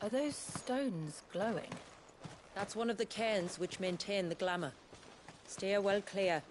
Are those stones glowing? That's one of the cairns which maintain the glamour. Steer well clear.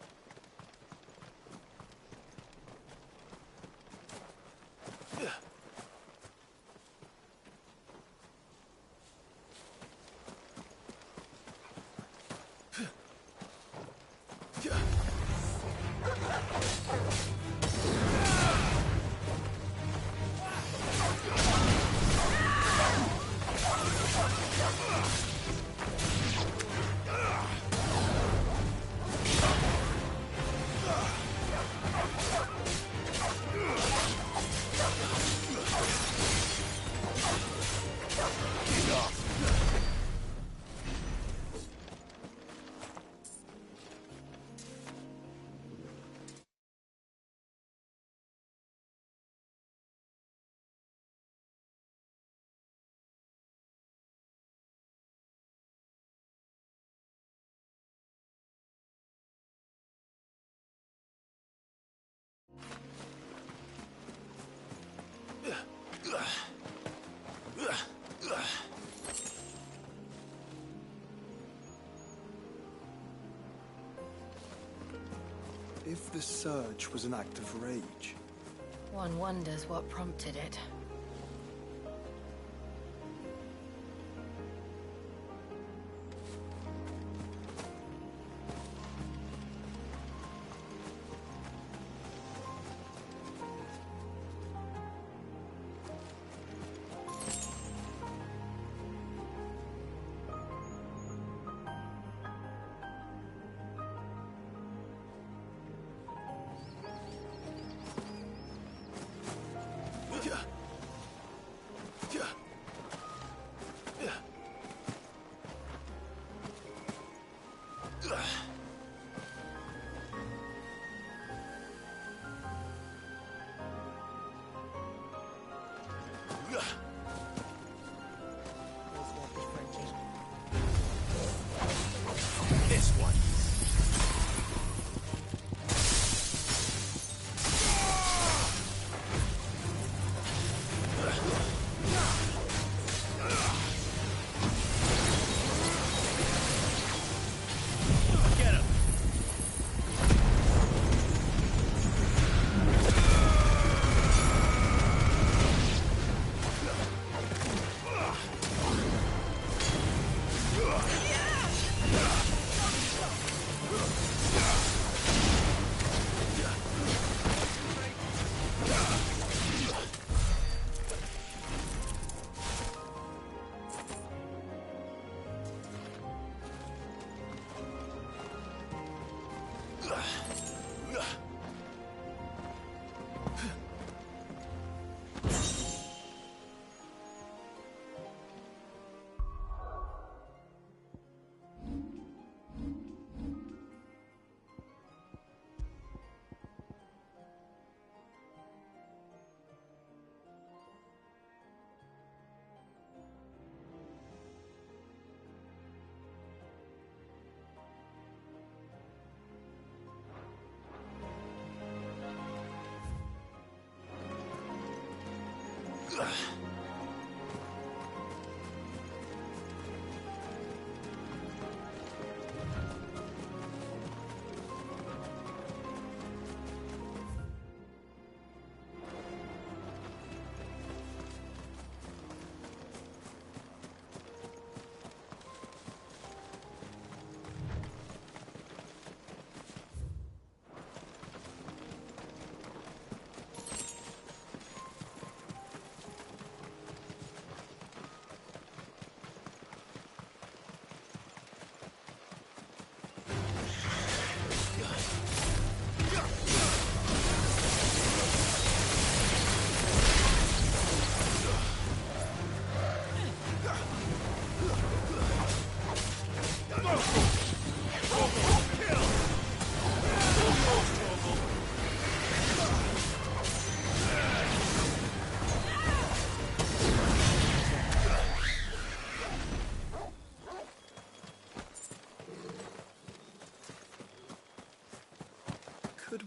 If the surge was an act of rage... One wonders what prompted it.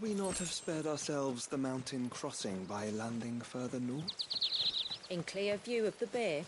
we not have spared ourselves the mountain crossing by landing further north? In clear view of the bay?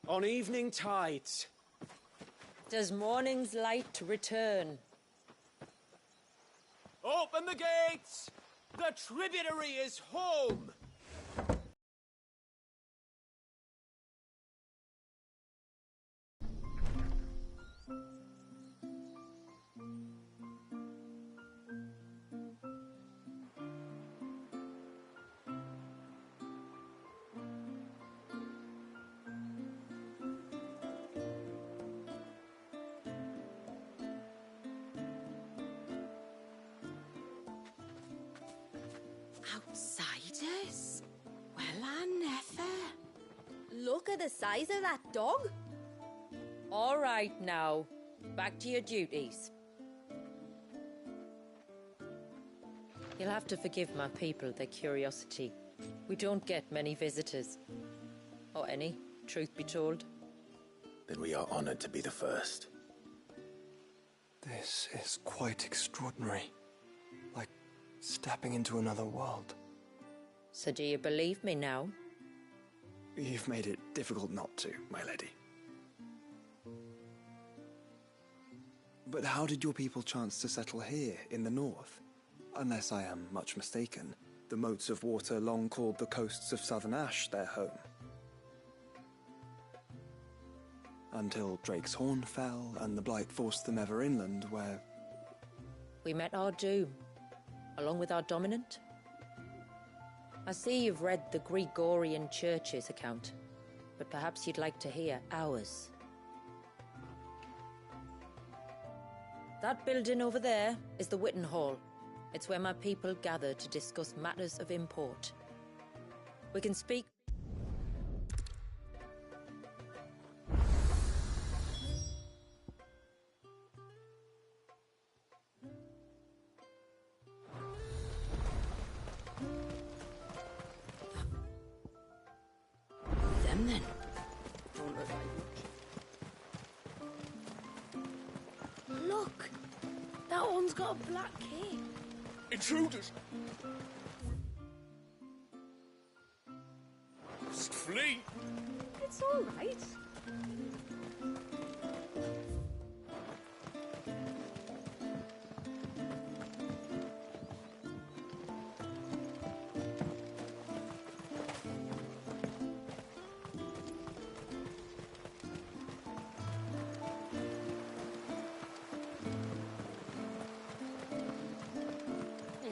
On evening tides. Does morning's light return? Open the gates! The tributary is home! Outsiders? Well, I never. Look at the size of that dog. All right now, back to your duties. You'll have to forgive my people their curiosity. We don't get many visitors. Or any, truth be told. Then we are honored to be the first. This is quite extraordinary. Like stepping into another world. So do you believe me now? You've made it difficult not to, my lady. But how did your people chance to settle here in the north? Unless I am much mistaken, the moats of water long called the coasts of Southern Ash their home. Until Drake's Horn fell and the Blight forced them ever inland, where... We met our doom, along with our dominant. I see you've read the Gregorian Church's account, but perhaps you'd like to hear ours. That building over there is the Witten Hall. It's where my people gather to discuss matters of import. We can speak... Them then. Look, that one's got a black cape. Intruders! Must flee! It's all right.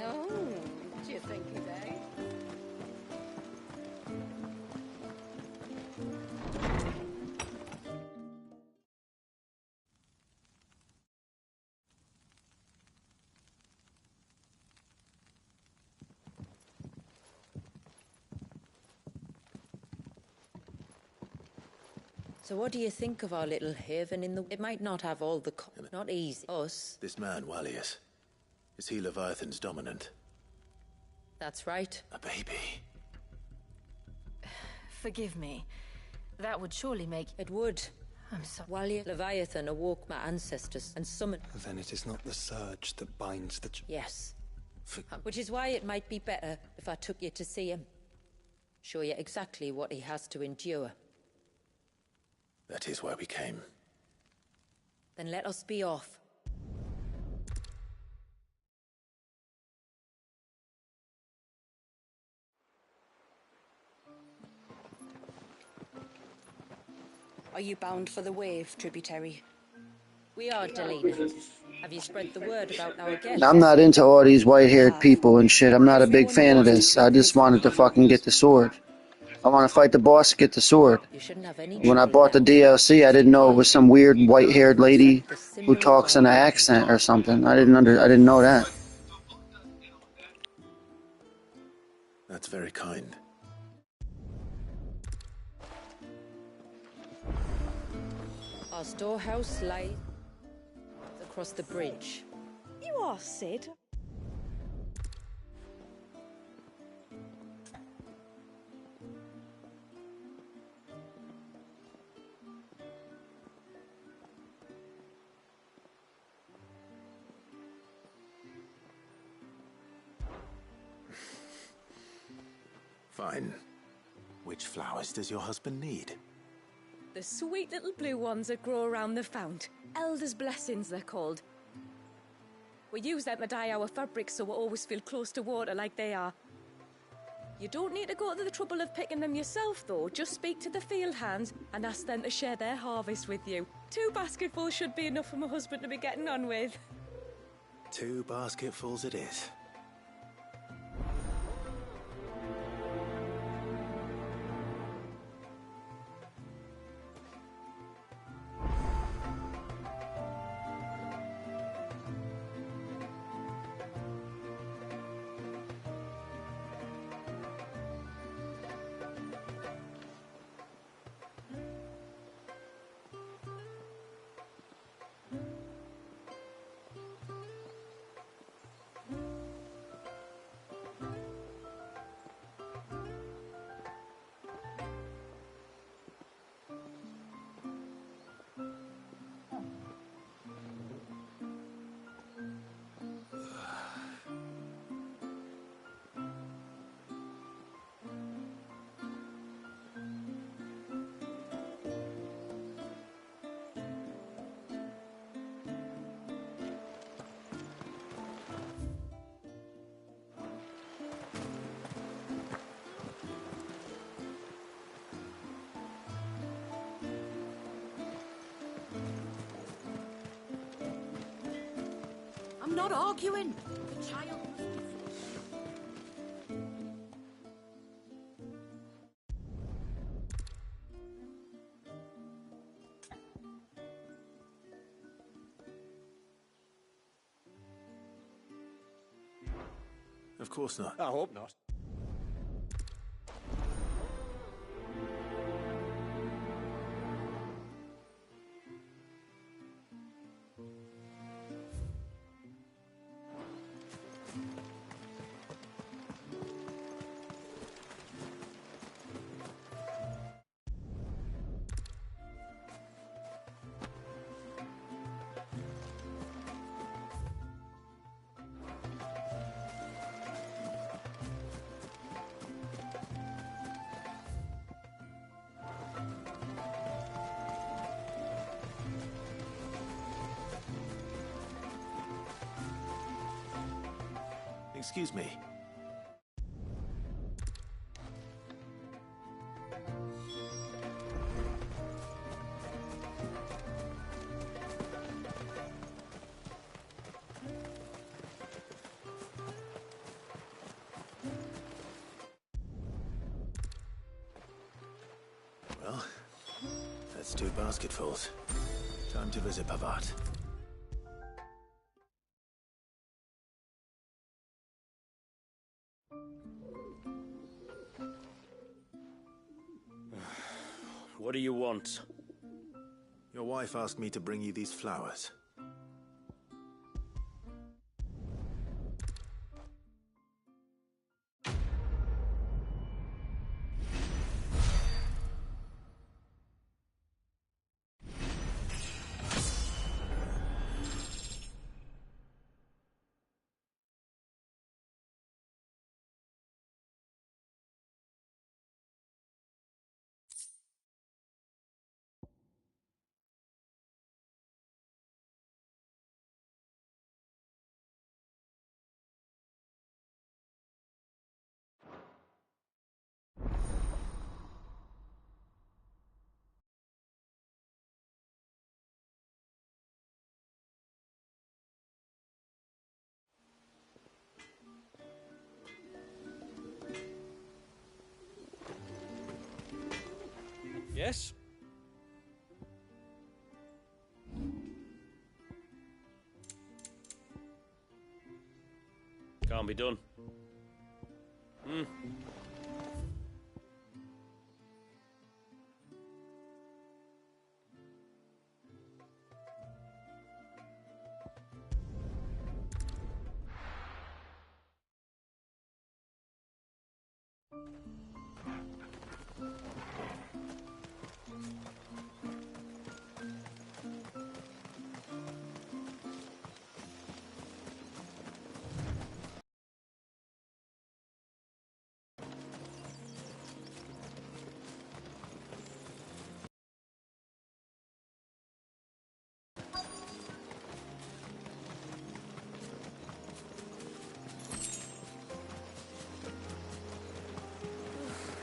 Oh, do you think he died? So what do you think of our little haven in the... It might not have all the... Not easy. Us. This man, Wallius, is he Leviathan's dominant? That's right. A baby? Forgive me. That would surely make... It would. I'm sorry. While Leviathan awoke my ancestors and summoned... Then it is not the surge that binds the... Yes. Which is why it might be better if I took you to see him. Show you exactly what he has to endure. That is why we came. Then let us be off. Are you bound for the Wave, tributary? We are, Delina. Have you spread the word about our guests? I'm not into all these white-haired people and shit. I'm not a big fan of this. I just wanted to fucking get the sword. I want to fight the boss to get the sword. You shouldn't have any When I trouble bought the now. DLC, I didn't know it was some weird white-haired lady who talks in an accent or something. I didn't know that. That's very kind. Our storehouse lies across the bridge. You are Sid. Fine. Which flowers does your husband need? The sweet little blue ones that grow around the fount. Elder's blessings, they're called. We use them to dye our fabrics so we always feel close to water like they are. You don't need to go to the trouble of picking them yourself, though. Just speak to the field hands and ask them to share their harvest with you. 2 basketfuls should be enough for my husband to be getting on with. 2 basketfuls it is. I'm not arguing. The child must be Of course not. I hope not. Excuse me. Well, that's 2 basketfuls. Time to visit Pavat. What do you want? Your wife asked me to bring you these flowers. guess. Can't be done.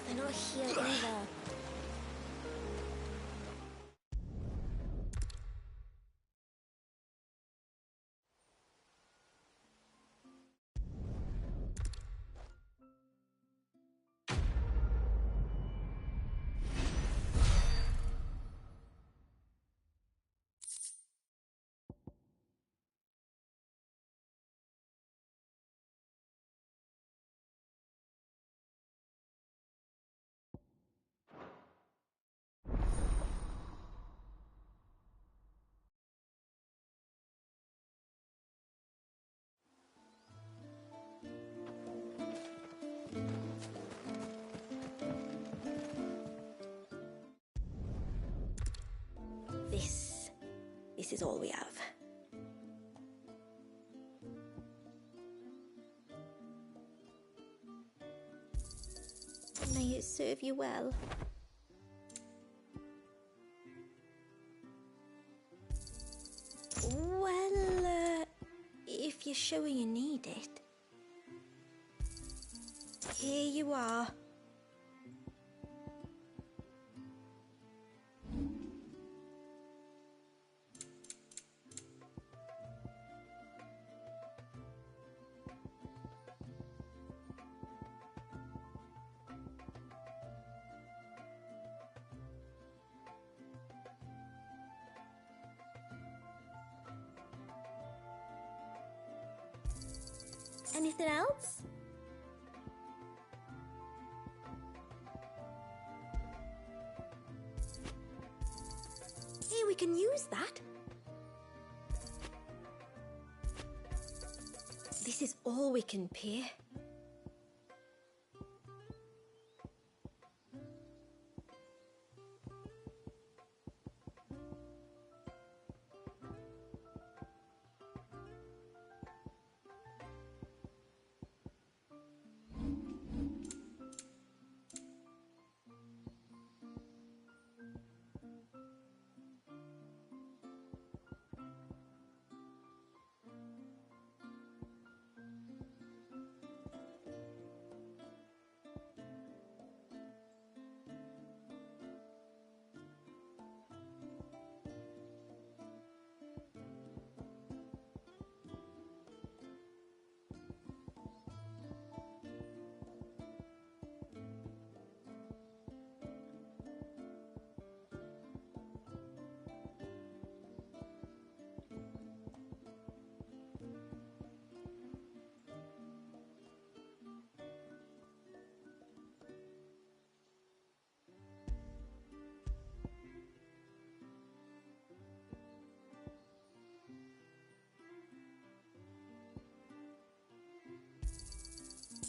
They're not here either. This is all we have. May it serve you well. Well, if you're sure you need it. Here you are. Anything else? Hey, we can use that. This is all we can pay.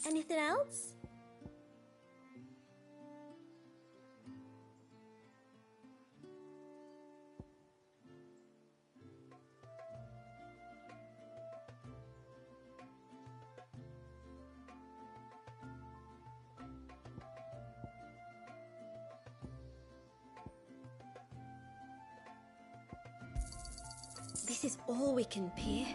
Anything else? This is all we can pay.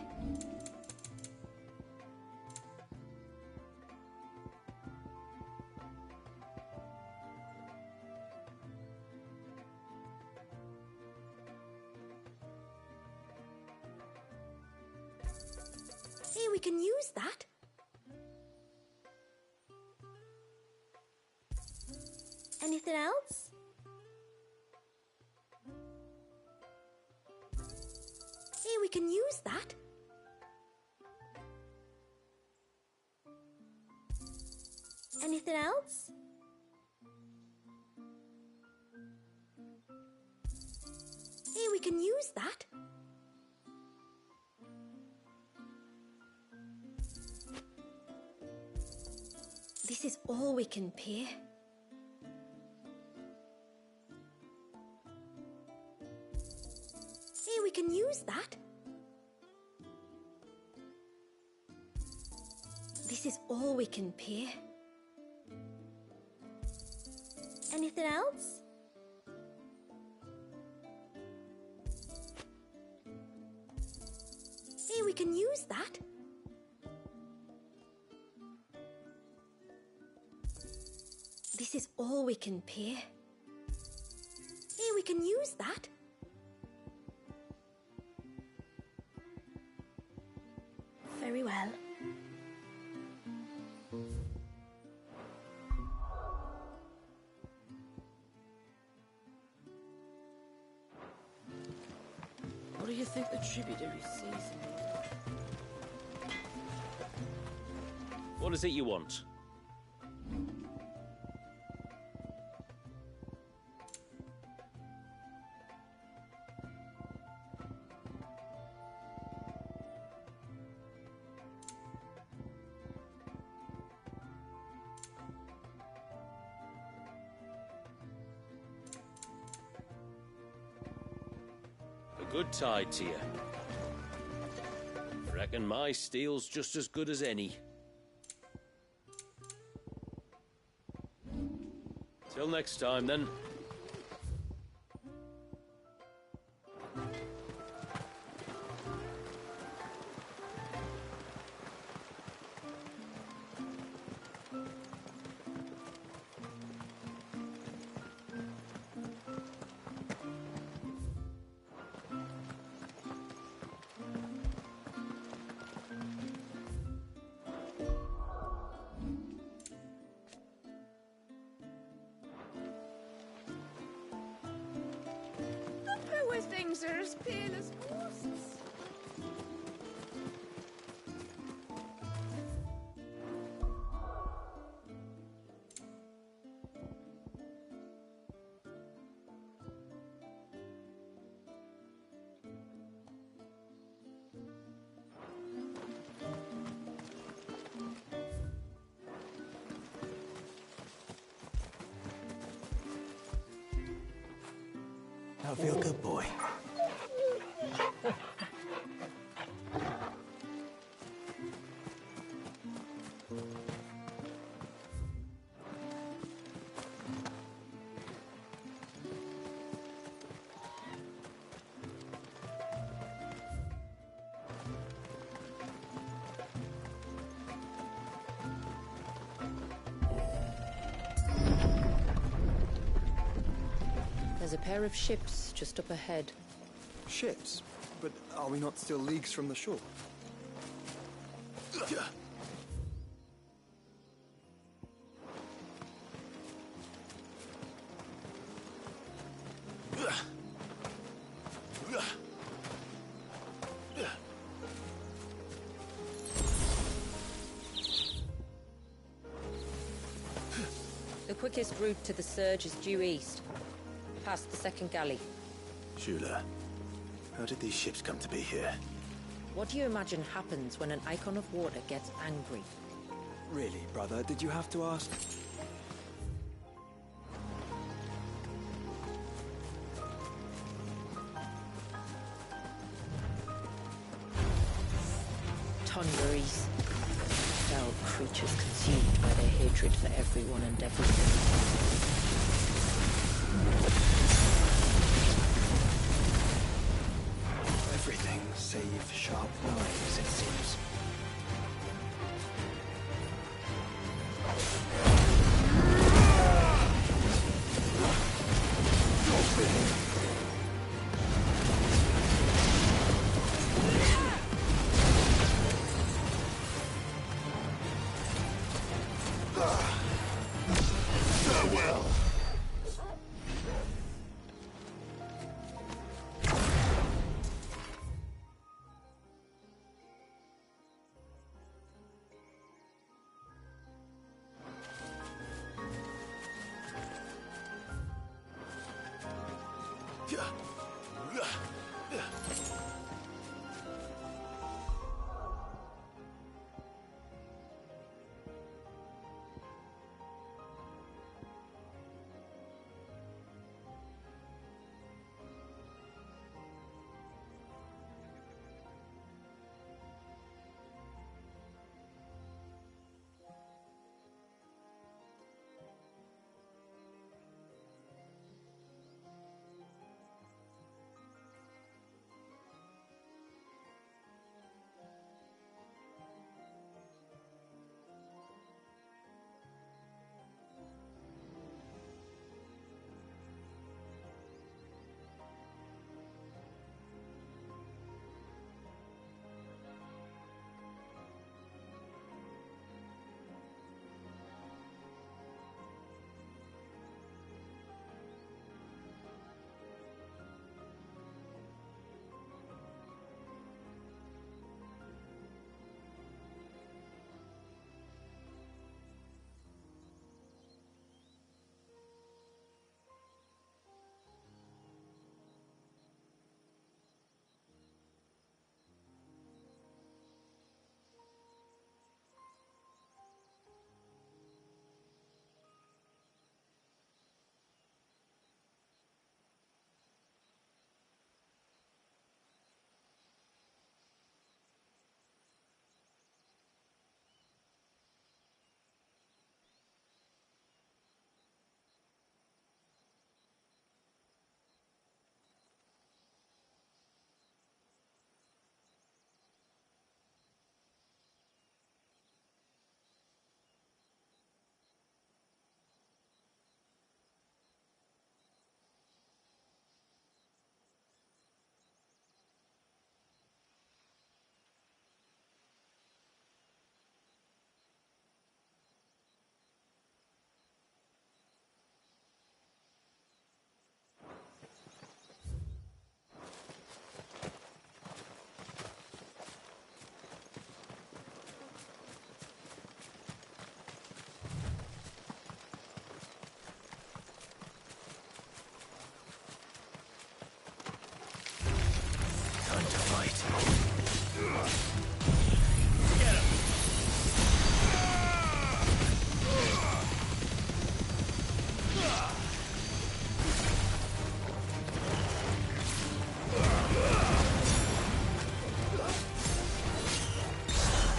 Hey, we can use that. Anything else? we can use that. Anything else? Hey, we can use that. This is all we can pay. Hey, we can use that. This is all we can pay. Anything else? Hey, we can use that. This is all we can pay. Hey, we can use that. Very well. What do you think the tributary sees? What is it you want? A good tide to you. Reckon my steel's just as good as any. Till next time, then. Things are as pale as ghosts. Now feel good, boy. There's a pair of ships just up ahead. Ships? But are we not still leagues from the shore? The quickest route to the surge is due east, past the second galley. Shula, how did these ships come to be here? What do you imagine happens when an icon of water gets angry? Really, brother, did you have to ask? Tongarees. Fell creatures consumed by their hatred for everyone and everything. Everything save sharp knives, it seems.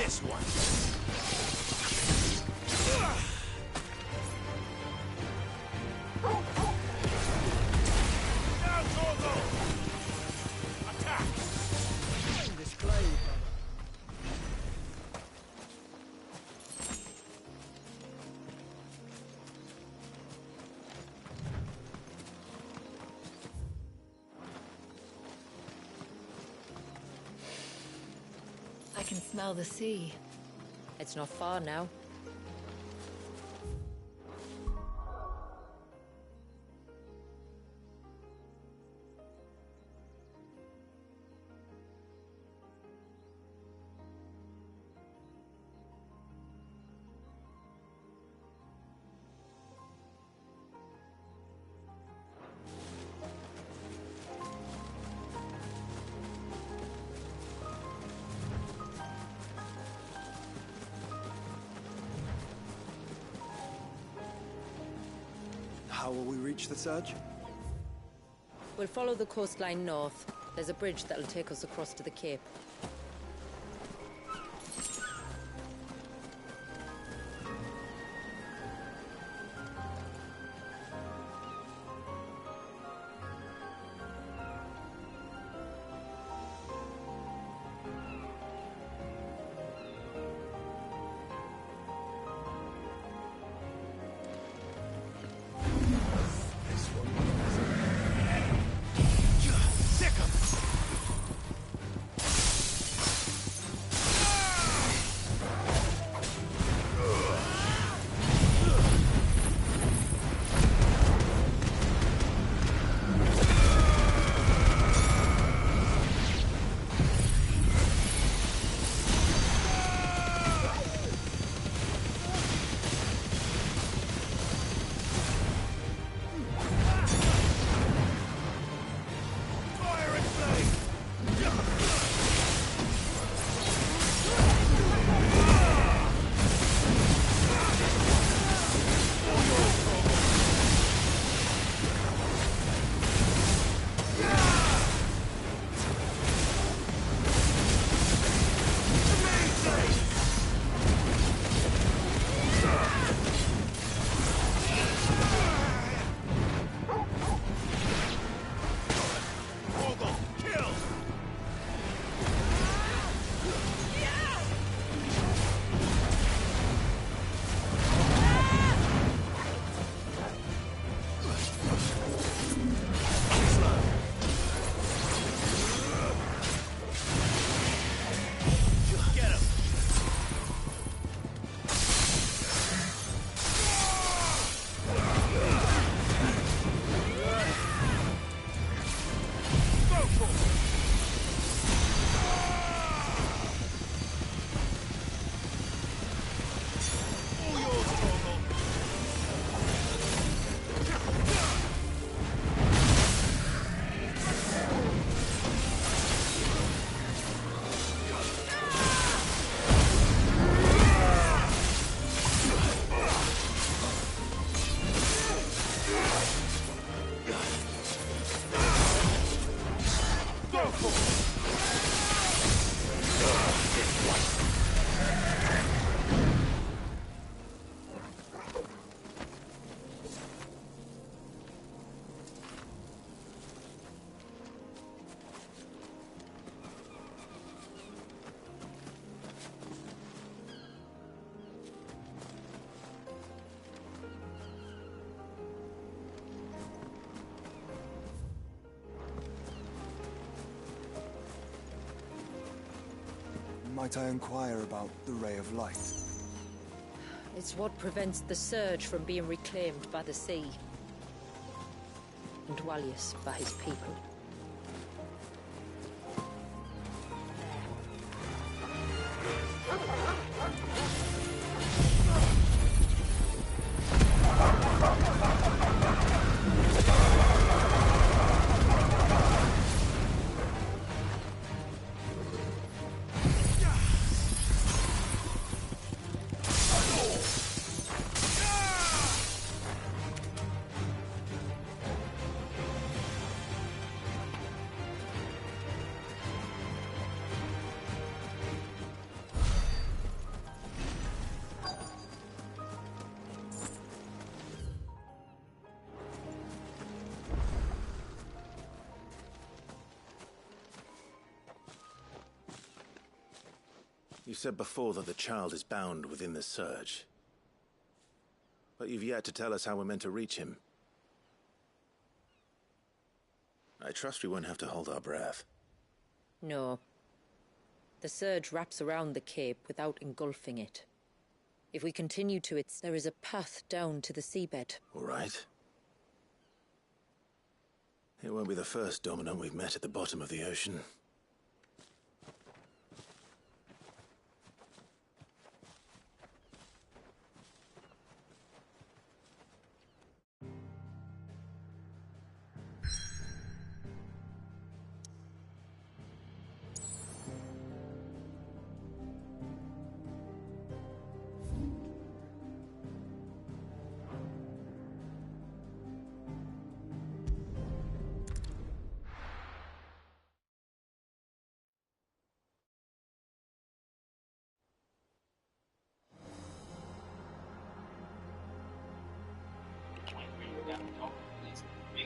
this one. Down, Torgo! Attack! Display, brother. I can smell the sea. It's not far now. How will we reach the surge? We'll follow the coastline north. There's a bridge that'll take us across to the cape. Might I inquire about the Ray of Light? It's what prevents the surge from being reclaimed by the sea. And Dwalius by his people. You said before that the child is bound within the surge. But you've yet to tell us how we're meant to reach him. I trust we won't have to hold our breath. No. The surge wraps around the cape without engulfing it. If we continue to its, there is a path down to the seabed. All right. It won't be the first dominant we've met at the bottom of the ocean.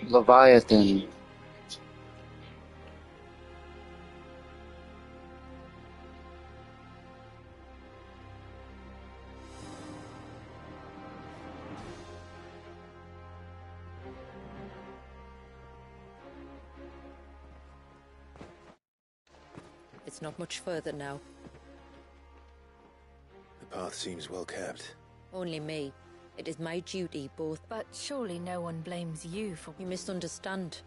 Leviathan. It's not much further now. The path seems well kept. Only me. It is my duty both. But surely no one blames you for... You misunderstand.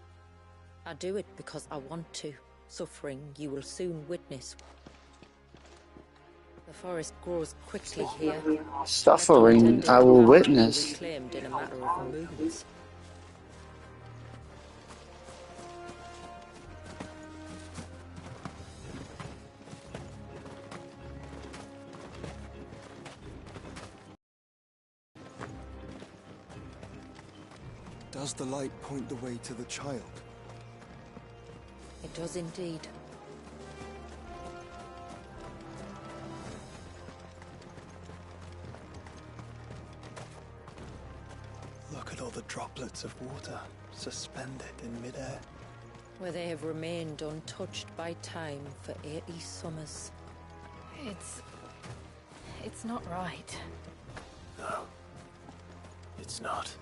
I do it because I want to. Suffering you will soon witness. The forest grows quickly here. Suffering I will witness. Reclaimed in a matter of moons. Does the light point the way to the child? It does indeed. Look at all the droplets of water suspended in midair. Where they have remained untouched by time for 80 summers. It's not right. No. It's not.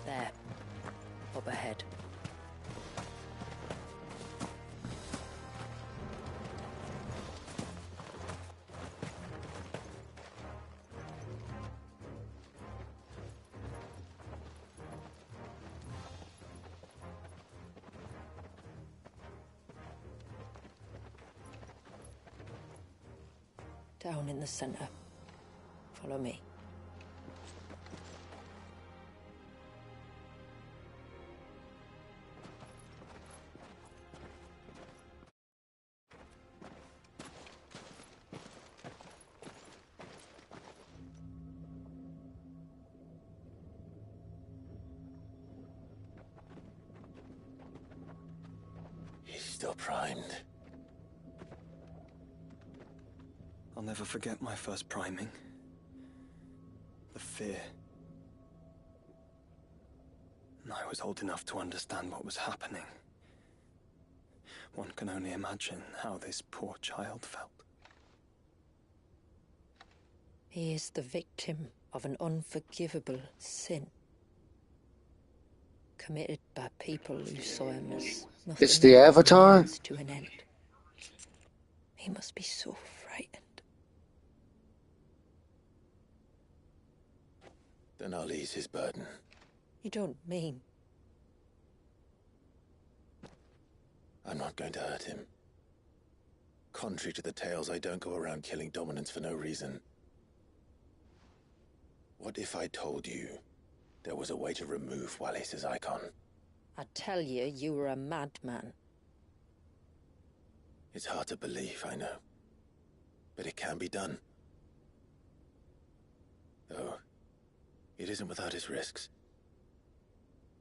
There. Up ahead. Down in the center. Follow me. He's still primed. I'll never forget my first priming. The fear. And I was old enough to understand what was happening. One can only imagine how this poor child felt. He is the victim of an unforgivable sin. Committed by people who saw him as nothing It's the more than a Avatar? means to an end. He must be so frightened. Then I'll ease his burden. You don't mean... I'm not going to hurt him. Contrary to the tales, I don't go around killing dominants for no reason. What if I told you there was a way to remove Wallace's icon? I tell you, you were a madman. It's hard to believe, I know. But it can be done. Though, it isn't without its risks.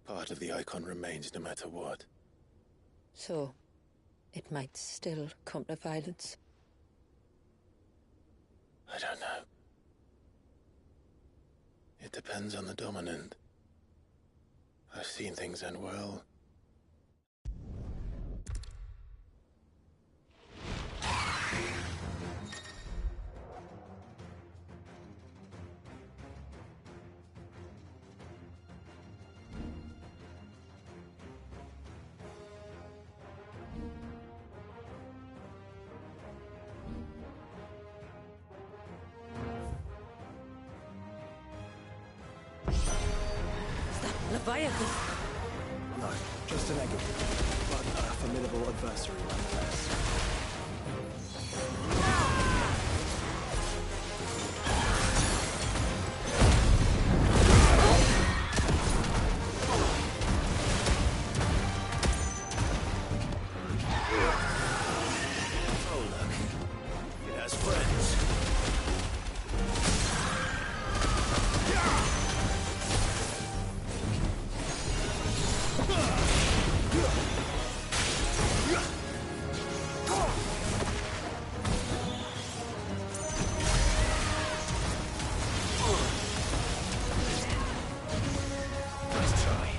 Part of the icon remains no matter what. So, it might still come to violence. I don't know. It depends on the dominant. I've seen things end well. Leviathan! No, just an egg, but a formidable adversary nonetheless. Oh, look. It has friends. Nice try.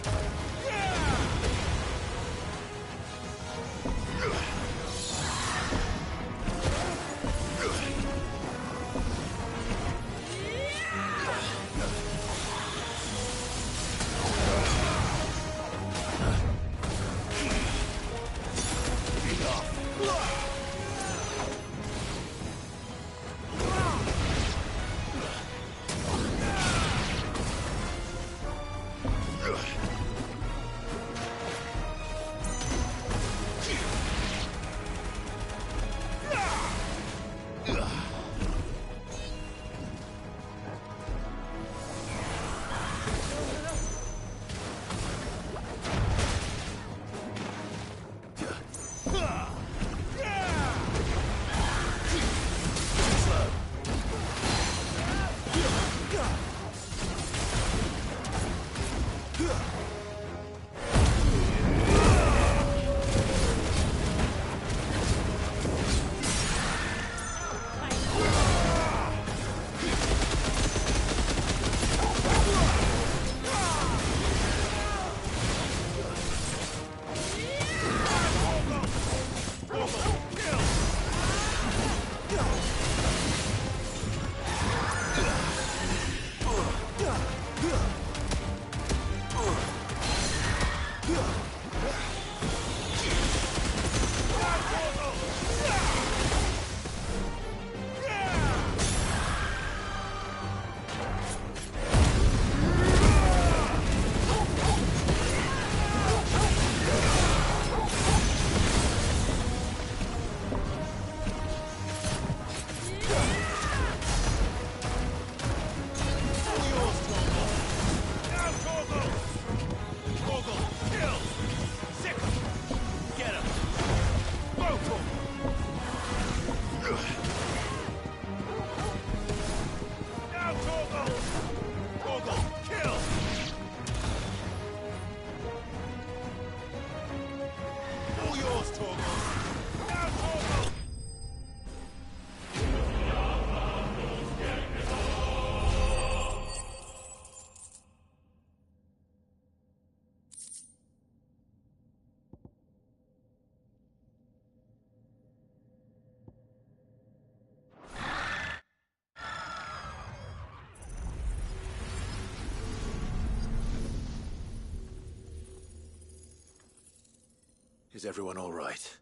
Is everyone all right?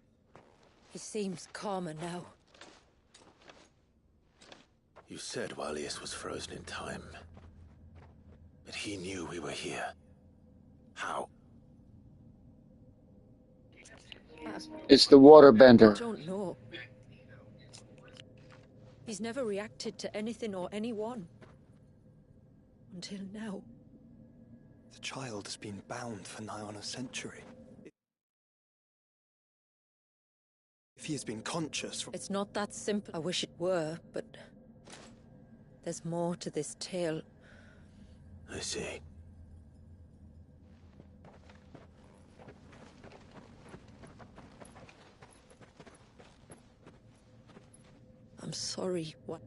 He seems calmer now. You said Walius was frozen in time. But he knew we were here. How? It's the I waterbender. don't know. He's never reacted to anything or anyone. Until now. The child has been bound for nigh on a century. If he has been conscious from... It's not that simple. I wish it were, but... there's more to this tale. I see. I'm sorry, what...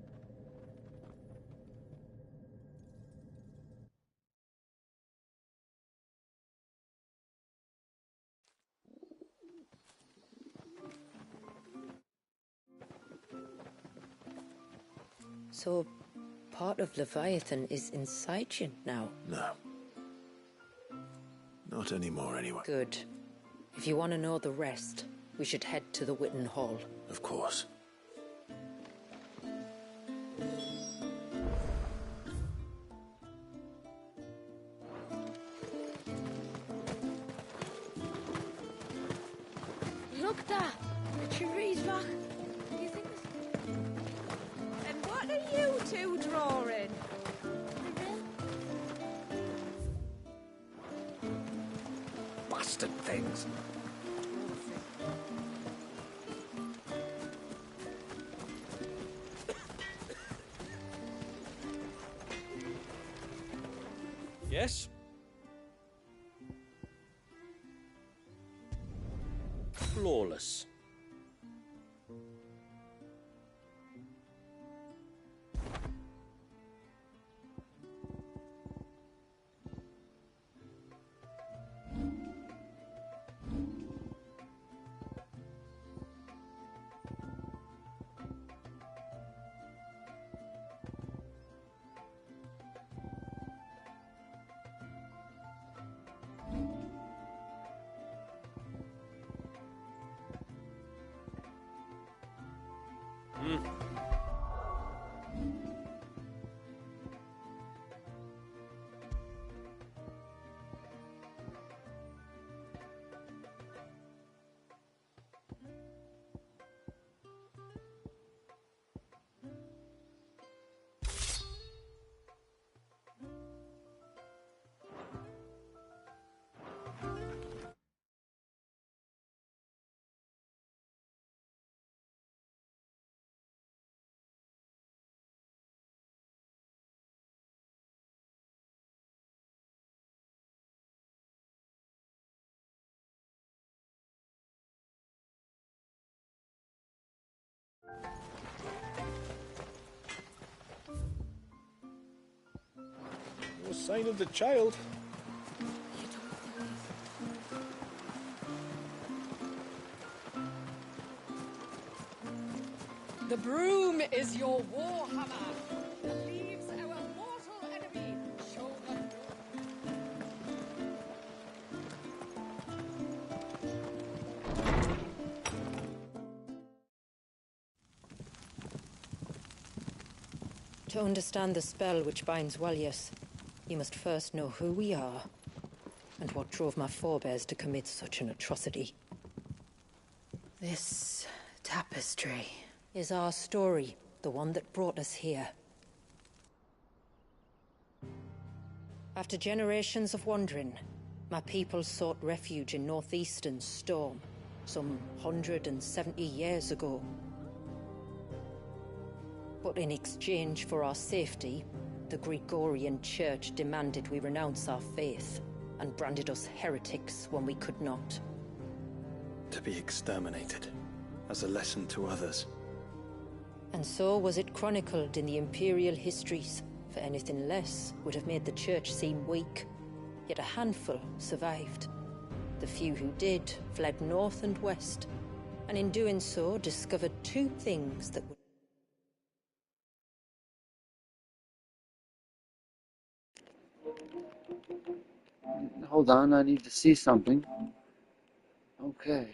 So, part of Leviathan is inside you now? No. Not anymore, anyway. Good. If you want to know the rest, we should head to the Witten Hall. Of course. Look there! The trees back. Do you think this... And what are you two drawing? Bastard things. Yes? Flawless. No sign of the child. The broom is your warhammer that leaves our mortal enemy shoulder. To understand the spell which binds Walyas, you must first know who we are, and what drove my forebears to commit such an atrocity. This tapestry is our story, the one that brought us here. After generations of wandering, my people sought refuge in northeastern Storm, some 170 years ago. But in exchange for our safety, the Gregorian Church demanded we renounce our faith, and branded us heretics when we could not. To be exterminated, as a lesson to others. And so was it chronicled in the Imperial histories, for anything less would have made the Church seem weak. Yet a handful survived. The few who did fled north and west, and in doing so discovered two things that would... Hold on, I need to see something. Okay.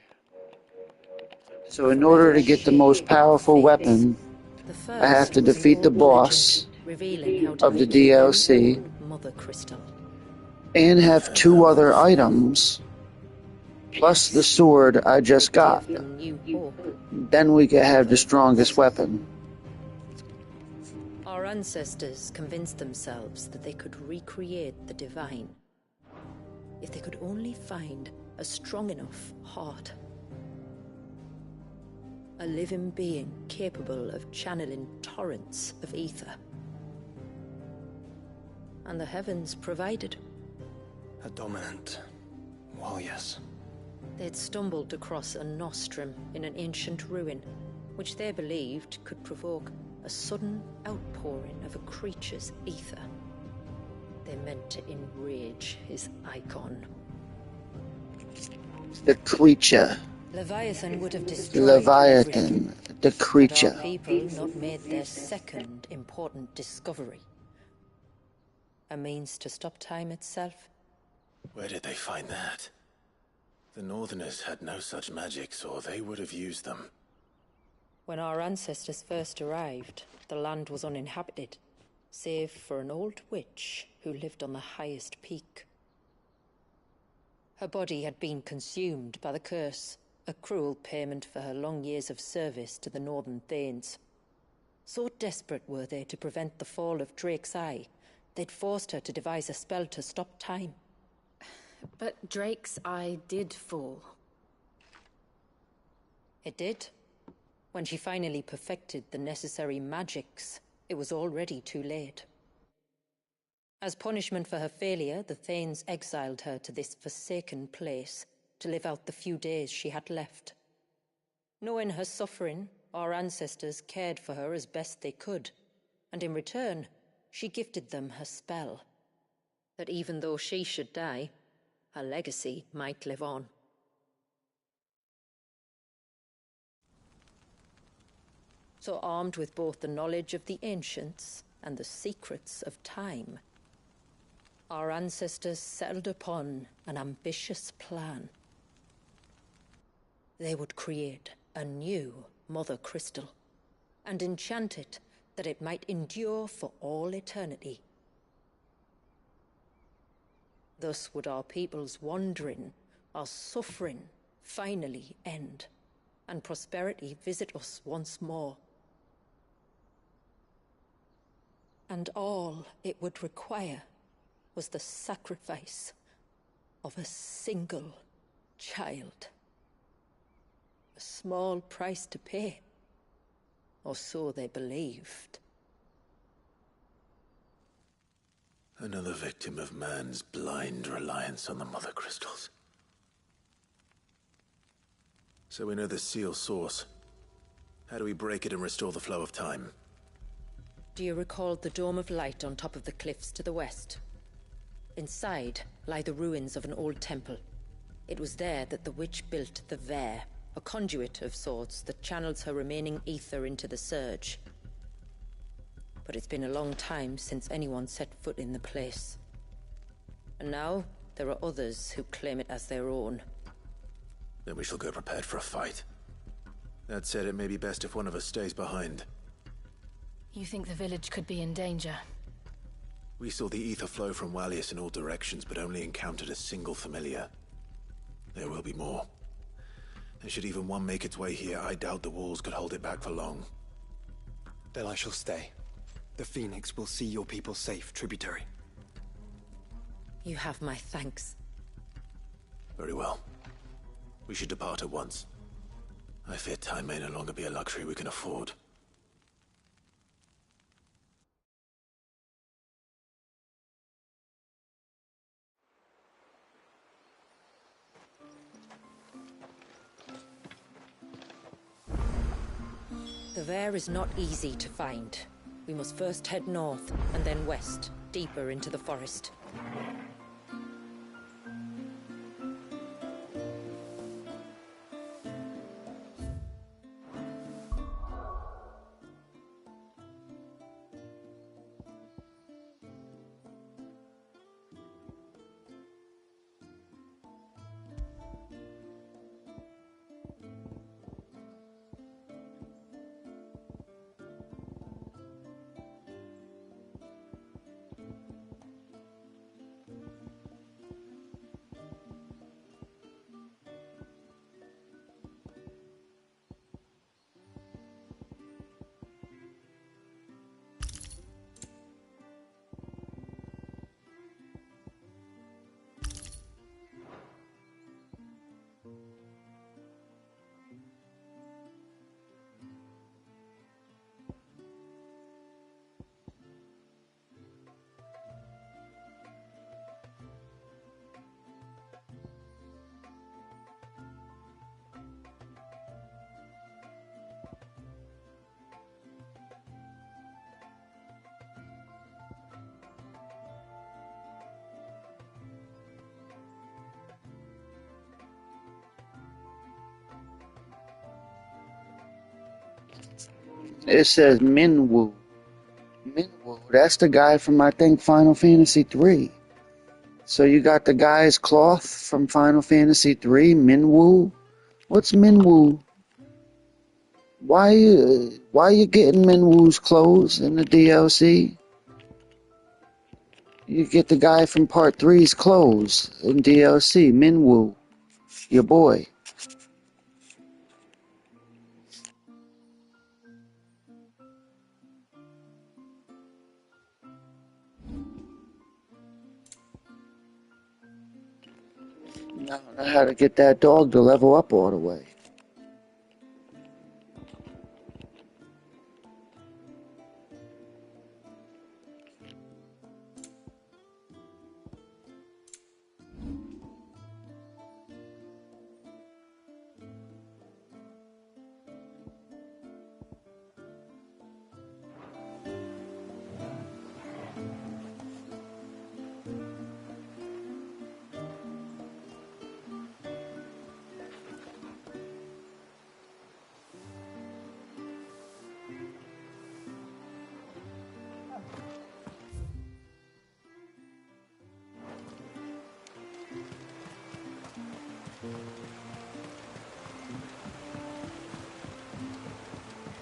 So in order to get the most powerful weapon, I have to defeat the boss of the DLC Mother Crystal. and have two other items, plus the sword I just got. Then we can have the strongest weapon. Our ancestors convinced themselves that they could recreate the divine if they could only find a strong enough heart. A living being capable of channeling torrents of ether. And the heavens provided. A dominant. Well, yes. They'd stumbled across a nostrum in an ancient ruin, which they believed could provoke a sudden outpouring of a creature's ether. They meant to enrage his icon. The creature. Leviathan would have destroyed Leviathan. everything. the creature. Had our people not made their second important discovery? A means to stop time itself? Where did they find that? The Northerners had no such magics, or they would have used them. When our ancestors first arrived, the land was uninhabited, save for an old witch who lived on the highest peak. Her body had been consumed by the curse, a cruel payment for her long years of service to the Northern Thanes. So desperate were they to prevent the fall of Drake's Eye, they'd forced her to devise a spell to stop time. But Drake's Eye did fall. It did. When she finally perfected the necessary magics, it was already too late. As punishment for her failure, the Thanes exiled her to this forsaken place to live out the few days she had left. Knowing her suffering, our ancestors cared for her as best they could, and in return, she gifted them her spell. That even though she should die, her legacy might live on. So armed with both the knowledge of the ancients and the secrets of time, our ancestors settled upon an ambitious plan. They would create a new Mother Crystal and enchant it that it might endure for all eternity. Thus would our people's wandering, our suffering, finally end, and prosperity visit us once more. And all it would require was the sacrifice of a single child. A small price to pay, or so they believed. Another victim of man's blind reliance on the Mother Crystals. So we know the seal source. How do we break it and restore the flow of time? Do you recall the Dome of Light on top of the cliffs to the west? Inside lie the ruins of an old temple. It was there that the witch built the Vare, a conduit of sorts that channels her remaining ether into the Surge. But it's been a long time since anyone set foot in the place. And now, there are others who claim it as their own. Then we shall go prepared for a fight. That said, it may be best if one of us stays behind. You think the village could be in danger? We saw the ether flow from Wallius in all directions, but only encountered a single familiar. There will be more. And should even one make its way here, I doubt the walls could hold it back for long. Then I shall stay. The Phoenix will see your people safe, tributary. You have my thanks. Very well. We should depart at once. I fear time may no longer be a luxury we can afford. The Vare is not easy to find. We must first head north, and then west, deeper into the forest. It says Minwu. Minwu, that's the guy from, I think, Final Fantasy 3. So you got the guy's cloth from Final Fantasy 3, Minwu? What's Minwu? Why you getting Minwu's clothes in the DLC? You get the guy from Part 3's clothes in DLC, Minwu, your boy. Now I know how to get that dog to level up all the way.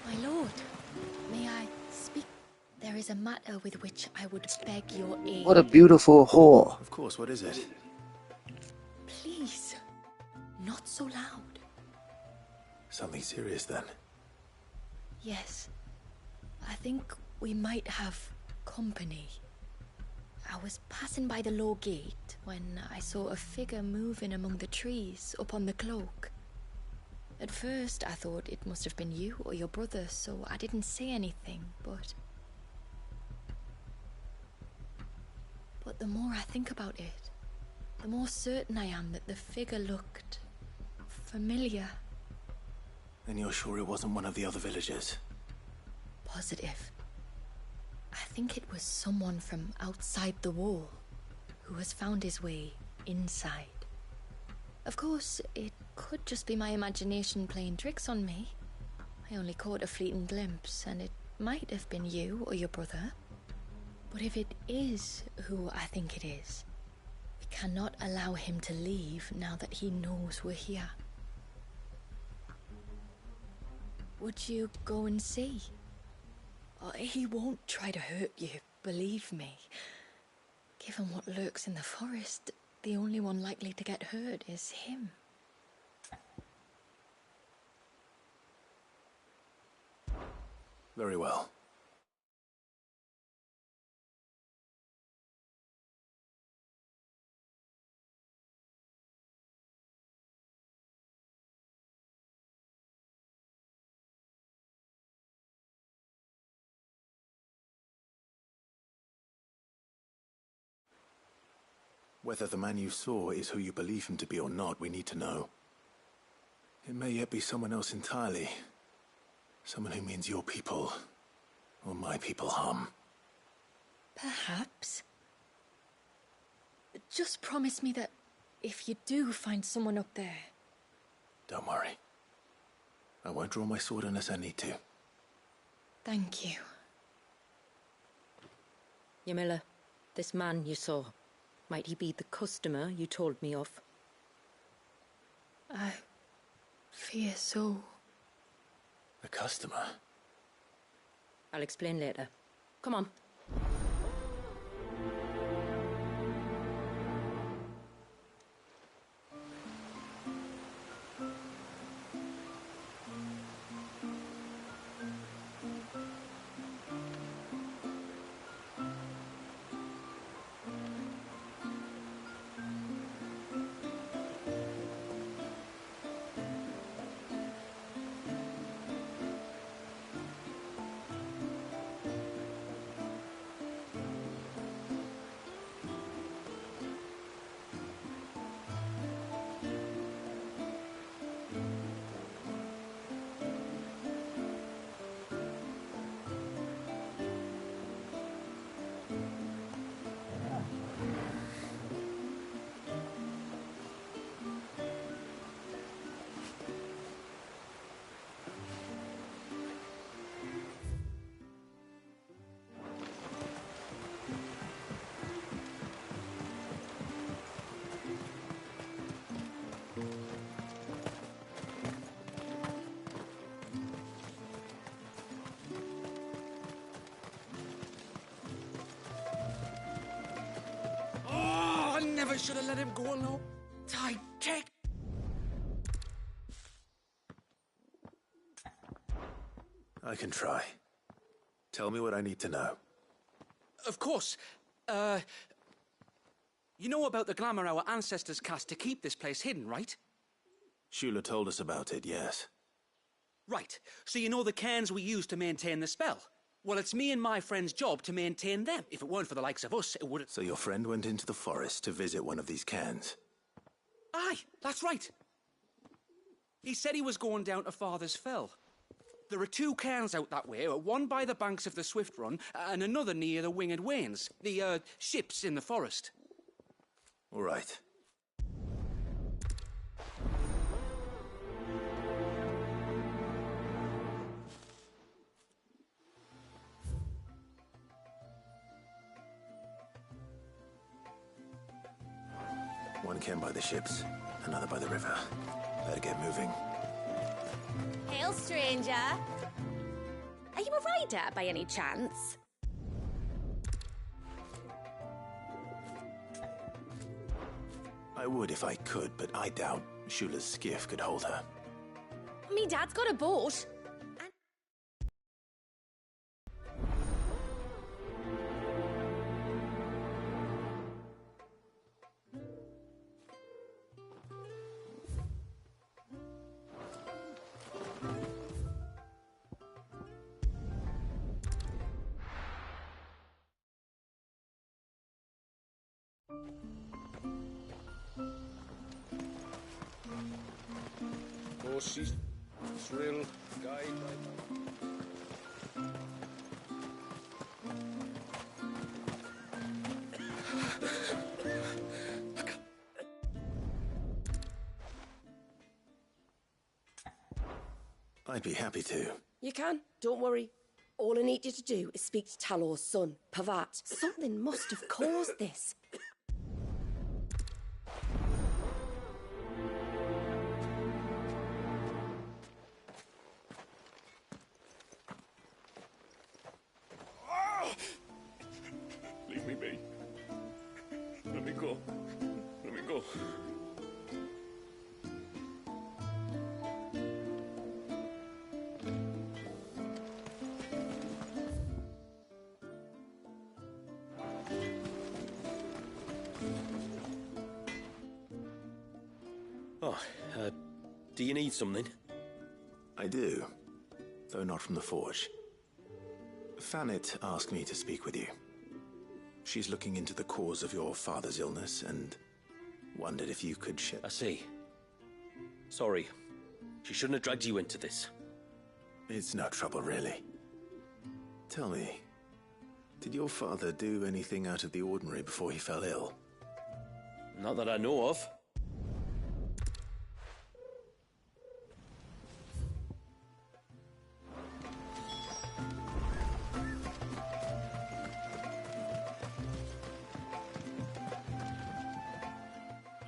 My lord, may I speak? There is a matter with which I would beg your aid. What a beautiful whore. Of course, what is it? Please, not so loud. Something serious then? Yes, I think we might have company. I was passing by the low gate when I saw a figure moving among the trees up on the cloak. At first, I thought it must have been you or your brother, so I didn't say anything, but the more I think about it, the more certain I am that the figure looked familiar. Then you're sure it wasn't one of the other villagers? Positive. I think it was someone from outside the wall who has found his way inside. Of course, it could just be my imagination playing tricks on me. I only caught a fleeting glimpse, and it might have been you or your brother. But if it is who I think it is, we cannot allow him to leave now that he knows we're here. Would you go and see? He won't try to hurt you, believe me. Given what lurks in the forest, the only one likely to get hurt is him. Very well. Whether the man you saw is who you believe him to be or not, we need to know. It may yet be someone else entirely. Someone who means your people, or my people, harm. Perhaps. Just promise me that if you do find someone up there... Don't worry. I won't draw my sword unless I need to. Thank you. Ymilla, this man you saw, might he be the customer you told me of? I fear so. The customer? I'll explain later. Come on. never should have let him go alone. Take. I can try. Tell me what I need to know. Of course. You know about the glamour our ancestors cast to keep this place hidden, right? Shula told us about it, yes. Right. So you know the cairns we use to maintain the spell? Well, it's me and my friend's job to maintain them. If it weren't for the likes of us, it wouldn't... So your friend went into the forest to visit one of these cairns? Aye, that's right. He said he was going down to Father's Fell. There are 2 cairns out that way, one by the banks of the Swift Run, and another near the Winged Wains, the, ships in the forest. All right. One cairn by the ships, another by the river. Better get moving. Hail, stranger. Are you a rider by any chance? I would if I could, but I doubt Shula's skiff could hold her. Me dad's got a boat. Horses, thrill, guide. I'd be happy to. You can, don't worry. All I need you to do is speak to Talor's son, Pavat. Something must have caused this. Leave me be. Let me go. Let me go. Oh, do you need something? I do, though not from the forge. Fanit asked me to speak with you. She's looking into the cause of your father's illness and wondered if you could share. I see. Sorry. She shouldn't have dragged you into this. It's no trouble, really. Tell me, did your father do anything out of the ordinary before he fell ill? Not that I know of.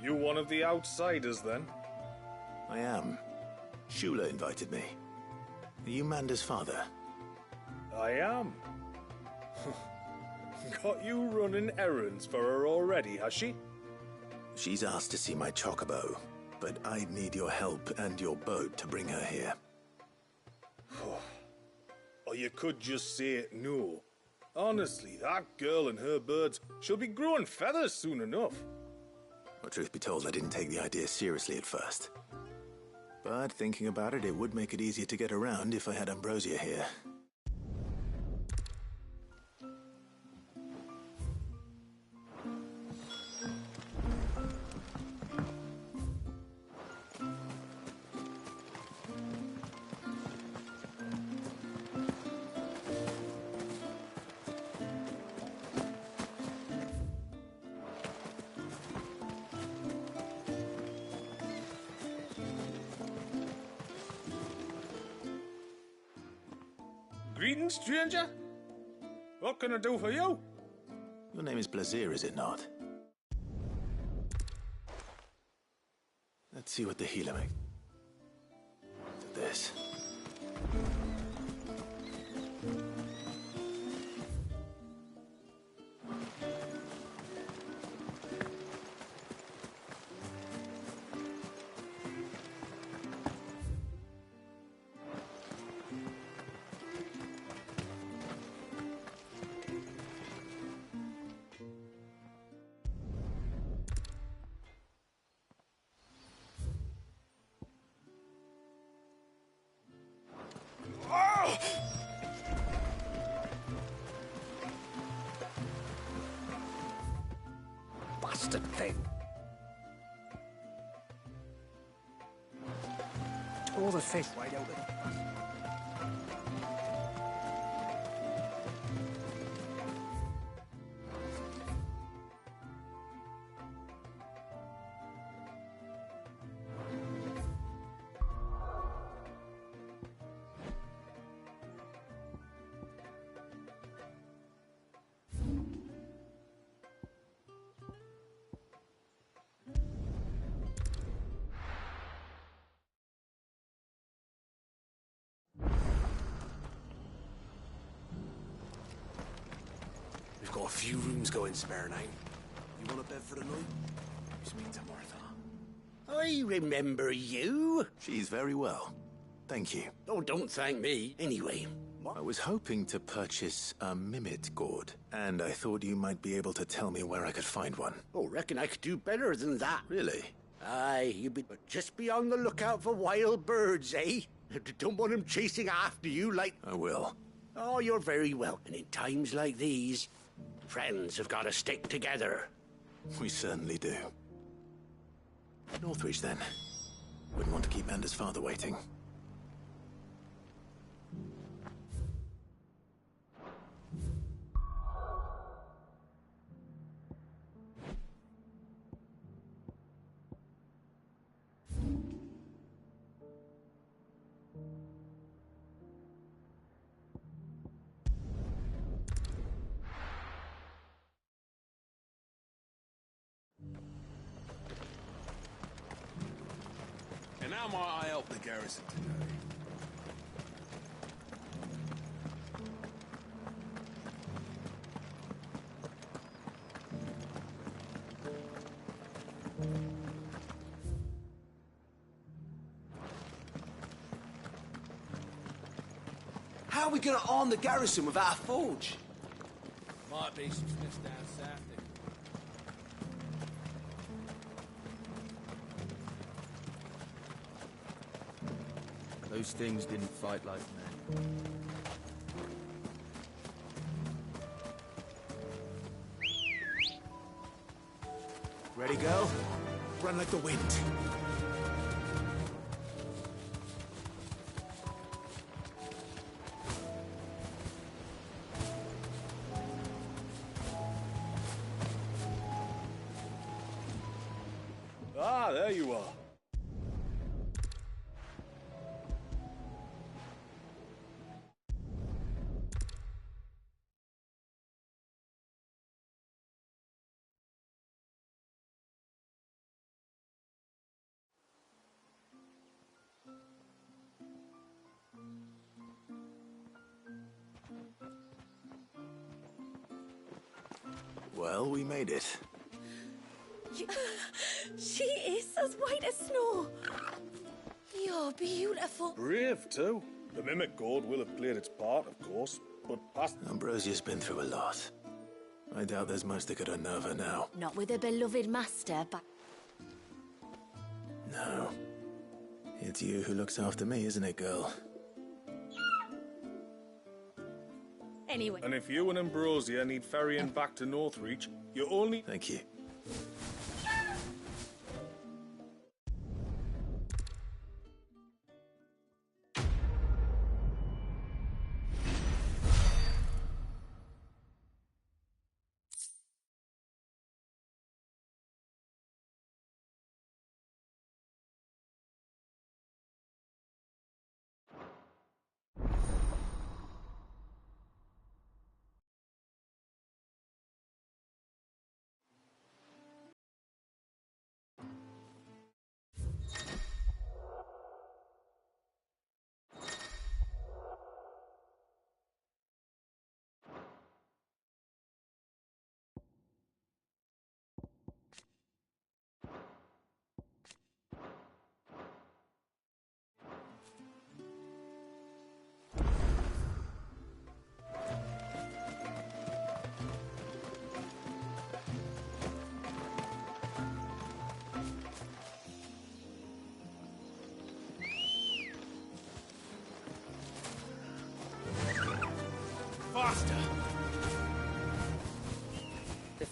You one of the outsiders, then? I am. Shula invited me. Are you Manda's father? I am. Got you running errands for her already, has she? She's asked to see my chocobo, but I'd need your help and your boat to bring her here. Or you could just say no. Honestly, that girl and her birds, she'll be growing feathers soon enough. Well, truth be told, I didn't take the idea seriously at first. But thinking about it, it would make it easier to get around if I had Ambrosia here. Greetings, stranger. What can I do for you? Your name is Blazir, is it not? Let's see what the healer makes. This. bastard thing. Tore the fish right out of it. We've got a few rooms going spare now. You want a bed for the night? Speak to Martha. I remember you. She's very well. Thank you. Oh, don't thank me. Anyway. I was hoping to purchase a Mimit gourd, and I thought you might be able to tell me where I could find one. Oh, reckon I could do better than that. Really? Aye, just be on the lookout for wild birds, eh? Don't want them chasing after you like... I will. Oh, you're very welcome. And in times like these, friends have got to stick together. We certainly do. Northreach, then. Wouldn't want to keep Anders' father waiting. And how might I help the garrison today? How are we going to arm the garrison without a forge? Might be some smiths down south there. Those things didn't fight like men. Ready, go? Run like the wind. Ah, there you are. Well, we made it. She is as white as snow. You're beautiful. Brave, too. The Mimic Gourd will have played its part, of course, but past... Ambrosia's been through a lot. I doubt there's much that could unnerve her now. Not with a beloved master, but... No. It's you who looks after me, isn't it, girl? Anyway. And if you and Ambrosia need ferrying back to Northreach, you only... Thank you.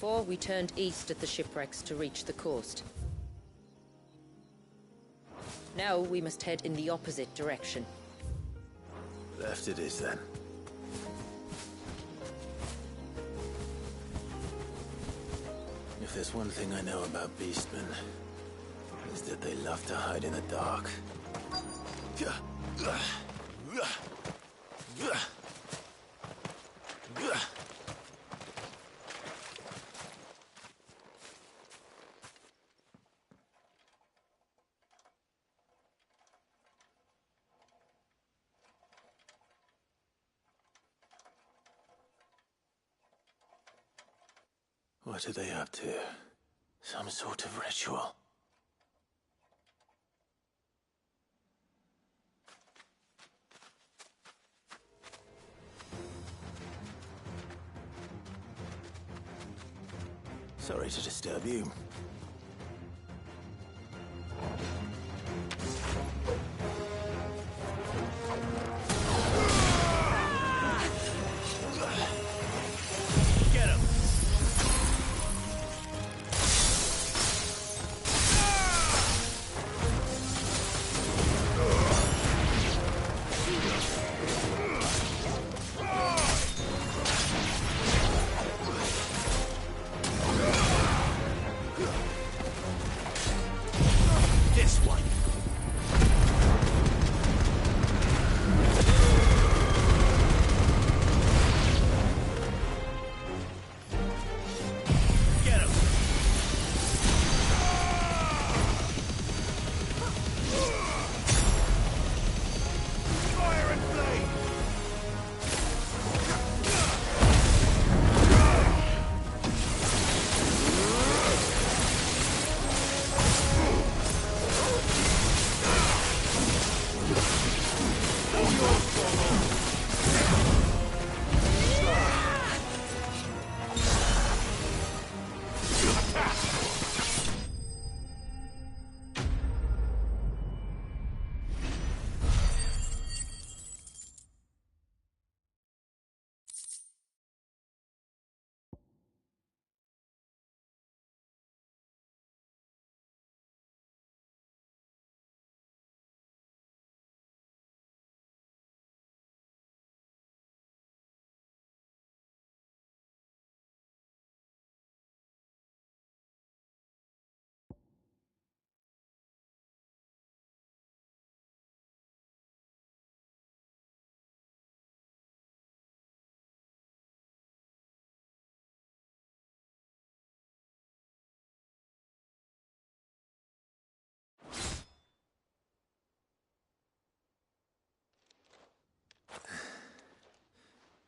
Before, we turned east at the shipwrecks to reach the coast. Now we must head in the opposite direction. Left it is, then. If there's one thing I know about beastmen, it's that they love to hide in the dark. What are they up to? Some sort of ritual? Sorry to disturb you.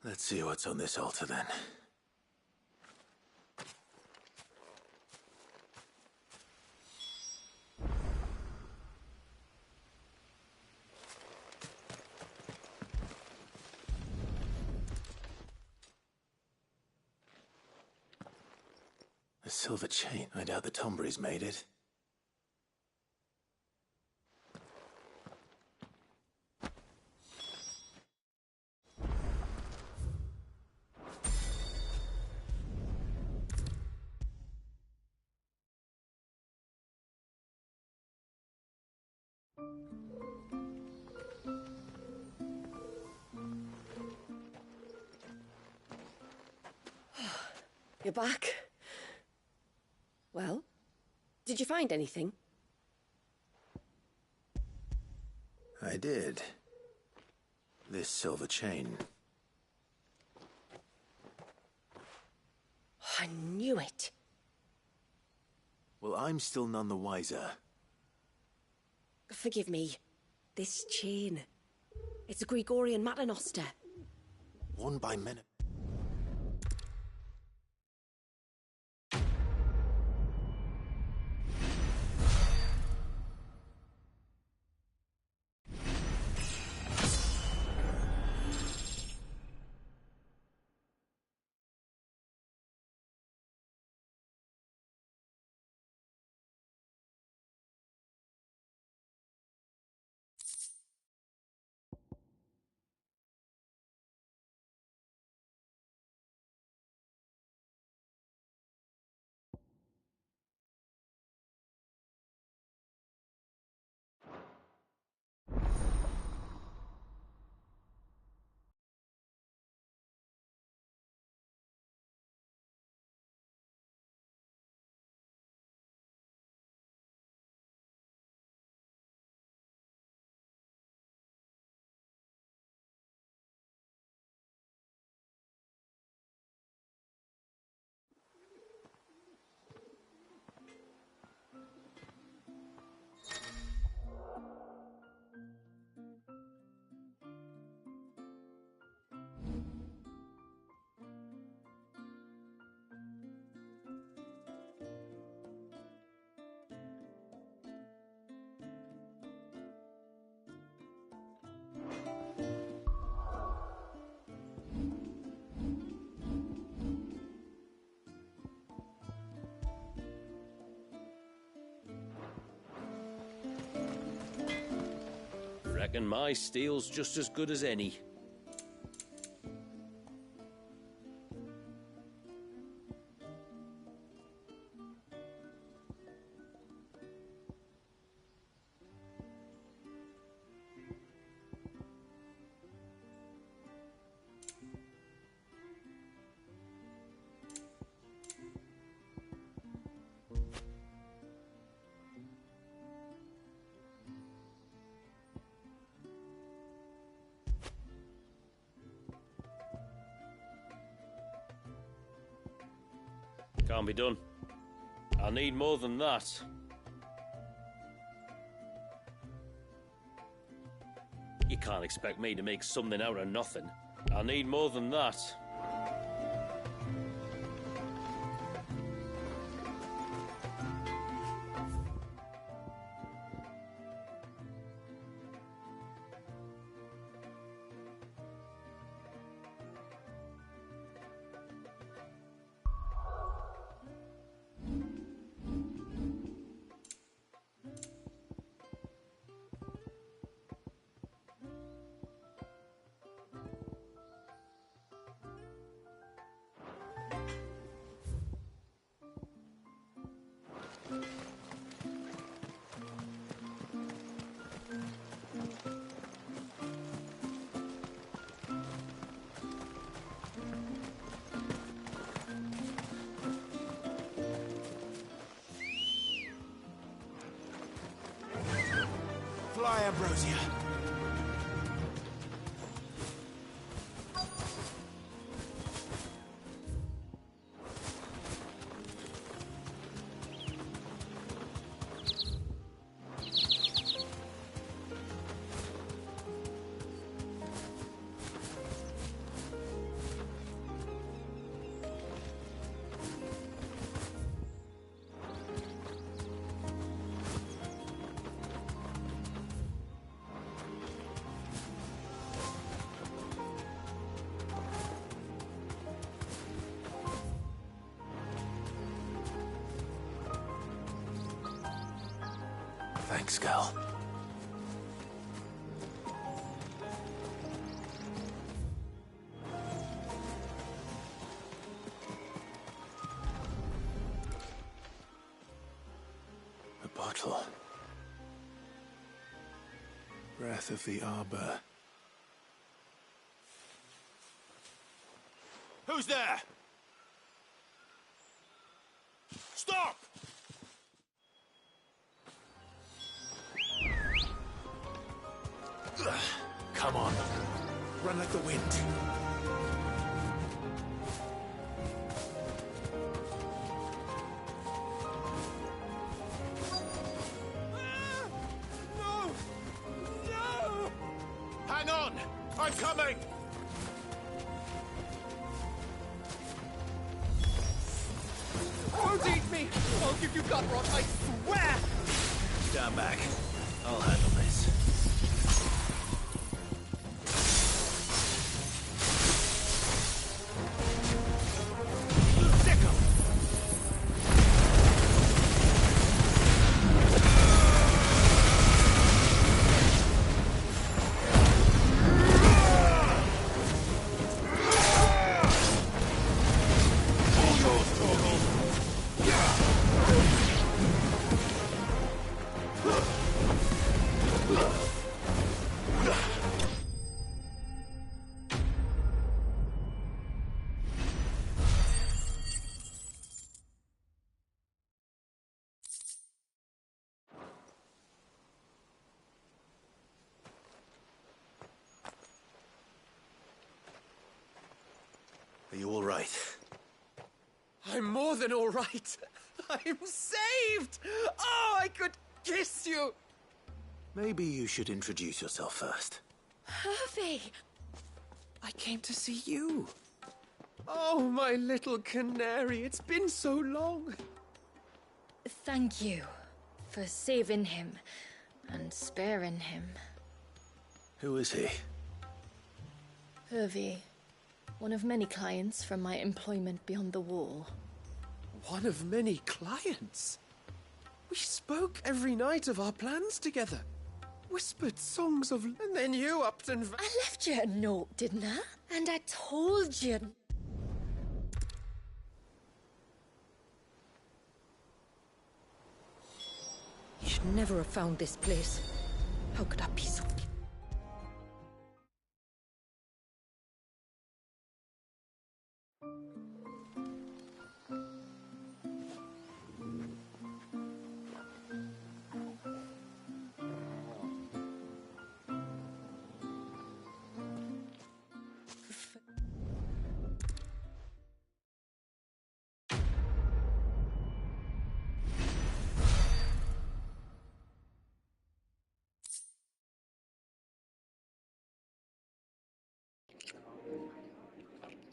Let's see what's on this altar, then. A silver chain. I doubt the Tombries made it. You're back. Well, did you find anything? I did. This silver chain. I knew it. Well, I'm still none the wiser. Forgive me. This chain. It's a Gregorian Maternoster. Worn by men. reckon my steel's just as good as any. Can't be done. I'll need more than that. You can't expect me to make something out of nothing. I'll need more than that. Fly, Ambrosia. Thanks, girl. A bottle. Breath of the Arbor. Who's there? Stop! Come on. Run like the wind. No! No! Hang on! I'm coming! Don't eat me! I'll give you gut rot, I swear! Stand back. I'll handle this. Are you all right? I'm more than all right. I'm saved! Oh, I could kiss you! Maybe you should introduce yourself first. Hervey! I came to see you. Oh, my little canary, it's been so long. Thank you for saving him and sparing him. Who is he? Hervey, one of many clients from my employment beyond the wall. One of many clients? We spoke every night of our plans together. whispered songs of... And then you upped and... I left you a note, didn't I? And I told you. You should never have found this place. How could I be so...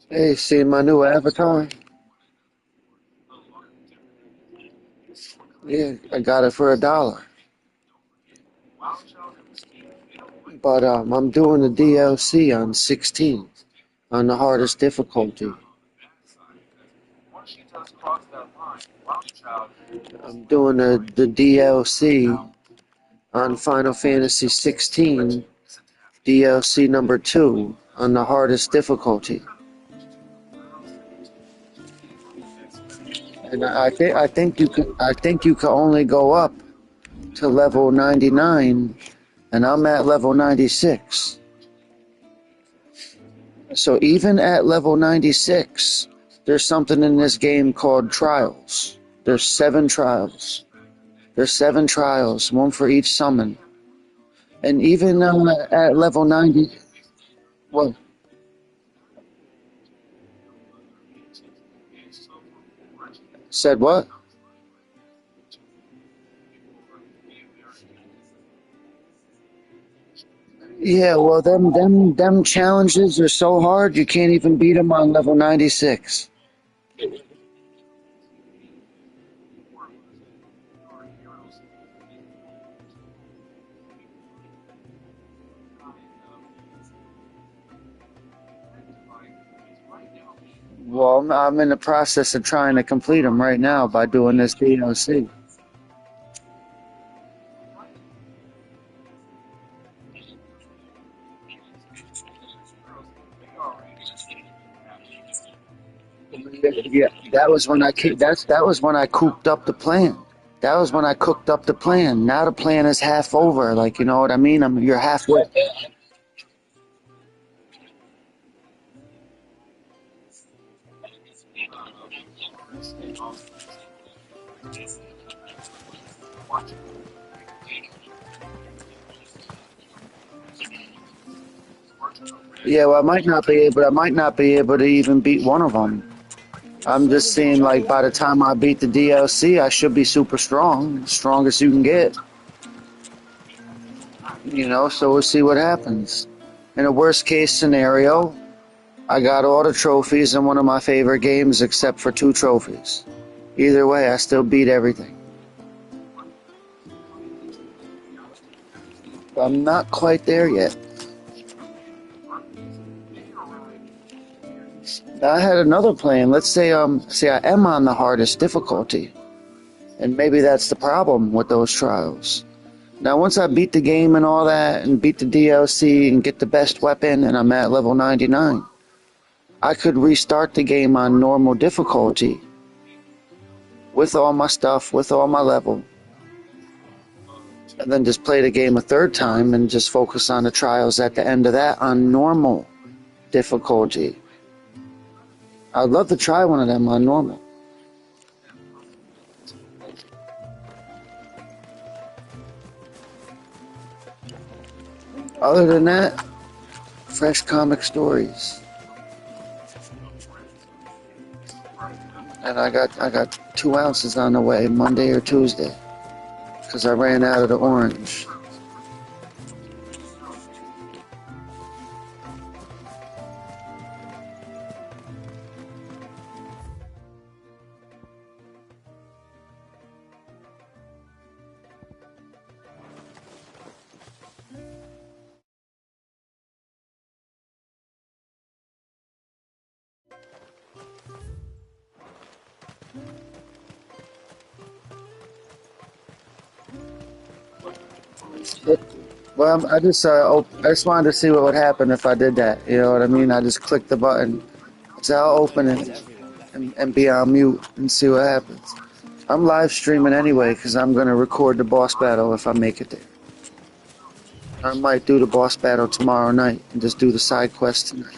Hey, see my new avatar? Yeah, I got it for $1. But I'm doing the DLC on 16 on the hardest difficulty. I'm doing the DLC on Final Fantasy 16, DLC number 2 on the hardest difficulty. And I think you can only go up to level 99, and I'm at level 96. So even at level 96, there's something in this game called trials. There's 7 trials. There's 7 trials, one for each summon. And even at level 90, well, said what? Yeah, well, them challenges are so hard you can't even beat them on level 96. Well, I'm in the process of trying to complete them right now by doing this DLC. Yeah, that was when that was when I cooked up the plan. That was when I cooked up the plan. Now the plan is half over. Like, you know what I mean? You're halfway. Yeah, well, I might not be able to even beat one of them. I'm just saying, like, by the time I beat the DLC, I should be super strong, strongest you can get. You know, so we'll see what happens. In a worst case scenario, I got all the trophies in one of my favorite games except for 2 trophies. Either way, I still beat everything. But I'm not quite there yet. I had another plan. Let's say I am on the hardest difficulty. And maybe that's the problem with those trials. Now, once I beat the game and all that, and beat the DLC, and get the best weapon, and I'm at level 99, I could restart the game on normal difficulty. With all my stuff, with all my level. And then just play the game a 3rd time, and just focus on the trials at the end of that on normal difficulty. I'd love to try one of them on normal. Other than that, fresh comic stories. And I got 2 ounces on the way, Monday or Tuesday, because I ran out of the orange. Well, I just wanted to see what would happen if I did that. You know what I mean? I just clicked the button. So I'll open it and be on mute and see what happens. I'm live streaming anyway because I'm going to record the boss battle if I make it there. I might do the boss battle tomorrow night and just do the side quest tonight.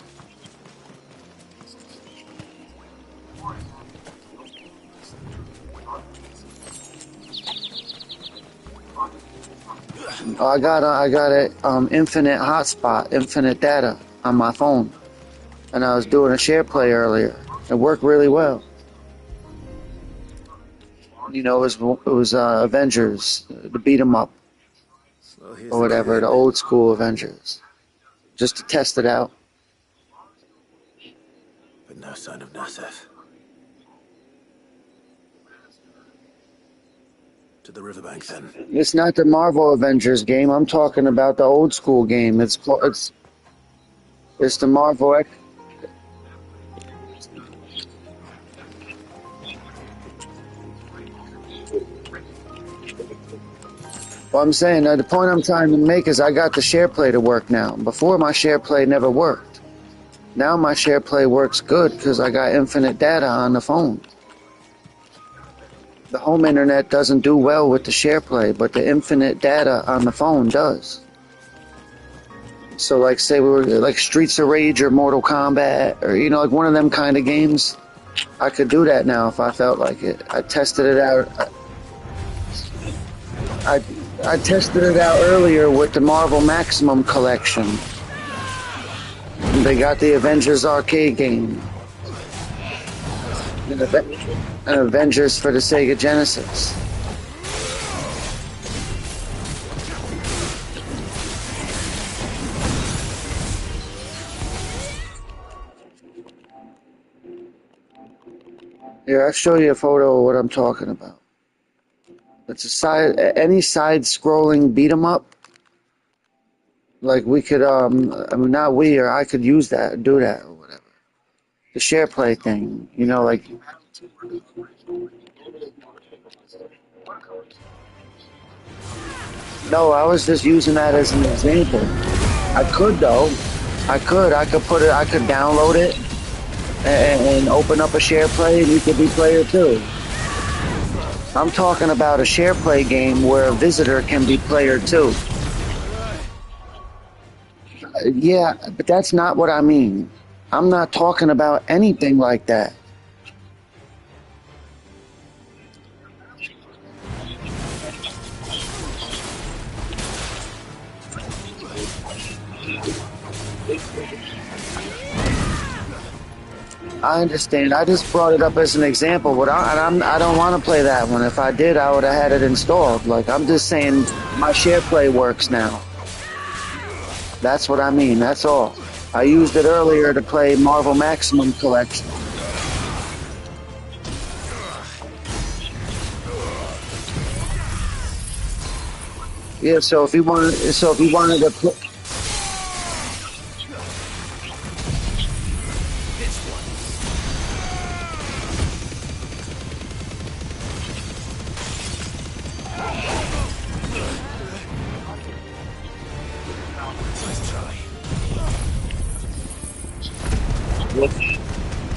Oh, I got a infinite hotspot, infinite data on my phone, and I was doing a share play earlier. It worked really well. You know, it was Avengers, the beat 'em up, or whatever, the old school Avengers, just to test it out. But no sign of Nasef. To the riverbank, then. It's not the Marvel Avengers game. I'm talking about the old school game. It's the Marvel. Well, I'm saying the point I'm trying to make is I got the share play to work now. Before, my share play never worked. Now my share play works good because I got infinite data on the phone. The home internet doesn't do well with the share play, but the infinite data on the phone does. So, like, say we were like Streets of Rage or Mortal Kombat, or you know, like one of them kind of games, I could do that now if I felt like it. I tested it out. I tested it out earlier with the Marvel Maximum Collection. They got the Avengers arcade game. And Avengers for the Sega Genesis. Here, I'll show you a photo of what I'm talking about. It's any side-scrolling beat-em up. Like we could, I mean, not we, or I could use that, do that, or whatever. The share play thing, you know, like. No, I was just using that as an example. I could though. I could download it and open up a share play, and you could be player too. I'm talking about a share play game where a visitor can be player too. Yeah, but that's not what I mean. I'm not talking about anything like that. I understand. I just brought it up as an example, but I don't want to play that one. If I did, I would have had it installed. Like, I'm just saying my share play works now. That's what I mean. That's all. I used it earlier to play Marvel Maximum Collection. Yeah, so if you wanted to play.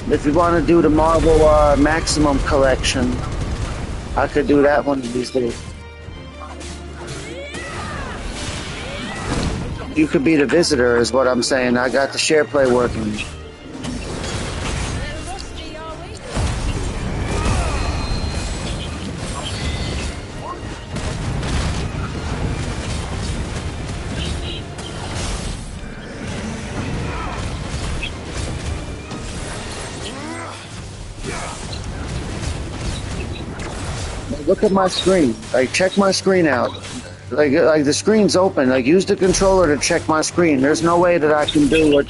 If you want to do the Marvel Maximum Collection, I could do that one of these days. You could be the visitor, is what I'm saying. I got the share play working. Look at my screen. Like, check my screen out. Like the screen's open. Like, use the controller to check my screen. There's no way that I can do what.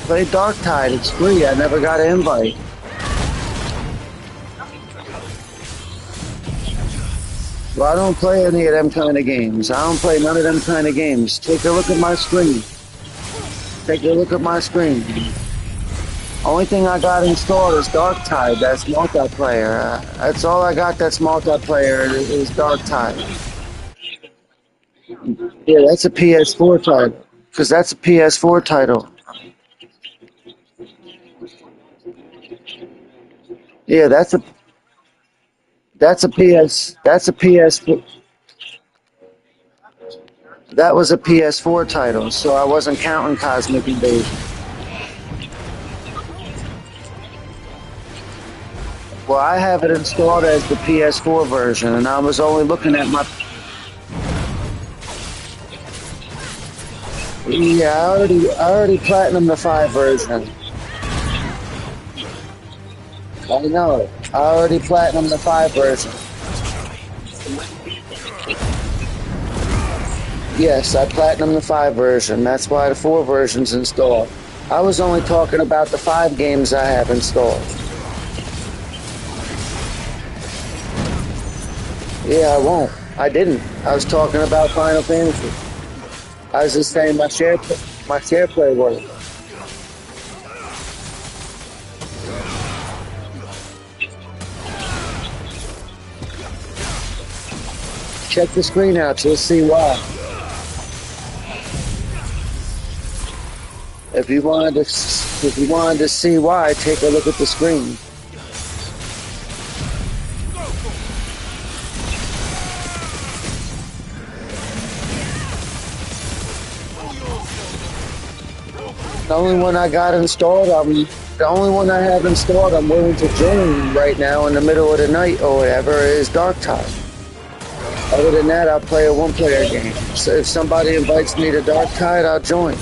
Play Darktide. It's free. I never got an invite. Well, I don't play any of them kind of games. I don't play none of them kind of games. Take a look at my screen. Take a look at my screen. Only thing I got installed is Darktide. That's multiplayer. That's all I got that's multiplayer is Darktide. Yeah, that's a PS4 title. Because that's a PS4 title. Yeah, that's a PS. That's a PS4. That was a PS4 title, so I wasn't counting Cosmic Invasion. Well, I have it installed as the PS4 version, and I was only looking at my... Yeah, I already platinum the 5 version. I know. I already platinum the 5 version. Yes, I platinum the 5 version. That's why the 4 version's installed. I was only talking about the 5 games I have installed. Yeah, I won't. I didn't. I was talking about Final Fantasy. I was just saying my share play worked. Check the screen out, you'll see why. If you wanted to see why, take a look at the screen. The only one I got installed, the only one I have installed I'm willing to join right now in the middle of the night or whatever is Darktide. Other than that, I'll play a one-player game. So if somebody invites me to Darktide, I'll join.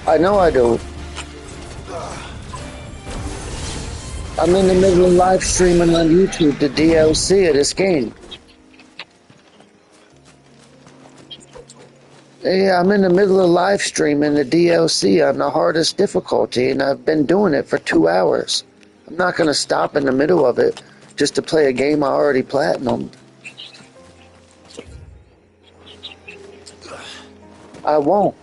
I know I do. I'm in the middle of live streaming on YouTube the DLC of this game. Yeah, I'm in the middle of live streaming the DLC on the hardest difficulty, and I've been doing it for 2 hours. I'm not going to stop in the middle of it just to play a game I already platinumed. I won't.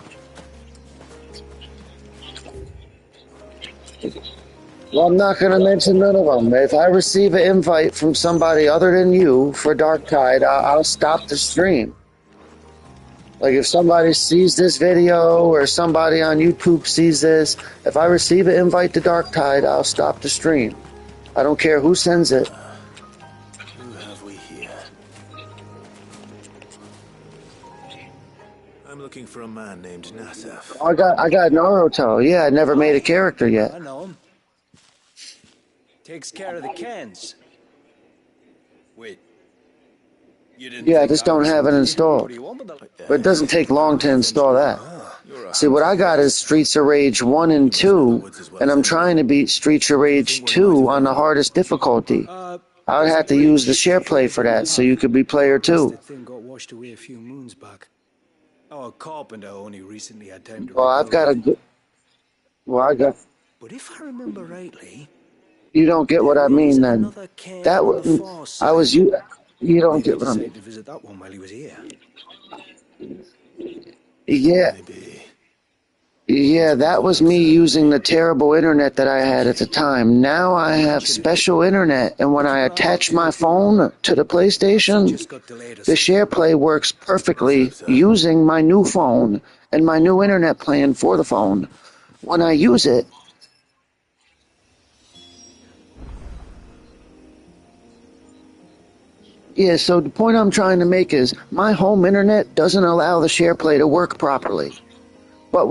Well, I'm not going to mention none of them. If I receive an invite from somebody other than you for Darktide, I'll stop the stream. Like if somebody sees this video or somebody on YouTube sees this, if I receive an invite to Darktide, I'll stop the stream. I don't care who sends it. Who have we here? I'm looking for a man named Nasef. I got Naruto. Yeah, I never made a character yet. I know him. Takes care of the cans. Wait. Yeah, I just don't have it installed. But it doesn't take long to install that. See, what I got is Streets of Rage 1 and 2, and I'm trying to beat Streets of Rage 2 on the hardest difficulty. I would have to use the share play for that, so you could be player 2. The thing got washed away a few moons back. Our carpenter only recently had time to... Well, I've got a good... Well, I got... But if I remember rightly... You don't get what I mean, then. That was... I was... You don't get what I mean. To visit that one while he was here. Yeah. Yeah, that was me using the terrible internet that I had at the time. Now I have special internet, and when I attach my phone to the PlayStation, the share play works perfectly using my new phone and my new internet plan for the phone. When I use it, yeah, so the point I'm trying to make is my home internet doesn't allow the share play to work properly. But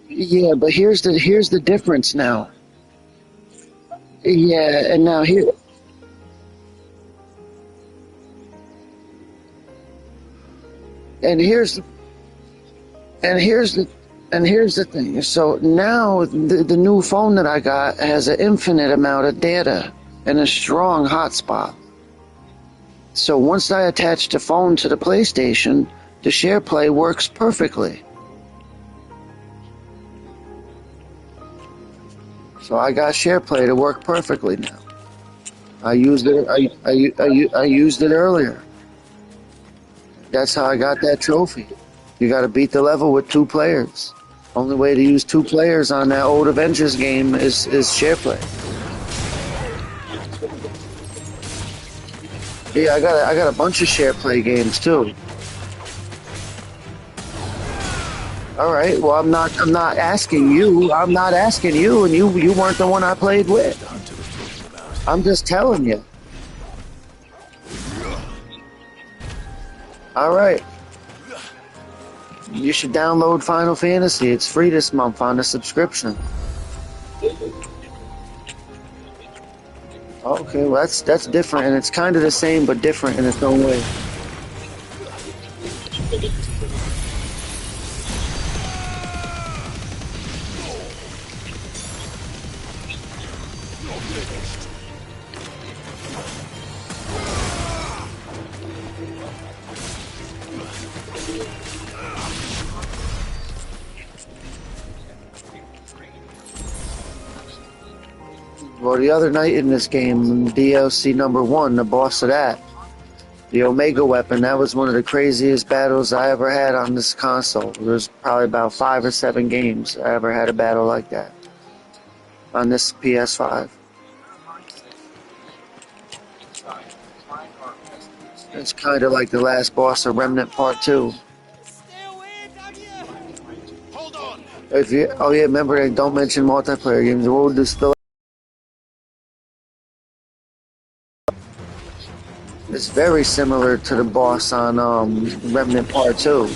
yeah, but here's the difference now. Yeah, and now here. And here's the thing. So now the new phone that I got has an infinite amount of data and a strong hotspot. So once I attach the phone to the PlayStation, the share play works perfectly. So I got share play to work perfectly now. I used it. I used it earlier. That's how I got that trophy. You gotta beat the level with 2 players. Only way to use 2 players on that old Avengers game is share play. Yeah, I got a bunch of share play games too. All right. Well, I'm not asking you. I'm not asking you, and you weren't the one I played with. I'm just telling you. All right. You should download Final Fantasy. It's free this month on the subscription. Okay, well that's different, and it's kind of the same but different in its own way. Well, the other night in this game, DLC number 1, the boss of that, the Omega weapon, that was one of the craziest battles I ever had on this console. There's probably about 5 or 7 games I ever had a battle like that on this PS5. It's kind of like the last boss of Remnant Part 2. If you, oh yeah, remember, they don't mention multiplayer games. We'll just still. It's very similar to the boss on Remnant Part 2.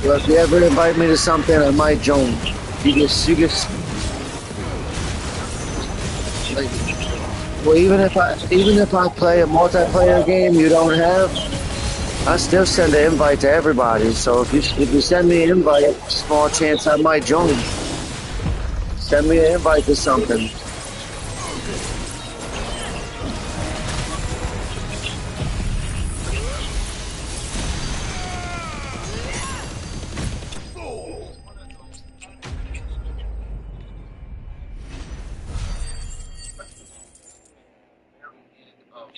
Well, if you ever invite me to something, I might join. You just, like, well, even if I play a multiplayer game you don't have, I still send an invite to everybody. So if you send me an invite, small chance I might join. Send me an invite to something.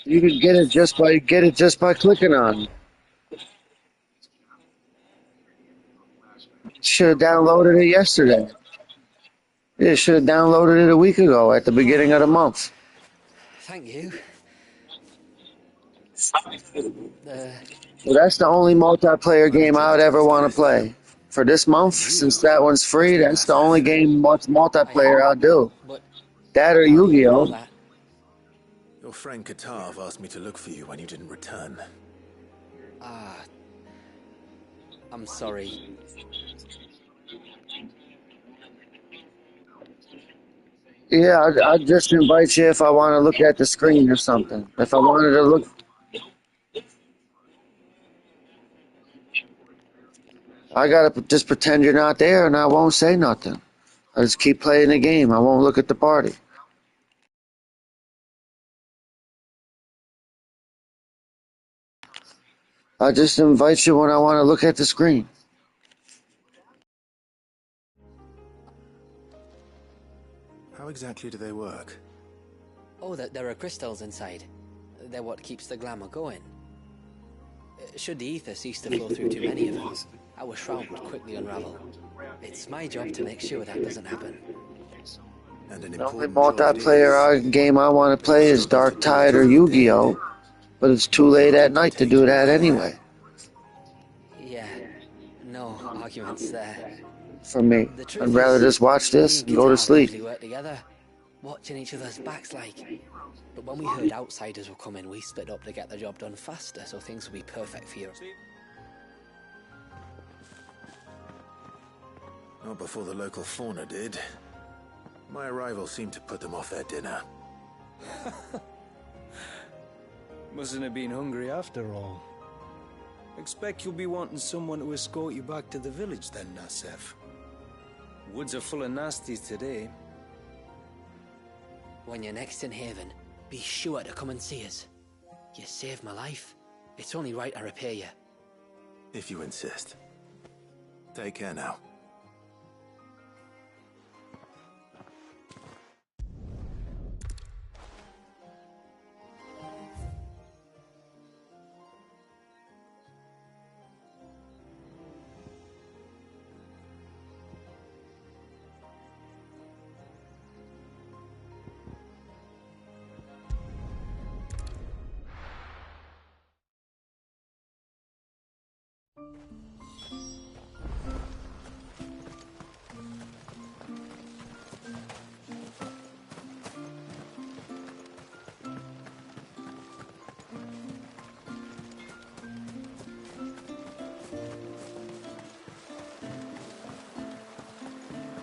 You can get it just by clicking on it. Should have downloaded it yesterday. Yeah, should have downloaded it a week ago at the beginning of the month. Thank you. Well, that's the only multiplayer game I would ever want to play. For this month, since that one's free, that's the only game multiplayer I'll do. That or Yu-Gi-Oh! Your friend Katav asked me to look for you when you didn't return. I'm sorry. Yeah, I'd just invite you if I want to look at the screen or something. If I wanted to look... I gotta just pretend you're not there and I won't say nothing. I just keep playing the game. I won't look at the party. I just invite you when I want to look at the screen. How exactly do they work? Oh, there are crystals inside. They're what keeps the glamour going. Should the ether cease to flow through too many of them, our shroud would quickly unravel. It's my job to make sure that doesn't happen. And an The only important job it is. multiplayer game I want to play is Dark Tide or Yu-Gi-Oh! But it's too late at night to do that anyway. Yeah, no arguments there. For me, The truth I'd rather is, just watch this me and go to Guitar sleep. usually work together, watching each other's backs like. But when we heard outsiders were coming, we split up to get the job done faster, so things will be perfect for you. Not before the local fauna did. My arrival seemed to put them off their dinner. Mustn't have been hungry after all. Expect you'll be wanting someone to escort you back to the village then, Nassef. Woods are full of nasties today. When you're next in Haven, be sure to come and see us. You saved my life. It's only right I repay you. If you insist. Take care now.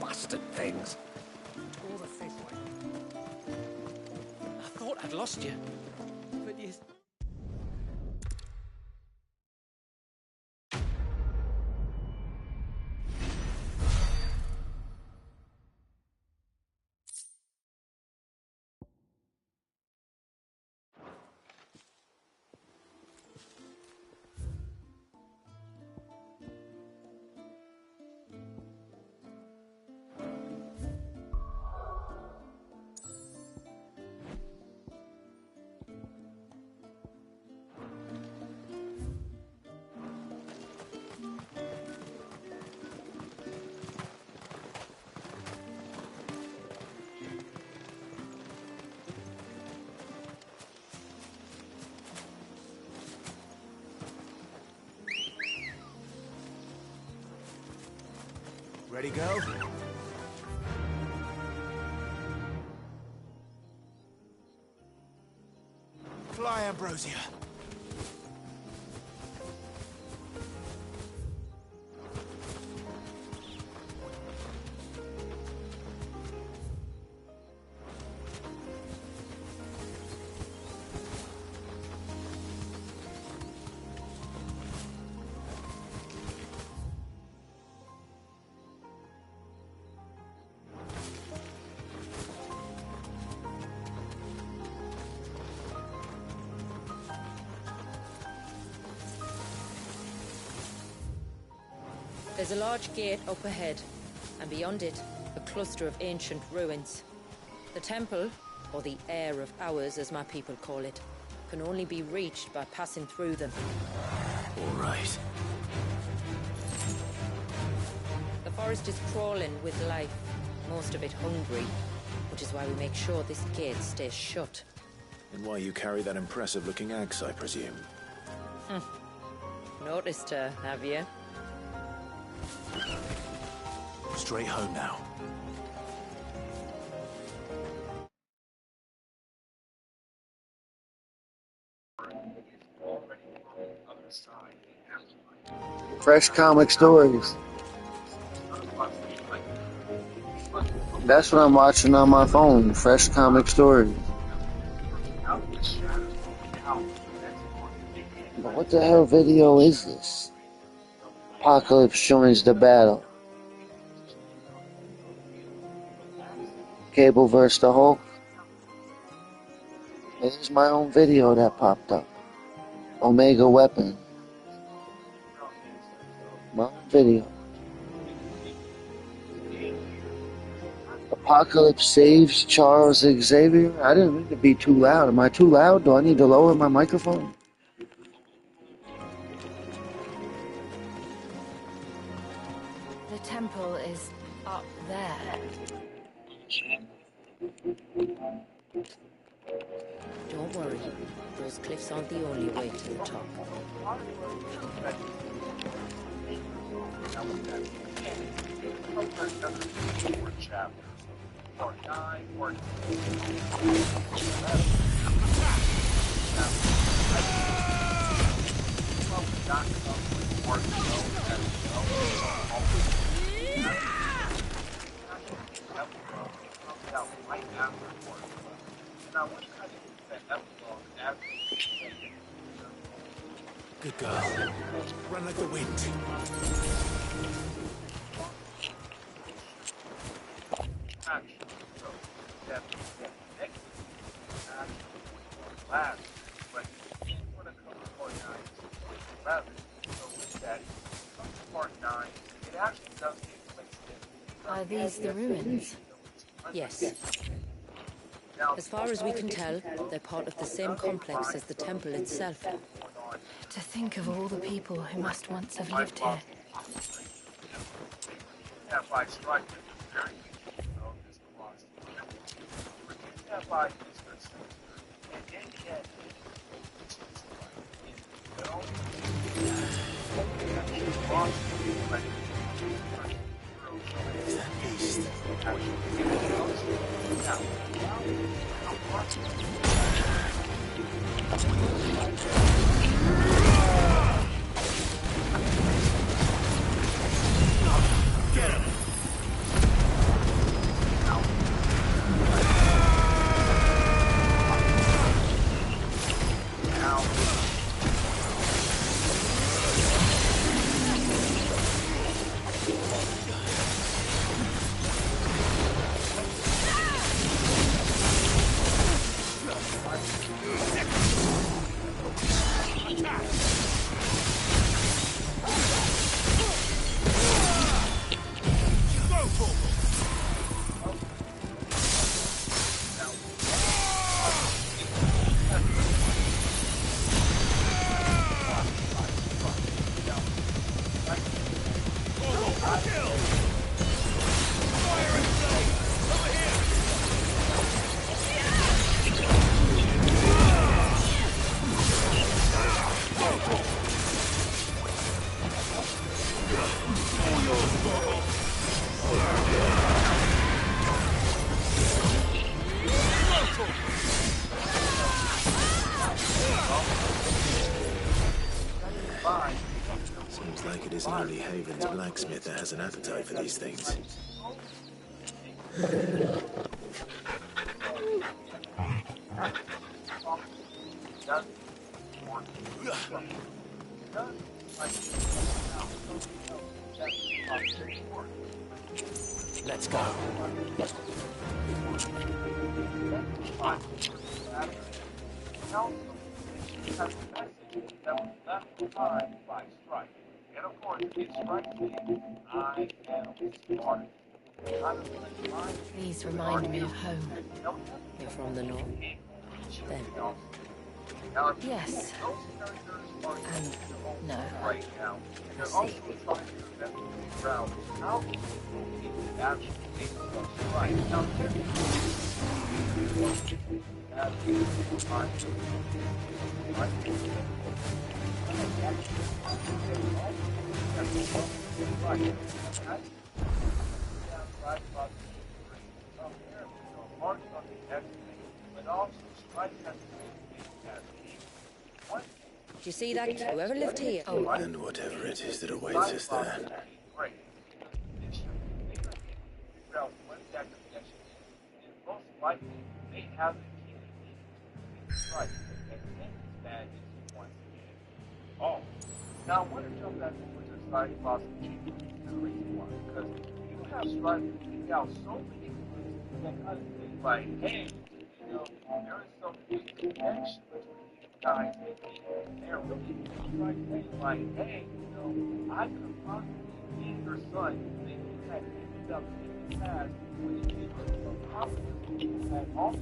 Bastard things. Tore the fish away. I thought I'd lost you. But you... Ready, go? Fly, Ambrosia. There's a large gate up ahead, and beyond it, a cluster of ancient ruins. The temple, or the Heir of Hours as my people call it, can only be reached by passing through them. All right. The forest is crawling with life, most of it hungry, which is why we make sure this gate stays shut. And why you carry that impressive-looking axe, I presume? Noticed her, have you? Straight home now. Fresh comic stories. That's what I'm watching on my phone. Fresh comic stories. But what the hell video is this? Apocalypse joins the battle. Cable versus the Hulk. This is my own video that popped up. Omega Weapon. My own video. Apocalypse saves Charles Xavier. I didn't mean to be too loud. Am I too loud? Do I need to lower my microphone? The temple is up there. Don't worry. Those cliffs aren't the only way to the top. Good girl. Run like the wind. Are these the ruins? Yes. As far as we can tell, they're part of the same complex as the temple itself. To think of all the people who must once have lived here. Seems like it isn't only Haven's blacksmith that has an appetite for these things. Let's go. These remind me of home. You're from the north? Then. Yes. And no. I see. Do you see that? Whoever lived here. Oh. And whatever it is that awaits us there. Now, I want to jump back over to Society of Lost Achievement. The reason why, because you have strived to pick out so many clues that kind of thing like, hey, you know, there is some big connection between these guys and me. They're really trying to think like, hey, you know, I could possibly be your son. Maybe you had ended up in the past when you came from some opposite people that also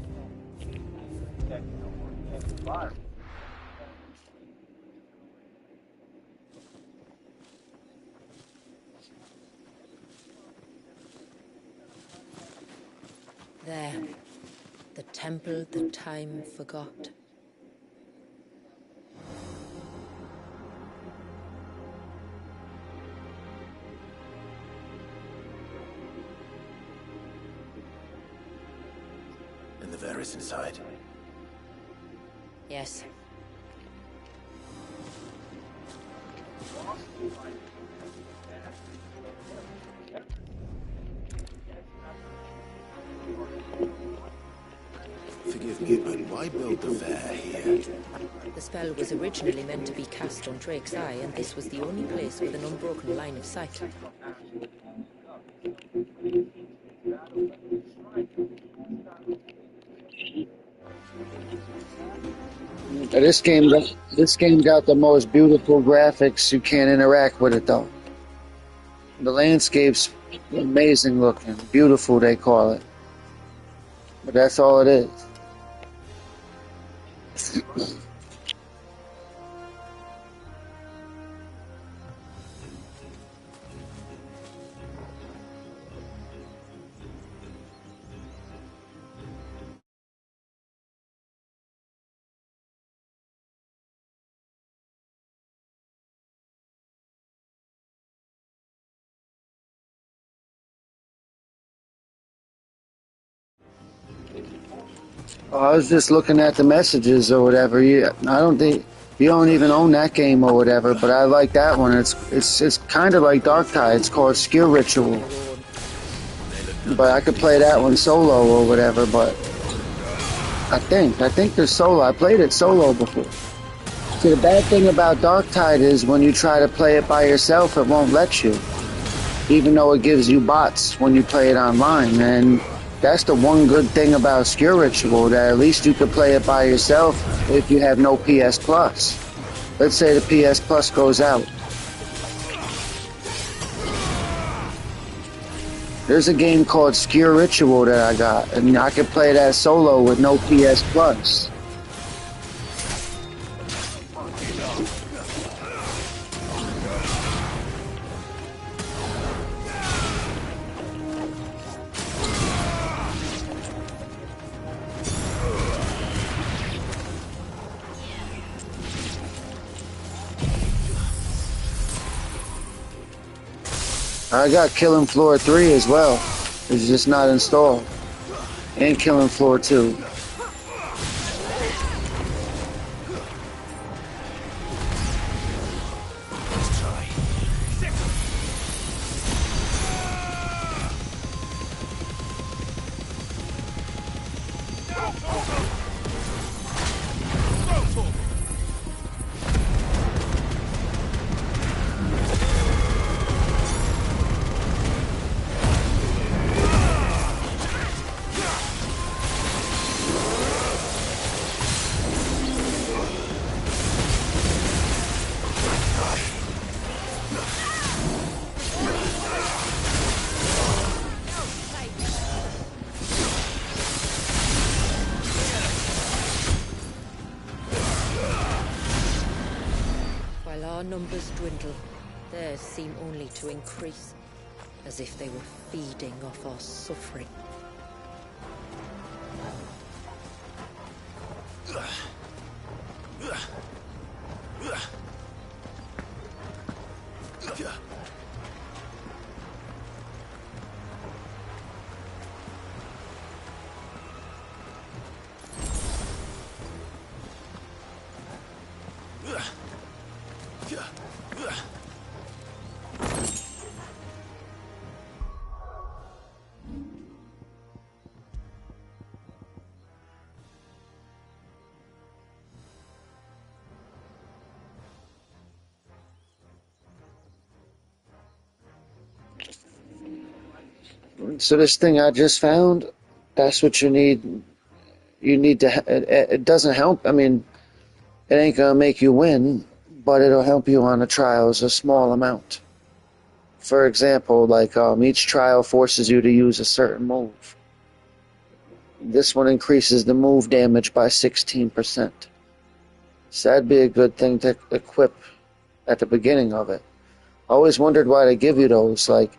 that, you know, organic environment. There. The temple that time forgot. And the Varys inside. Yes. Forgive me, but why build the fair here? The spell was originally meant to be cast on Drake's Eye, and this was the only place with an unbroken line of sight. This game got the most beautiful graphics. You can't interact with it though. The landscape's amazing looking, beautiful they call it, but that's all it is. I was just looking at the messages or whatever. I don't think you don't even own that game or whatever, but I like that one. It's kind of like Darktide. It's called Skill Ritual, but I could play that one solo or whatever. But I think there's solo. I played it solo before. See, the bad thing about Darktide is when you try to play it by yourself, it won't let you, even though it gives you bots when you play it online. And that's the one good thing about Skill Ritual, that at least you could play it by yourself if you have no PS Plus. Let's say the PS Plus goes out. There's a game called Skill Ritual that I got, and I could play that solo with no PS Plus. I got Killing Floor 3 as well. It's just not installed. And Killing Floor 2. Numbers dwindle, theirs seem only to increase, as if they were feeding off our suffering. So this thing I just found, that's what you need. You need to, it doesn't help. I mean, it ain't gonna make you win, but it'll help you on the trials a small amount. For example, like each trial forces you to use a certain move. This one increases the move damage by 16%. So that'd be a good thing to equip at the beginning of it. I always wondered why they give you those. Like,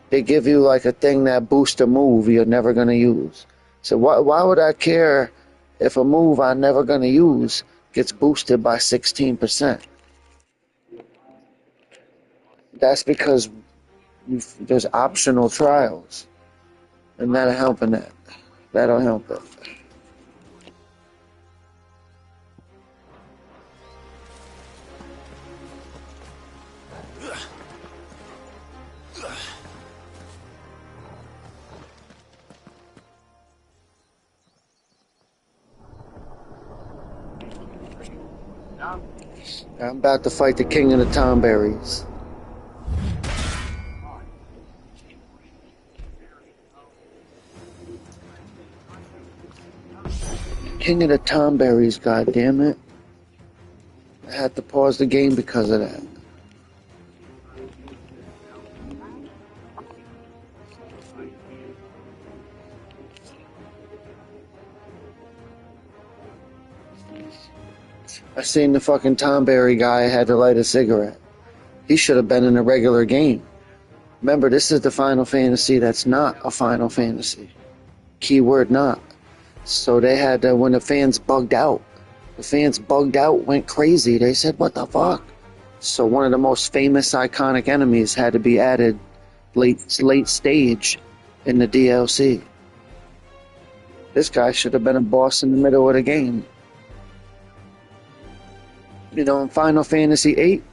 they give you like a thing that boosts a move you're never going to use. So why would I care if a move I'm never going to use gets boosted by 16%? That's because there's optional trials, and that'll help in that. That'll help it. I'm about to fight the king of the Tomberries. King of the Tomberries, goddammit. I had to pause the game because of that. I seen the fucking Tomberry guy had to light a cigarette. He should have been in a regular game. Remember, this is the Final Fantasy that's not a Final Fantasy. Keyword not. So they had to, when the fans bugged out, went crazy. They said, what the fuck? So one of the most famous iconic enemies had to be added late stage in the DLC. This guy should have been a boss in the middle of the game. You know, in Final Fantasy VIII,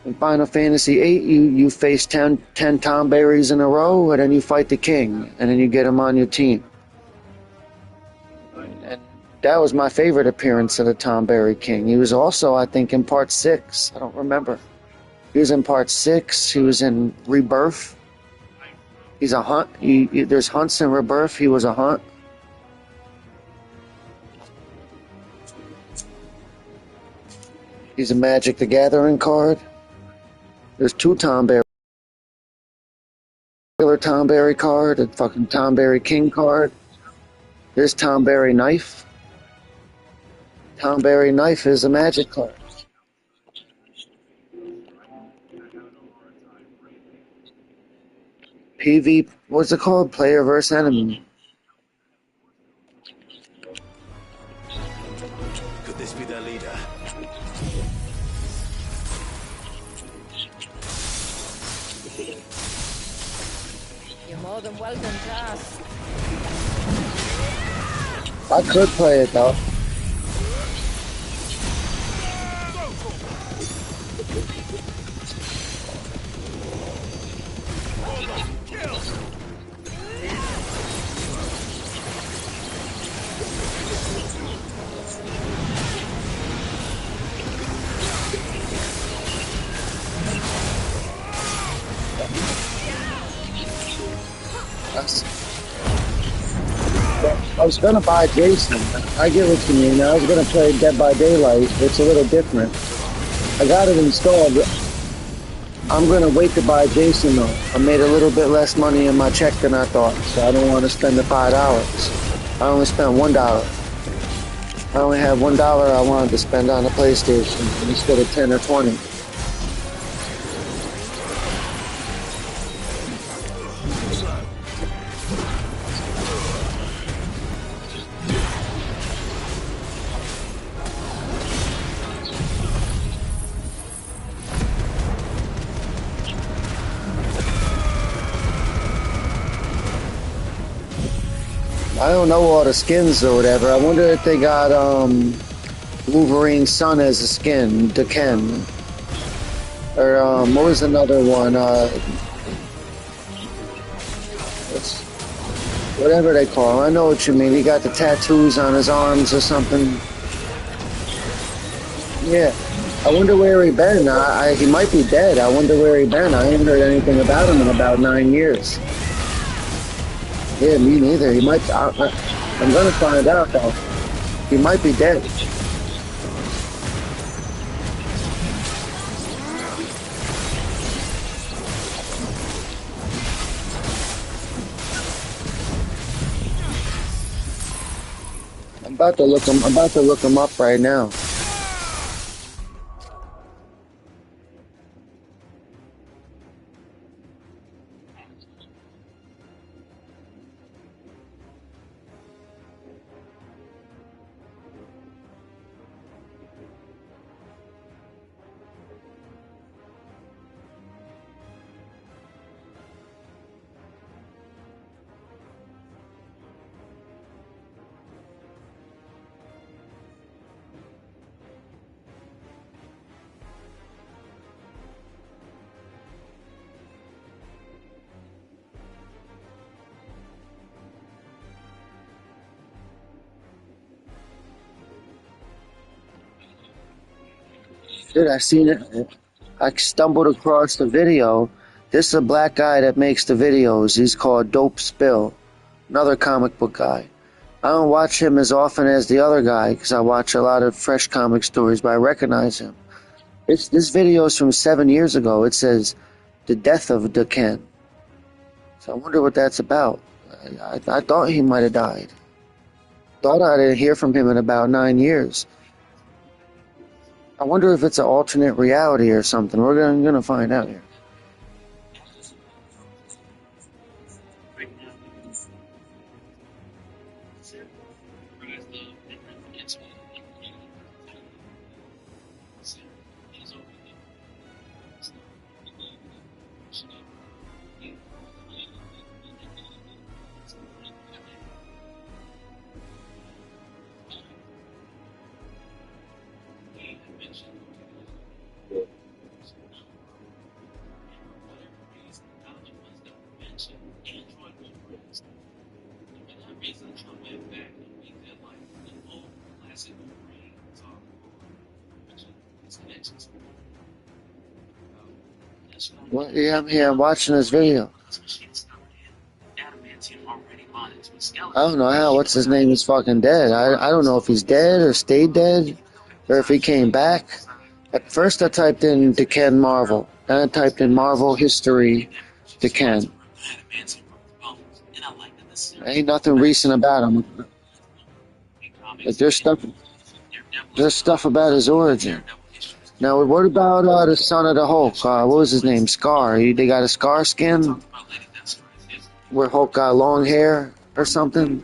you face 10 Tomberries in a row, and then you fight the king, and then you get him on your team. And that was my favorite appearance of the Tomberry King. He was also, I think, in Part 6. I don't remember. He was in Part 6. He was in Rebirth. He's a hunt. There's hunts in Rebirth. He was a hunt. He's a Magic the Gathering card. There's two Tomberry. Regular Tomberry card, a fucking Tomberry King card. There's Tomberry Knife. Tomberry Knife is a Magic card. PV, what's it called? Player versus enemy. Could this be their leader? You're more than welcome to ask. I could play it though. I was gonna buy Jason. I get what you mean. I was gonna play Dead by Daylight. It's a little different. I got it installed. I'm gonna wait to buy Jason though. I made a little bit less money in my check than I thought, so I don't want to spend the $5. I only spent $1. I only had $1 I wanted to spend on the PlayStation instead of 10 or 20. I don't know all the skins or whatever. I wonder if they got Wolverine's son as a skin, Deken. Or what was another one? Whatever they call him. I know what you mean. He got the tattoos on his arms or something. Yeah. I wonder where he been. He might be dead. I wonder where he been. I haven't heard anything about him in about 9 years. Yeah, me neither. He might. I'm gonna find out though. He might be dead. I'm about to look him up right now. Dude, I seen it. I stumbled across the video. This is a black guy that makes the videos. He's called Dope Spill, another comic book guy. I don't watch him as often as the other guy because I watch a lot of fresh comic stories, but I recognize him. This video is from 7 years ago. It says, "The Death of Daken." So I wonder what that's about. I thought he might have died. Thought I didn't hear from him in about 9 years. I wonder if it's an alternate reality or something. We're gonna find out here. Well, yeah, I'm here. I'm watching this video. I don't know how. What's his name is fucking dead. I don't know if he's dead or stayed dead or if he came back. At first I typed in Daken Marvel. Then I typed in Marvel History Daken. Ain't nothing recent about him. But there's stuff about his origin. Now, what about the son of the Hulk? What was his name? Scar. They got a Scar skin? Where Hulk got long hair or something?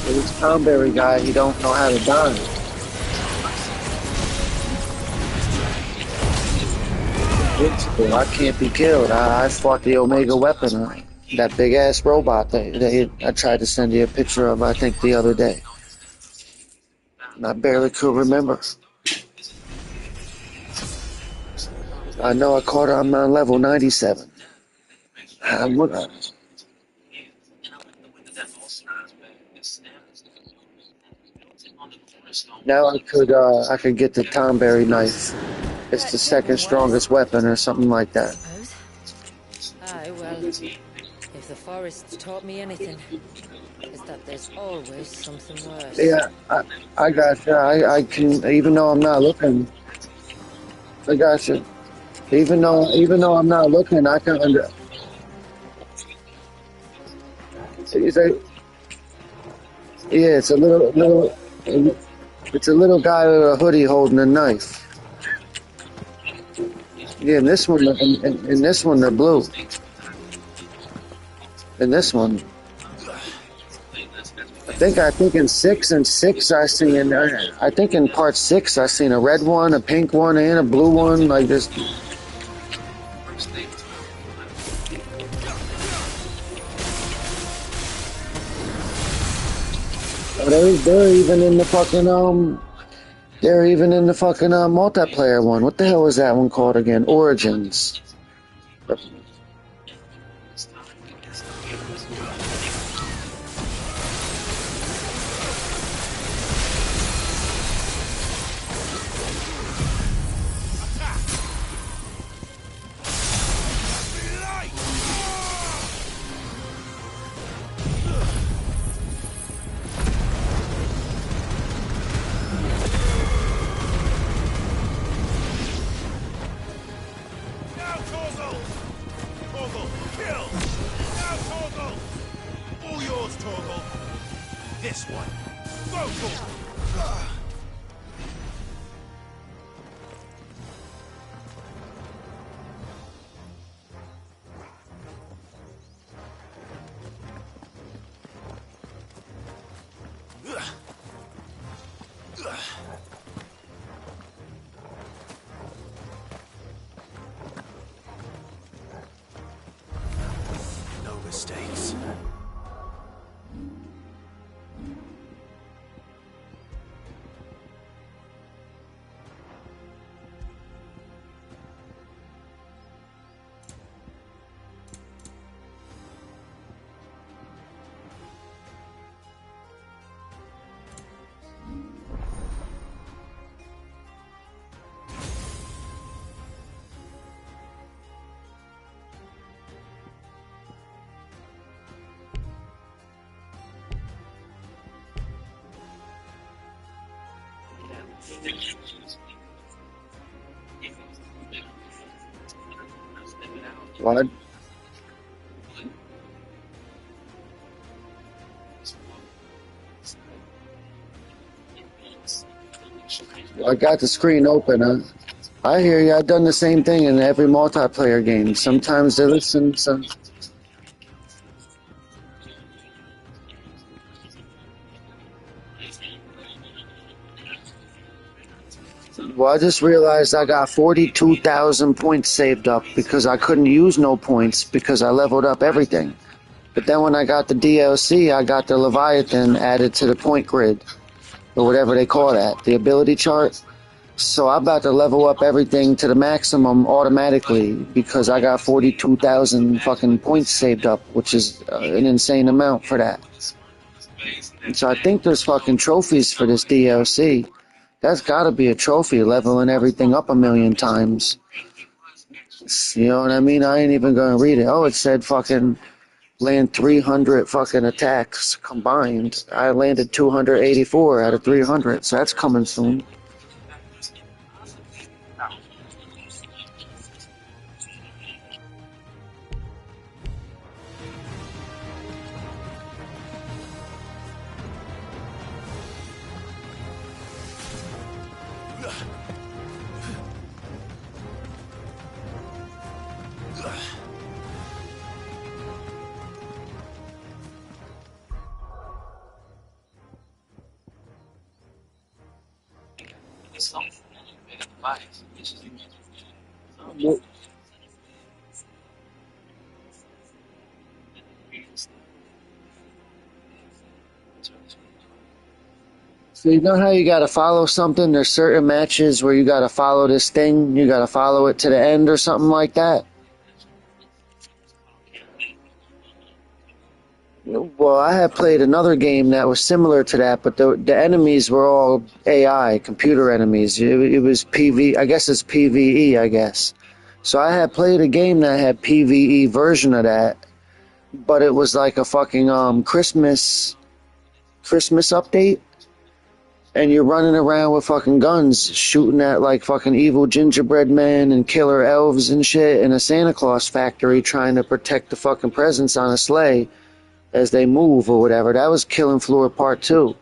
This Tomberry guy, he don't know how to die. Invincible, I can't be killed. I fought the Omega weapon, that big ass robot that I tried to send you a picture of, I think, the other day. And I barely could remember. I know I caught her on level 97. Now I could get the Tomberry knife. It's the second strongest weapon or something like that. Aye, well, if the forest's taught me anything, is that there's always something worse. Yeah, I got you. I can, even though I'm not looking. I got you. Even though I'm not looking, I can under. Yeah, it's a little. It's a little guy with a hoodie holding a knife. Yeah, in this one, in this one, they're blue. In this one, I think in 6 and 6 I seen. I think in part 6 I seen a red one, a pink one, and a blue one. Like this. They're even in the fucking They're even in the fucking multiplayer one. What the hell was that one called again? Origins. mistakes. What? I got the screen open. I hear you. I've done the same thing in every multiplayer game. Sometimes they listen, some. Well, I just realized I got 42,000 points saved up because I couldn't use no points because I leveled up everything. But then when I got the DLC, I got the Leviathan added to the point grid, or whatever they call that, the ability chart. So I'm about to level up everything to the maximum automatically because I got 42,000 fucking points saved up, which is an insane amount for that. And so I think there's fucking trophies for this DLC. That's gotta be a trophy, leveling everything up 1,000,000 times. You know what I mean? I ain't even gonna read it. Oh, it said fucking land 300 fucking attacks combined. I landed 284 out of 300, so that's coming soon. So you know how you gotta follow something? There's certain matches where you gotta follow this thing, you gotta follow it to the end or something like that. Well, I had played another game that was similar to that, but the enemies were all AI, computer enemies. It was PV, I guess it's PvE, I guess. So I had played a game that had PvE version of that, but it was like a fucking Christmas update. And you're running around with fucking guns, shooting at like fucking evil gingerbread men and killer elves and shit in a Santa Claus factory trying to protect the fucking presents on a sleigh as they move or whatever. That was Killing Floor Part 2.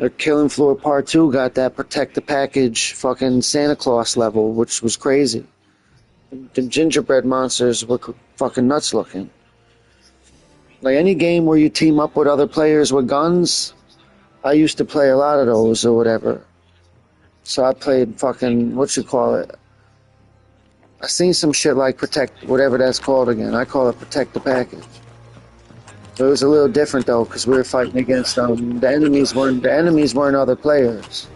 Or Killing Floor Part 2 got that Protect the Package fucking Santa Claus level, which was crazy. The gingerbread monsters were fucking nuts looking. Like any game where you team up with other players with guns, I used to play a lot of those or whatever. So I played fucking, what you call it? I seen some shit like Protect, whatever that's called again. I call it Protect the Package. It was a little different though, because we were fighting against the enemies weren't other players.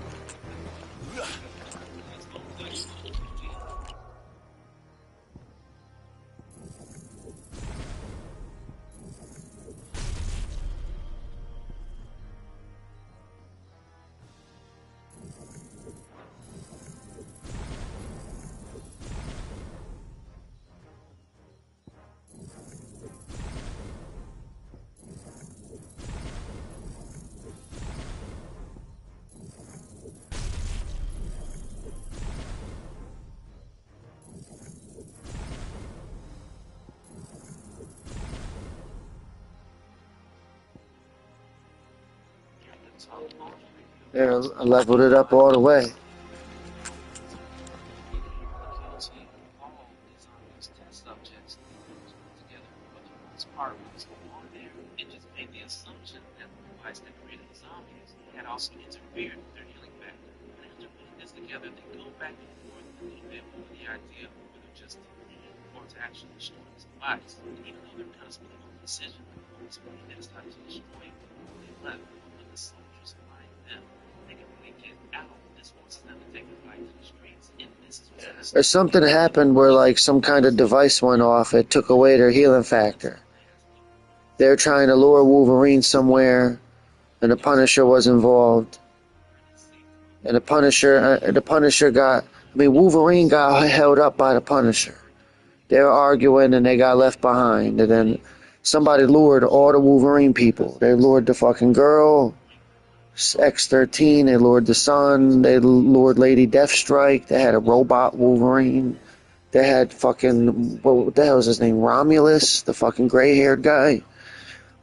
Yeah, I leveled it up all the way. to actually destroy his device, even though they're constantly on decision. So when they decided to destroy him before they left, with the soldiers flying them, they can really get out. This forces them to take the fight to the streets, and this is what's Or something happened where like some kind of device went off. It took away their healing factor. They're trying to lure Wolverine somewhere, and the Punisher was involved. And the Punisher got. I mean, Wolverine got held up by the Punisher. They were arguing and they got left behind. And then somebody lured all the Wolverine people. They lured the fucking girl, X-13. They lured the Sun. They lured Lady Deathstrike. They had a robot Wolverine. They had fucking, what the hell was his name? Romulus, the fucking gray-haired guy.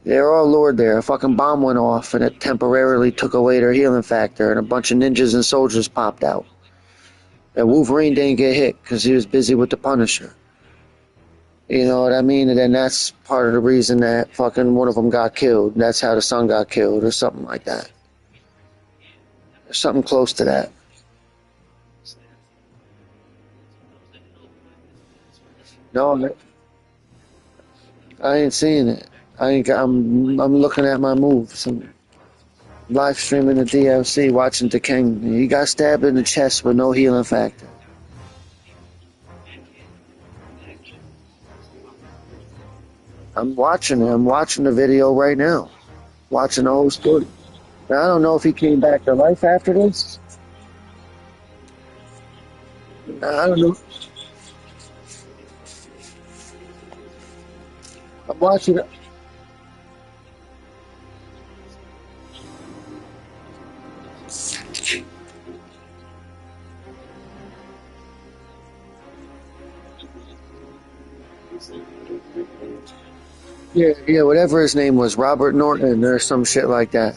They were all lured there. A fucking bomb went off and it temporarily took away their healing factor. And a bunch of ninjas and soldiers popped out. And Wolverine didn't get hit because he was busy with the Punisher. You know what I mean? And then that's part of the reason that fucking one of them got killed. That's how the Sun got killed or something like that. Something close to that. No, I ain't seeing it. I'm looking at my moves. I'm live streaming the DLC, watching the King. He got stabbed in the chest with no healing factor. I'm watching it. I'm watching the video right now. Watching the whole story. Now, I don't know if he came back to life after this. I don't know. I'm watching it. Yeah, whatever his name was, Robert Norton or some shit like that.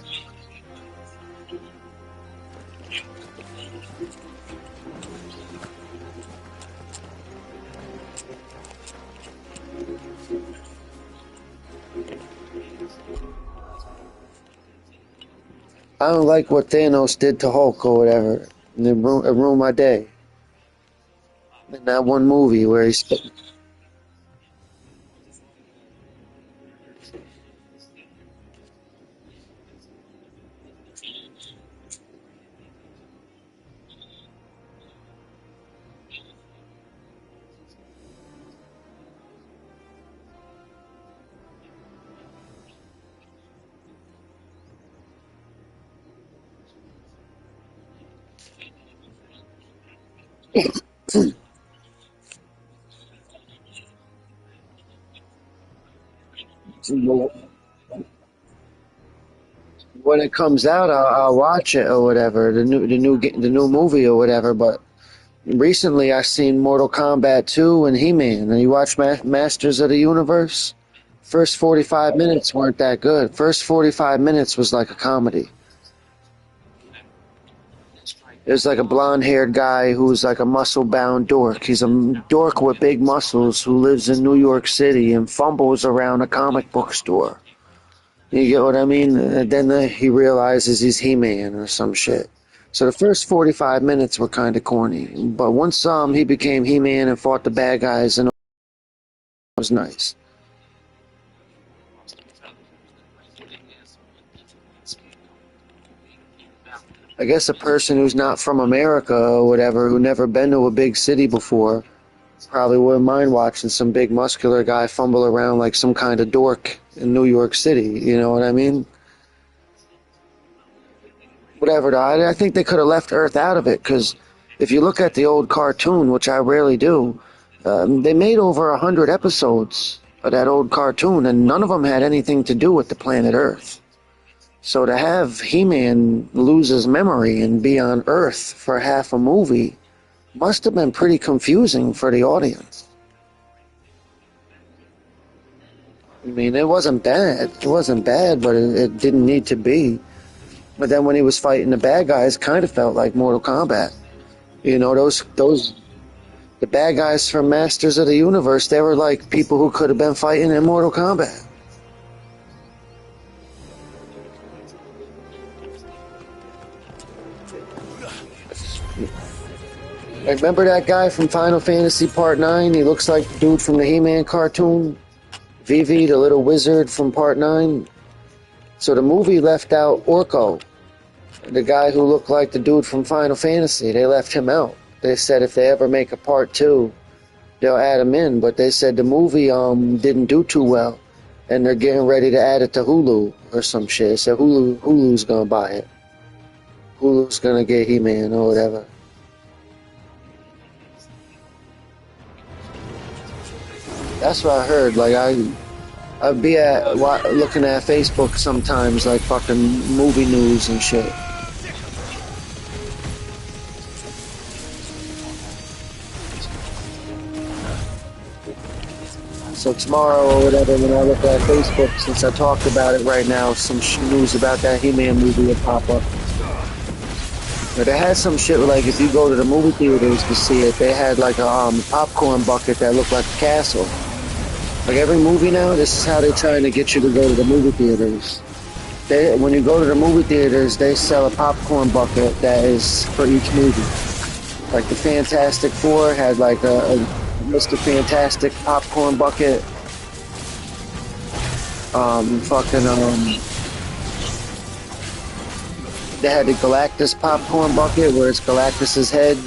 I don't like what Thanos did to Hulk or whatever. It ruined my day. In that one movie where he spit. When it comes out, I'll watch it or whatever, the new movie or whatever. But recently, I seen Mortal Kombat 2 and He-Man. And you watch Masters of the Universe? First 45 minutes weren't that good. First 45 minutes was like a comedy. There's like a blonde-haired guy who's like a muscle-bound dork. He's a dork with big muscles who lives in New York City and fumbles around a comic book store. You get what I mean? And then he realizes he's He-Man or some shit. So the first 45 minutes were kind of corny. But once he became He-Man and fought the bad guys, and it was nice. I guess a person who's not from America or whatever, who never been to a big city before, probably wouldn't mind watching some big muscular guy fumble around like some kind of dork in New York City. You know what I mean? Whatever. I think they could have left Earth out of it, because if you look at the old cartoon, which I rarely do, they made over 100 episodes of that old cartoon, and none of them had anything to do with the planet Earth. So to have He-Man lose his memory and be on Earth for half a movie must have been pretty confusing for the audience. I mean, it wasn't bad. It wasn't bad, but it didn't need to be. But then when he was fighting the bad guys, kind of felt like Mortal Kombat. You know, the bad guys from Masters of the Universe, they were like people who could have been fighting in Mortal Kombat. Like, remember that guy from Final Fantasy Part 9? He looks like the dude from the He-Man cartoon. Vivi, the little wizard from Part 9. So the movie left out Orko, the guy who looked like the dude from Final Fantasy. They left him out. They said if they ever make a Part 2, they'll add him in. But they said the movie didn't do too well, and they're getting ready to add it to Hulu or some shit. So Hulu's gonna buy it. Hulu's gonna get He-Man or whatever. That's what I heard. Like, I'd be looking at Facebook sometimes, like fucking movie news and shit. So tomorrow or whatever, when I look at Facebook, since I talked about it right now, some news about that He-Man movie will pop up. But they had some shit like, if you go to the movie theaters to see it, they had like a popcorn bucket that looked like a castle. Like every movie now, this is how they're trying to get you to go to the movie theaters. When you go to the movie theaters, they sell a popcorn bucket that is for each movie. Like the Fantastic Four had like a Mr. Fantastic popcorn bucket. They had the Galactus popcorn bucket where it's Galactus's head,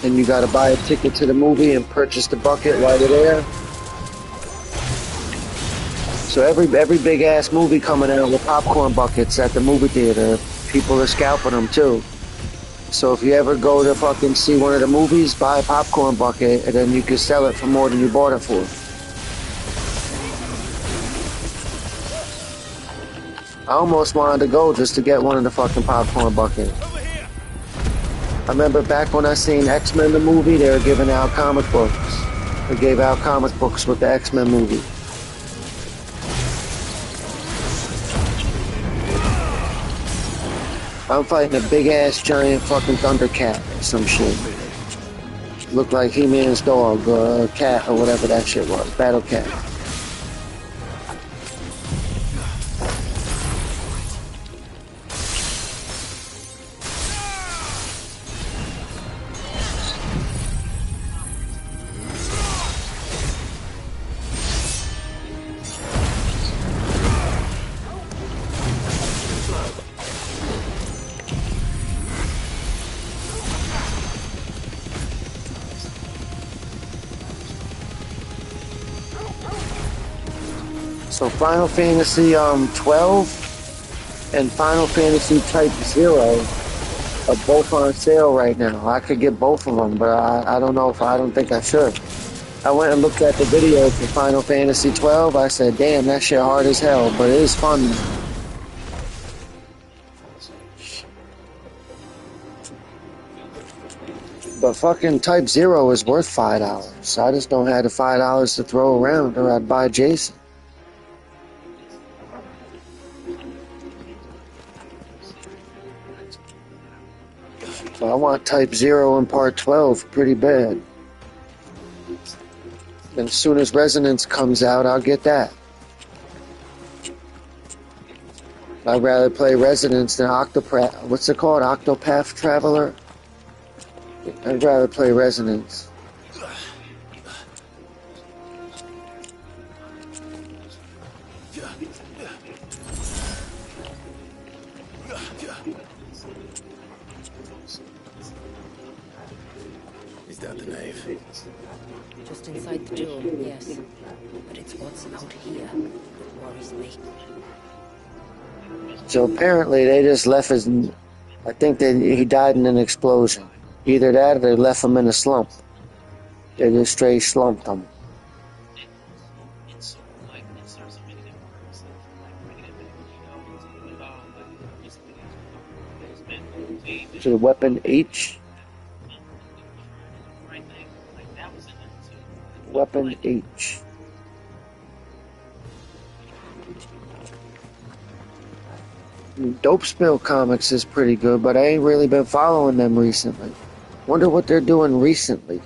and you gotta buy a ticket to the movie and purchase the bucket while you're there. So every big ass movie coming out with popcorn buckets at the movie theater, people are scalping them too. So if you ever go to fucking see one of the movies, buy a popcorn bucket, and then you can sell it for more than you bought it for. I almost wanted to go just to get one of the fucking popcorn buckets. I remember back when I seen X-Men the movie, they were giving out comic books. They gave out comic books with the X-Men movie. I'm fighting a big-ass giant fucking Thundercat or some shit. Looked like He-Man's dog or cat or whatever that shit was. Battle Cat. So Final Fantasy 12 and Final Fantasy Type 0 are both on sale right now. I could get both of them, but I don't know if I don't think I should. I went and looked at the video for Final Fantasy 12. I said, damn, that shit hard as hell, but it is fun. But fucking Type 0 is worth $5. I just don't have the $5 to throw around, or I'd buy Jason. So I want Type 0 in Part 12 pretty bad. And as soon as Resonance comes out, I'll get that. I'd rather play Resonance than Octopath. What's it called? Octopath Traveler? I'd rather play Resonance. Is that the nave? Just inside the door, yes. But it's what's out here that worries me. So apparently they just left his... I think he died in an explosion. Either that or they left him in a slump. They just straight slumped him. To the weapon H. Weapon H. Dope Spill Comics is pretty good, but I ain't really been following them recently. Wonder what they're doing recently.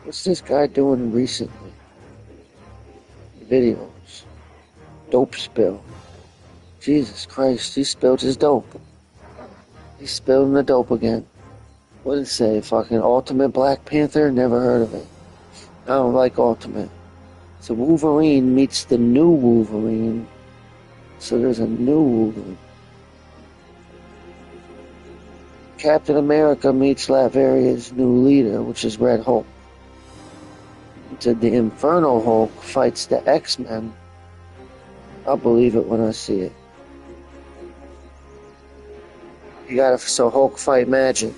What's this guy doing recently? Videos. Dope Spill. Jesus Christ, he spilled his dope. He's spilling the dope again. What did it say? Fucking Ultimate Black Panther? Never heard of it. I don't like Ultimate. So Wolverine meets the new Wolverine. So there's a new Wolverine. Captain America meets Latveria's new leader, which is Red Hulk. The Infernal Hulk fights the X-Men. I'll believe it when I see it. You gotta, so Hulk fight magic.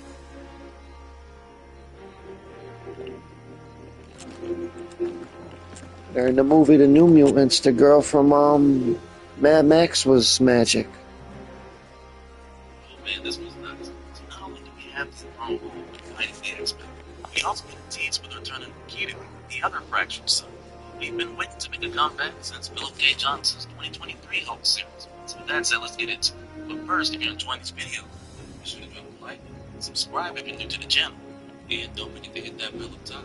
In the movie The New Mutants, the girl from Mad Max was magic. Oh man, this was nuts. So not only do we have the Infernal Hulk fighting the X-Men, we also get a tease with the return of Nikita, the other fractured son. We've been waiting to make a comeback since Philip K. Johnson's 2023 Hulk series. So with that said, let's get into it. But first, if you're enjoying this video, be sure to drop a like, subscribe if you're new to the channel, and don't forget to hit that bell up top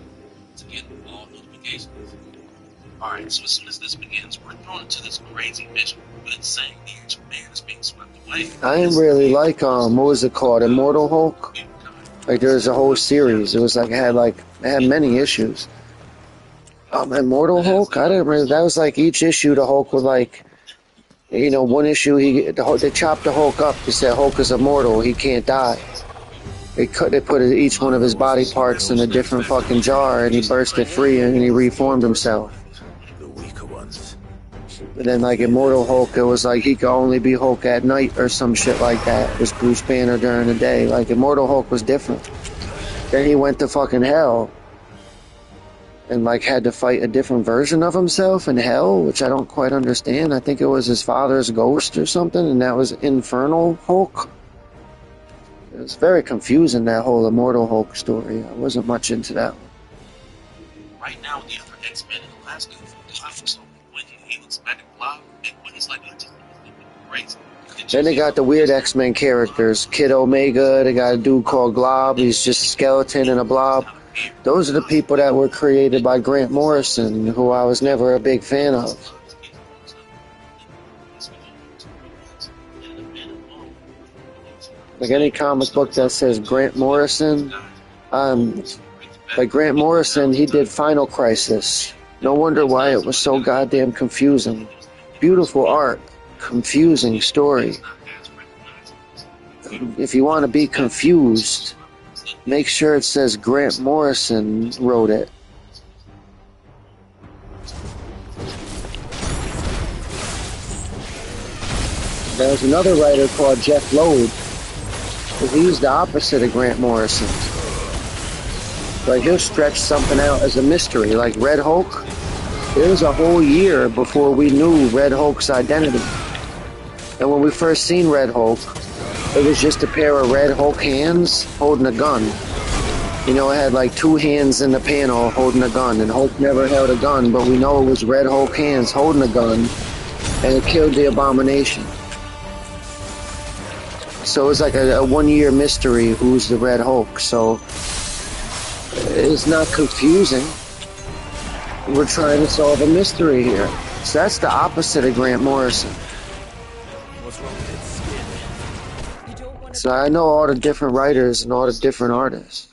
to get all notifications. Alright, so as soon as this begins, we're thrown into this crazy mission with insane needs man is being swept away. I didn't really like, what was it called? Immortal Hulk? Like, there's a whole series. It was like, it had many issues. Immortal Hulk? I didn't really, that was like each issue the Hulk would like, you know, one issue, they chopped the Hulk up. They said Hulk is immortal, he can't die. They put each one of his body parts in a different fucking jar, and he bursted free and he reformed himself. And then, like, Immortal Hulk, it was like he could only be Hulk at night or some shit like that. It was Bruce Banner during the day. Like, Immortal Hulk was different. Then he went to fucking hell. And, like, had to fight a different version of himself in hell, which I don't quite understand. I think it was his father's ghost or something, and that was Infernal Hulk. It was very confusing, that whole Immortal Hulk story. I wasn't much into that one. Right now, the other X-Men in Alaska, when he looks back at Blob, and when he's like, just crazy. Then they got the weird X-Men characters. Kid Omega, they got a dude called Glob, he's just a skeleton and a blob. Those are the people that were created by Grant Morrison, who I was never a big fan of. Like any comic book that says Grant Morrison, like Grant Morrison, he did Final Crisis. No wonder why it was so goddamn confusing. Beautiful art, confusing story. If you want to be confused, make sure it says Grant Morrison wrote it. There was another writer called Jeff Loeb. He's the opposite of Grant Morrison. Like, he'll stretch something out as a mystery, like Red Hulk. It was a whole year before we knew Red Hulk's identity. And when we first seen Red Hulk, it was just a pair of Red Hulk hands holding a gun. You know, it had like two hands in the panel holding a gun, and Hulk never held a gun, but we know it was Red Hulk hands holding a gun, and it killed the Abomination. So it was like a one-year mystery, who's the Red Hulk. So it's not confusing. We're trying to solve a mystery here. So that's the opposite of Grant Morrison. So I know all the different writers and all the different artists.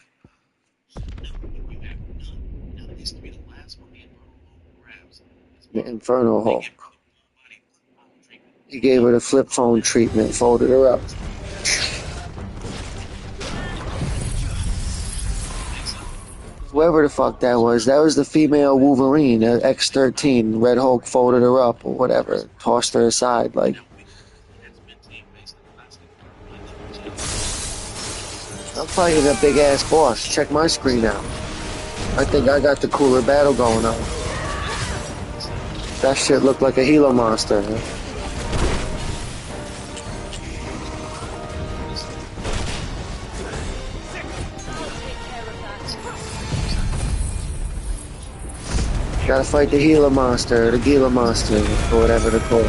The Infernal Hulk. He gave her the flip phone treatment, folded her up. Whoever the fuck that was the female Wolverine, X-13. Red Hulk folded her up or whatever, tossed her aside, like. I'm fighting a big ass boss. Check my screen out. I think I got the cooler battle going on. That shit looked like a Gila monster. Huh? Gotta fight the Gila monster, the Gila monster, or whatever they're called.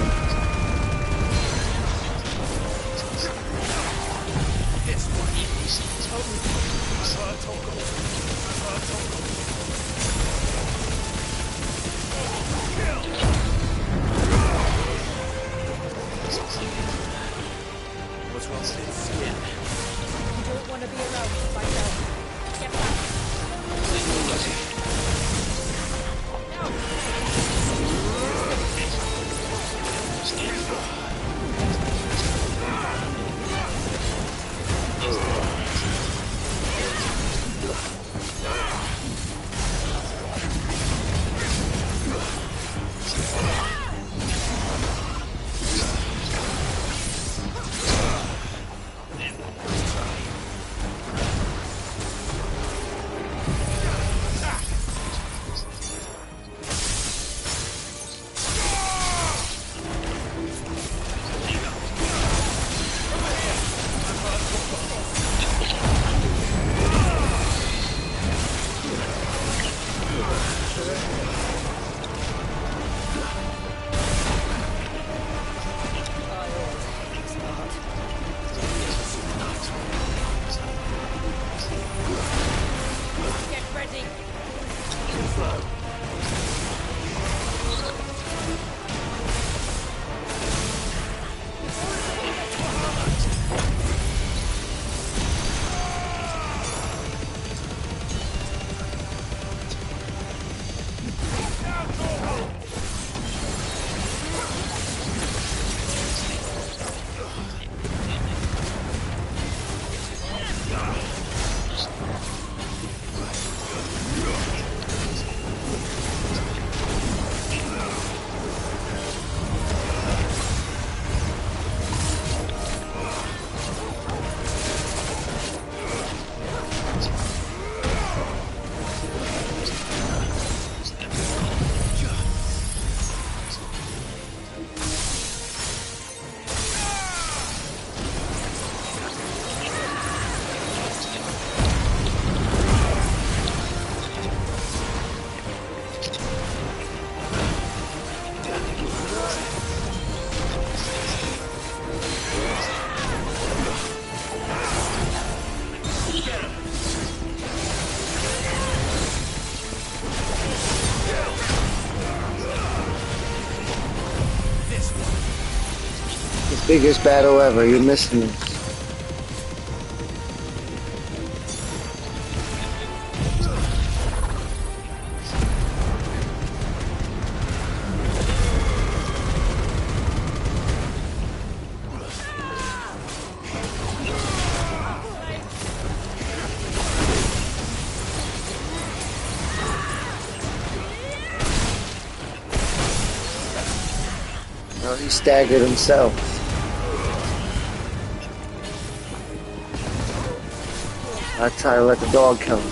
What's wrong with its skin? You don't want to be around to find out. Biggest battle ever. You're missing this. No, he staggered himself. I try to let the dog kill him.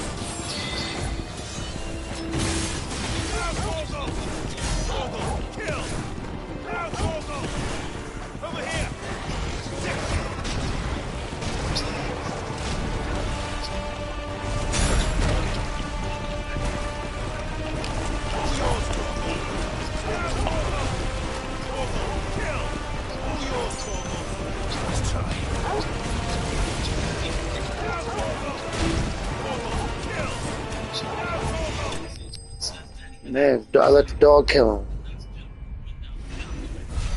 Man, I let the dog kill him.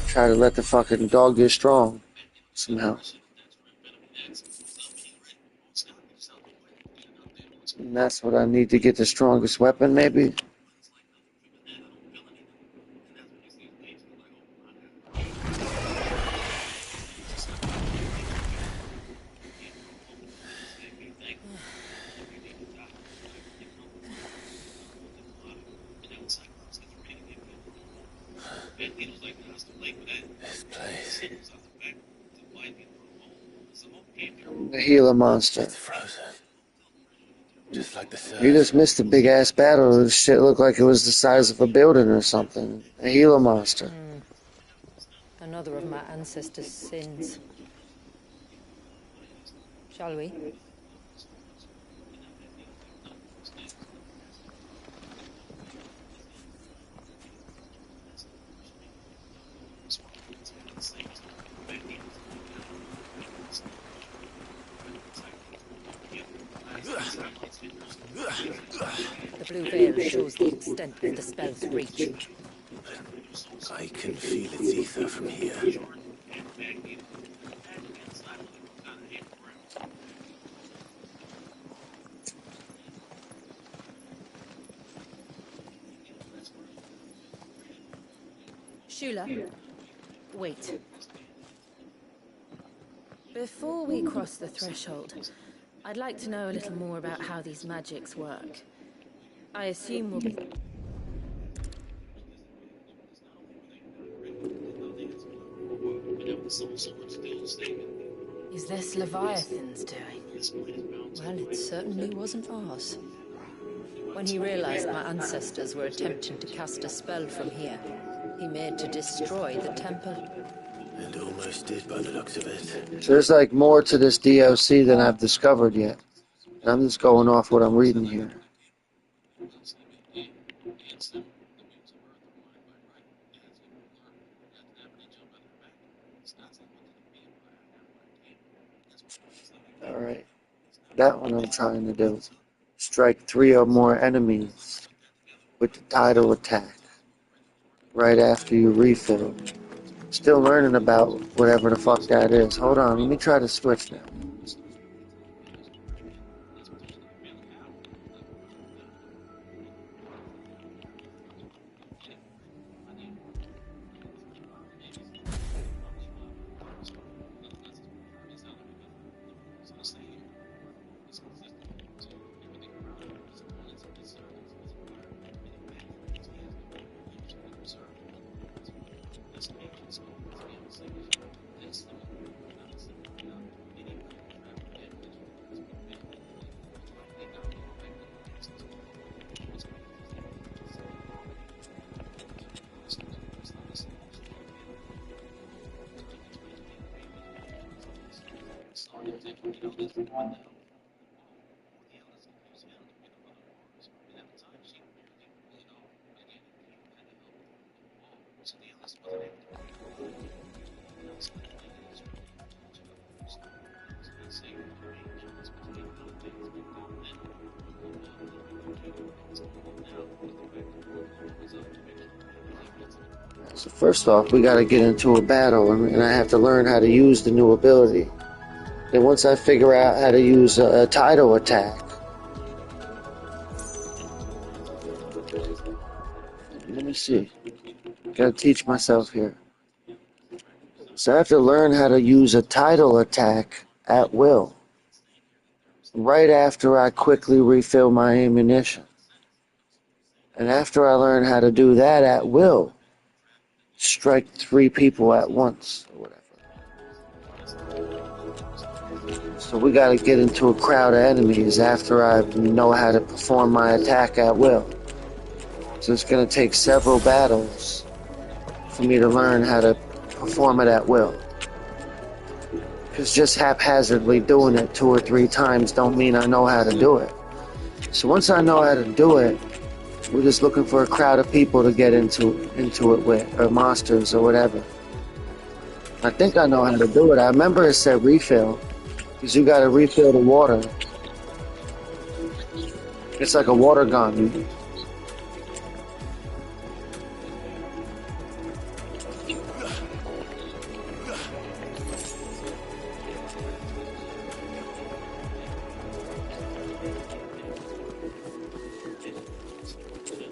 Try to let the fucking dog get strong somehow. And that's what I need to get the strongest weapon, maybe. This place. The Gila monster. It's frozen. Just like the surf. You just missed a big ass battle. This shit looked like it was the size of a building or something. A Gila monster. Another of my ancestors' sins. Shall we? The blue veil shows the extent of the spell's reach. I can feel its ether from here. Shula, wait. Before we cross the threshold, I'd like to know a little more about how these magics work. I assume we'll be... Is this Leviathan's doing? Well, it certainly wasn't ours. When he realized my ancestors were attempting to cast a spell from here, he made to destroy the temple. And almost did by the looks of it. So there's like more to this DLC than I've discovered yet. And I'm just going off what I'm reading here. Alright. That one I'm trying to do. Strike 3 or more enemies with the tidal attack. Right after you refill. Still learning about whatever the fuck that is. Hold on, let me try to switch now. So first off, we gotta get into a battle, and I have to learn how to use the new ability. Then once I figure out how to use a tidal attack, let me see. Gotta teach myself here. So I have to learn how to use a tidal attack at will. Right after I quickly refill my ammunition. And after I learn how to do that at will, strike 3 people at once, or whatever. So we gotta get into a crowd of enemies after I know how to perform my attack at will. So it's gonna take several battles for me to learn how to perform it at will. Because just haphazardly doing it 2 or 3 times don't mean I know how to do it. So once I know how to do it, we're just looking for a crowd of people to get into it with, or monsters or whatever. I think I know how to do it. I remember it said refill, because you gotta refill the water. It's like a water gun.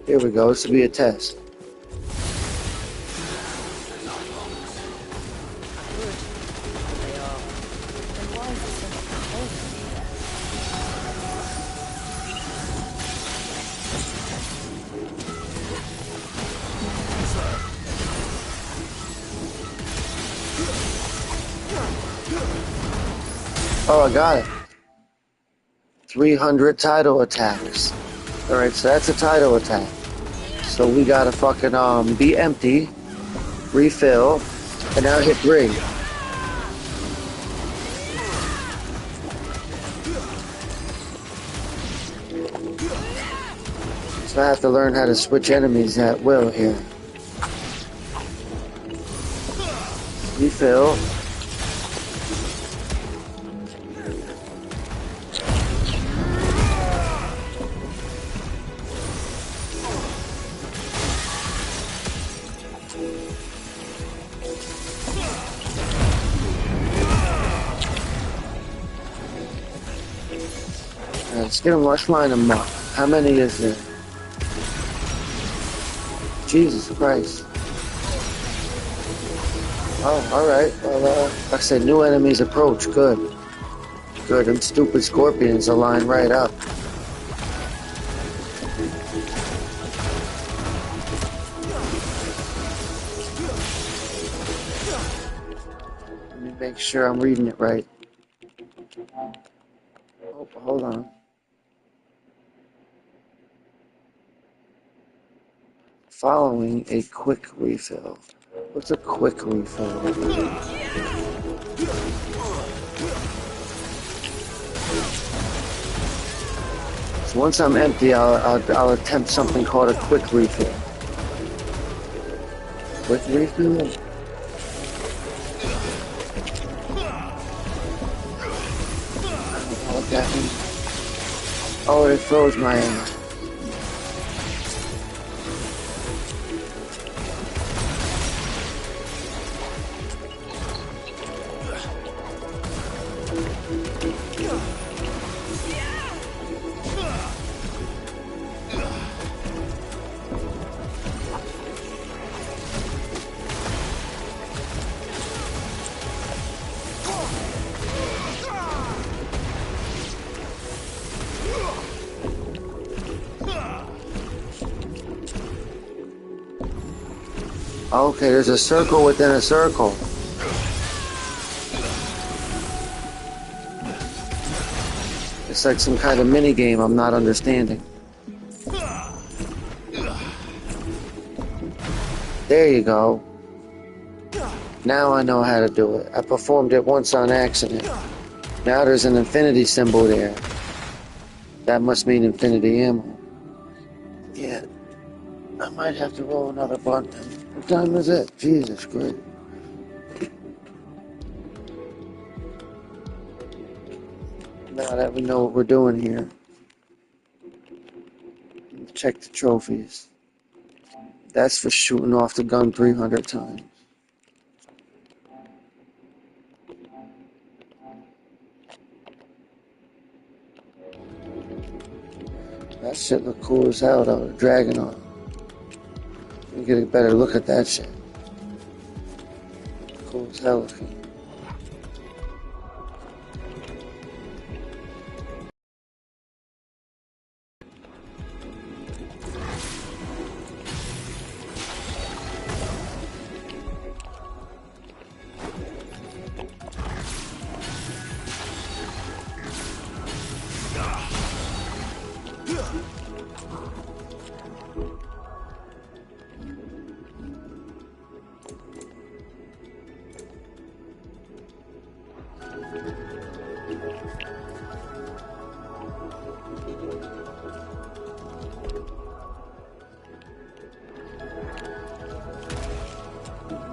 Here we go, this will be a test. Oh, I got it. 300 tidal attacks. Alright, so that's a tidal attack. So we gotta fucking be empty, refill, and now hit 3. So I have to learn how to switch enemies at will here. Refill. Let's get him, let's line him up. How many is there? Jesus Christ. Oh, alright. Well, like I said, new enemies approach. Good. Good, them stupid scorpions are lined right up. Let me make sure I'm reading it right. Oh, hold on. Following a quick refill. What's a quick refill? So once I'm empty, I'll attempt something called a quick refill. Quick refill? What that means? Oh, it froze my ass. Okay, there's a circle within a circle. It's like some kind of mini game I'm not understanding. There you go. Now I know how to do it. I performed it once on accident. Now there's an infinity symbol there. That must mean infinity ammo. Yeah. I might have to roll another button. What time is it? Jesus Christ. Now that we know what we're doing here, check the trophies. That's for shooting off the gun 300 times. That shit look cool as hell though, the dragon on. You get a better look at that shit. Cool as hell looking.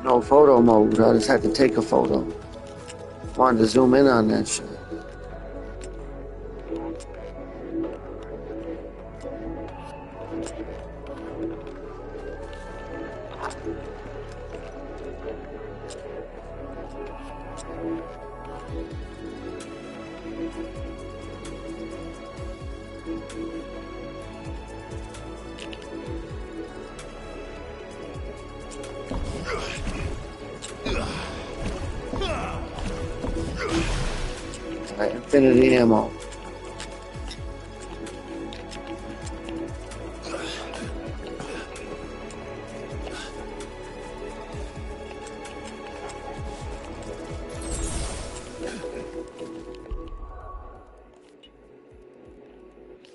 No photo mode, I just had to take a photo. Wanted to zoom in on that shit. Infinity ammo.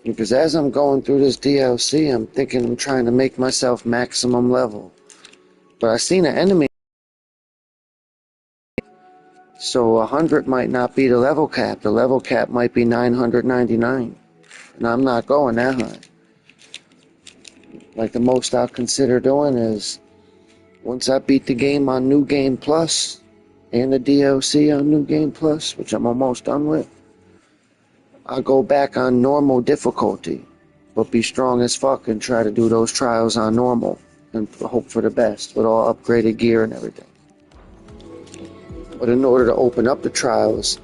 Because as I'm going through this DLC, I'm thinking I'm trying to make myself maximum level. But I seen an enemy. So 100 might not be the level cap. The level cap might be 999. And I'm not going that high. Like the most I'll consider doing is once I beat the game on New Game Plus and the DLC on New Game Plus, which I'm almost done with, I'll go back on normal difficulty, but be strong as fuck and try to do those trials on normal and hope for the best with all upgraded gear and everything. But in order to open up the trials,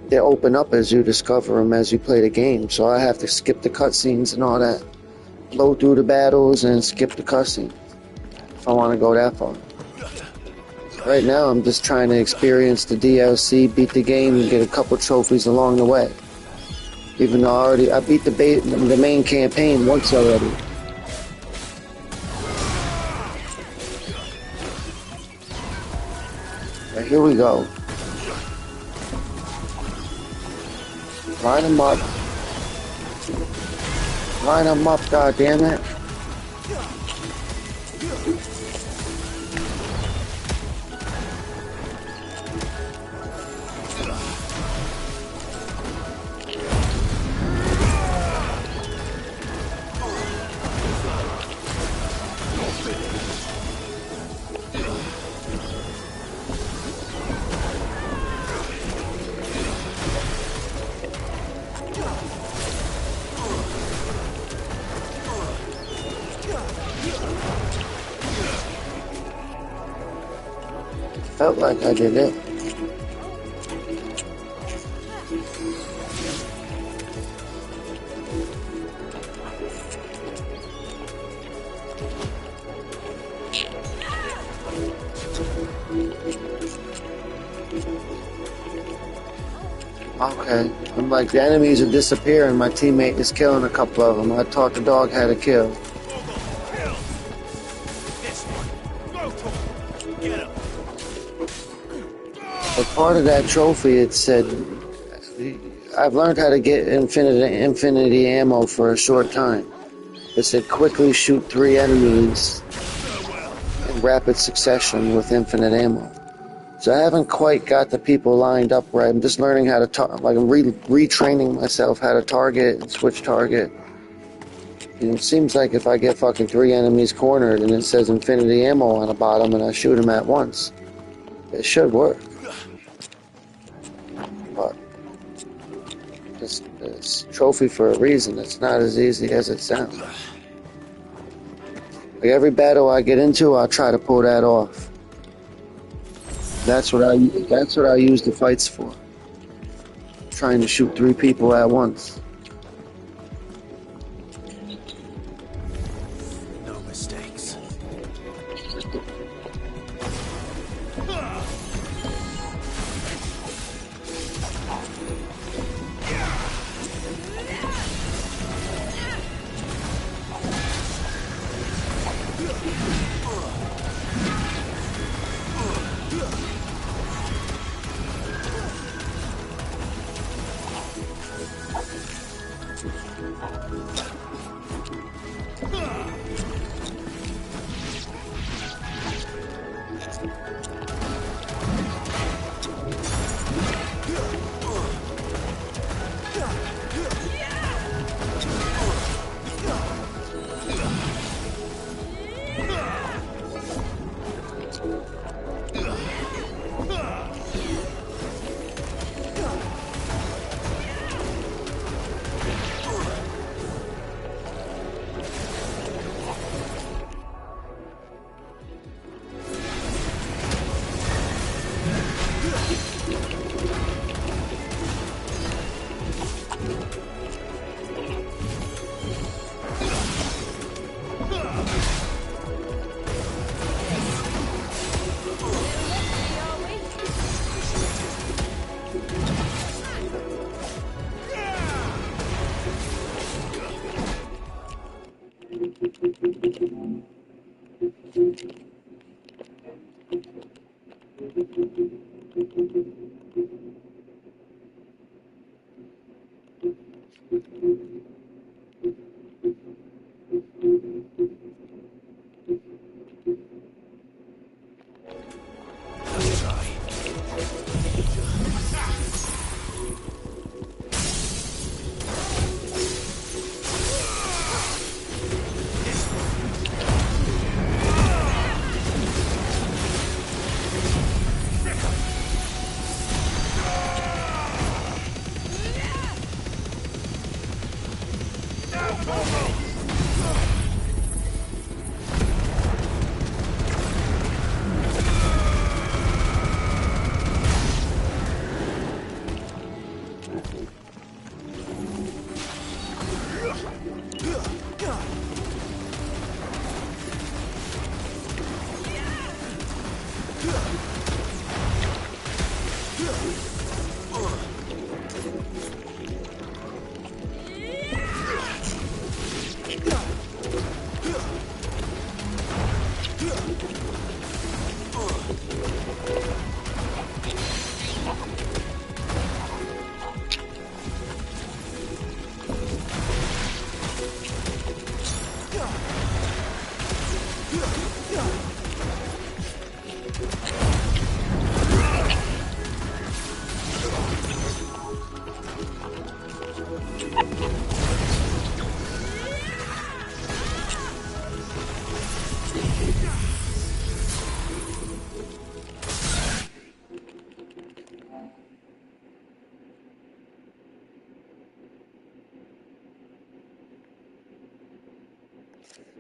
they open up as you discover them as you play the game. So I have to skip the cutscenes and all that. Blow through the battles and skip the cutscenes if I want to go that far. Right now I'm just trying to experience the DLC, beat the game, and get a couple trophies along the way. Even though I beat the main campaign once already. Here we go. Line them up. Line them up, goddammit. Felt like I did it. Okay, I'm like, the enemies are disappearing, my teammate is killing a couple of them. I taught the dog how to kill. But part of that trophy, it said, I've learned how to get infinity ammo for a short time. It said, quickly shoot 3 enemies in rapid succession with infinite ammo. So I haven't quite got the people lined up right. I'm just learning how to like I'm retraining myself how to target and switch target. And it seems like if I get fucking 3 enemies cornered and it says infinity ammo on the bottom and I shoot them at once, it should work. But it's trophy for a reason. It's not as easy as it sounds. Like every battle I get into, I'll try to pull that off. That's what I use the fights for. Trying to shoot 3 people at once. No mistakes.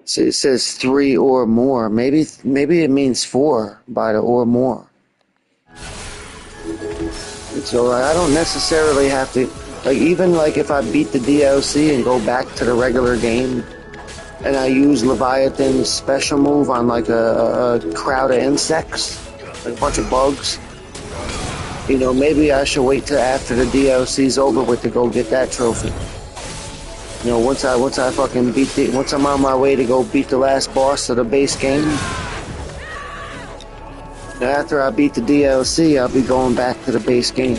So it says 3 or more. Maybe it means 4 by the or more. So I don't necessarily have to, like, even like if I beat the DLC and go back to the regular game and I use Leviathan's special move on like a crowd of insects, like a bunch of bugs, you know, maybe I should wait till after the DLC's over with to go get that trophy. You know, once I fucking once I'm on my way to go beat the last boss of the base game, after I beat the DLC, I'll be going back to the base game.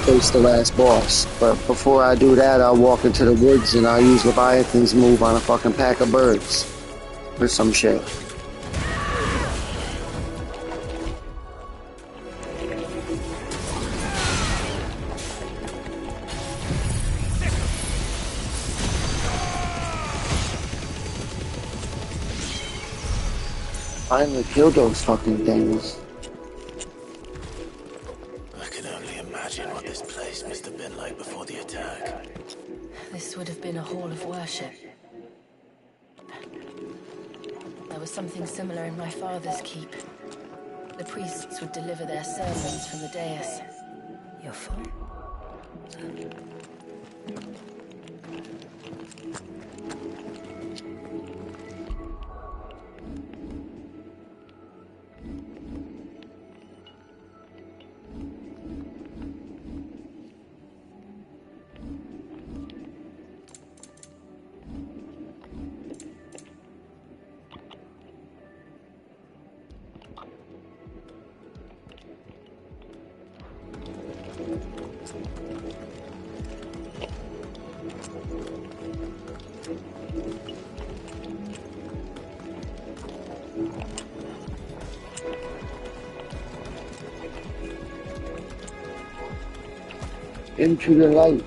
Face the last boss. But before I do that, I'll walk into the woods and I'll use Leviathan's move on a fucking pack of birds. Or some shit. Finally killed those fucking things. I can only imagine what this place must have been like before the attack. This would have been a hall of worship. was something similar in my father's keep. The priests would deliver their sermons from the dais. Your father? Into the light.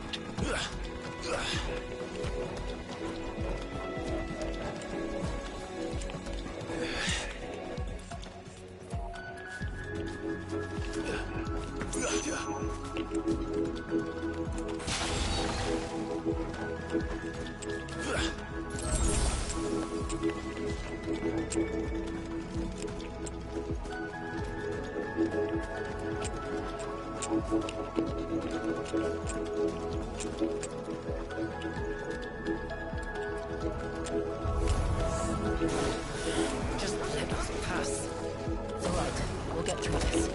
Just let us pass. It's all right. We'll get through this.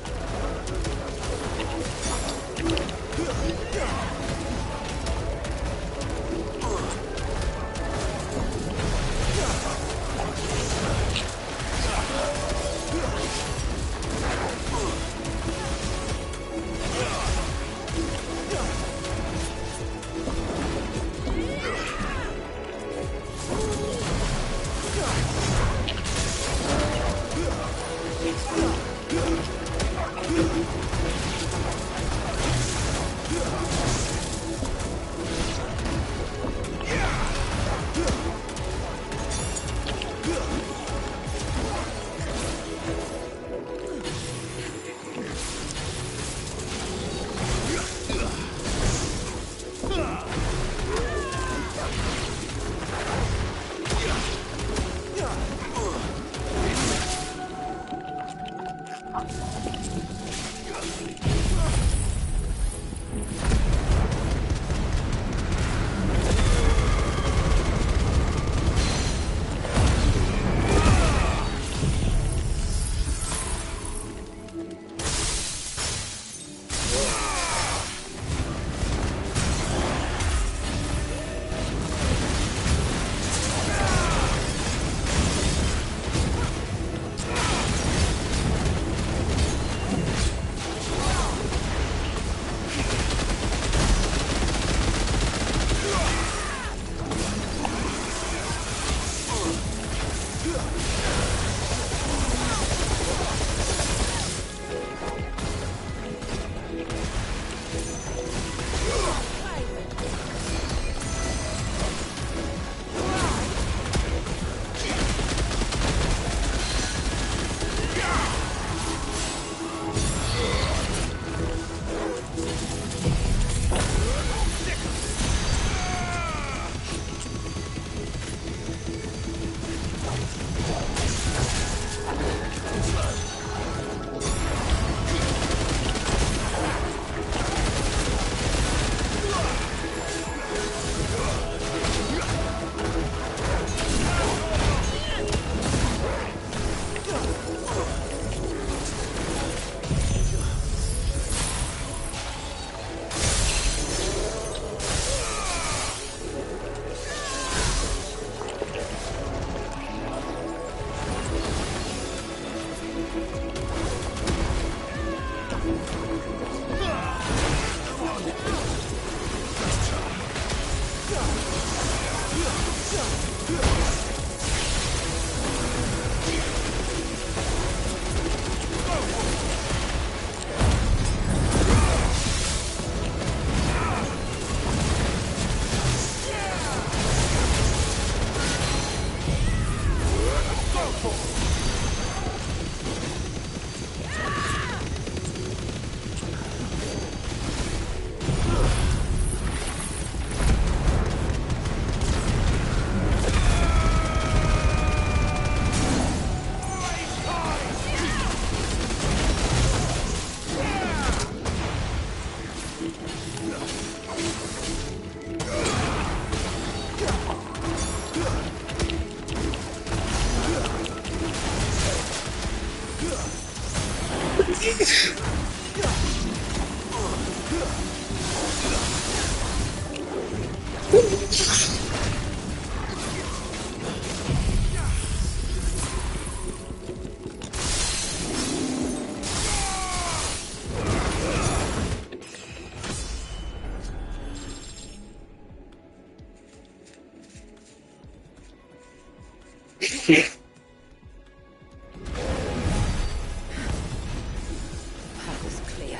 Path is clear.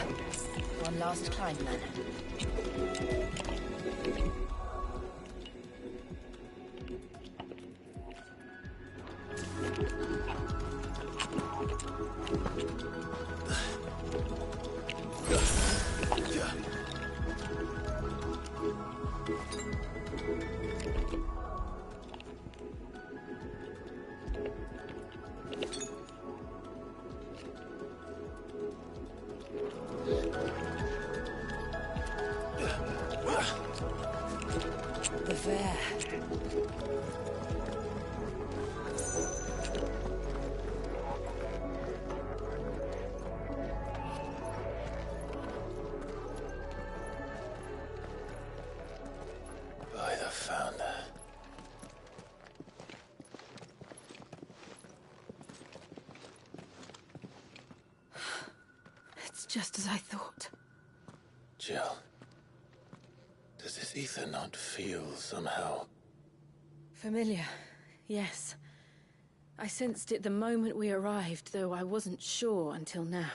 One last climb, then. The fair. By the founder. It's just as I thought. Jill. Does this ether not feel somehow? Familiar, yes. I sensed it the moment we arrived, though I wasn't sure until now.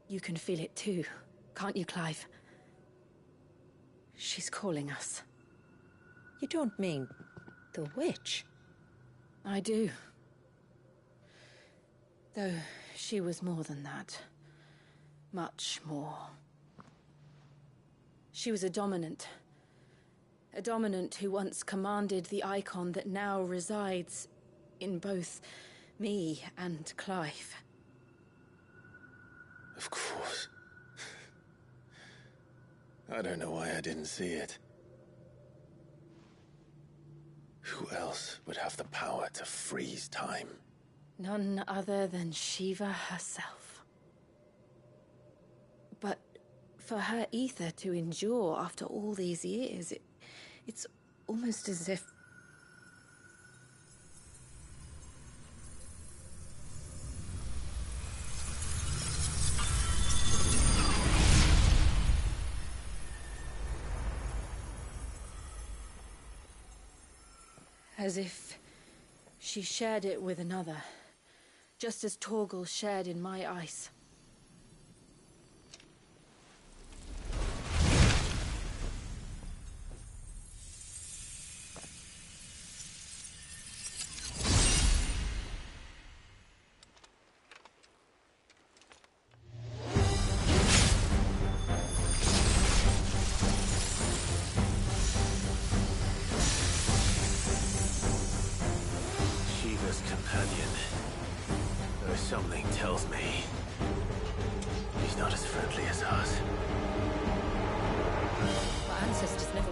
You can feel it too, can't you, Clive? She's calling us. You don't mean the witch? I do. Though she was more than that. Much more. She was a dominant. A dominant who once commanded the icon that now resides in both me and Clive. Of course. I don't know why I didn't see it. Who else would have the power to freeze time? None other than Shiva herself. But for her ether to endure after all these years, it's almost as if... As if she shared it with another, just as Torgal shared in my ice. Shiva's companion. Though something tells me he's not as friendly as ours. My ancestors never...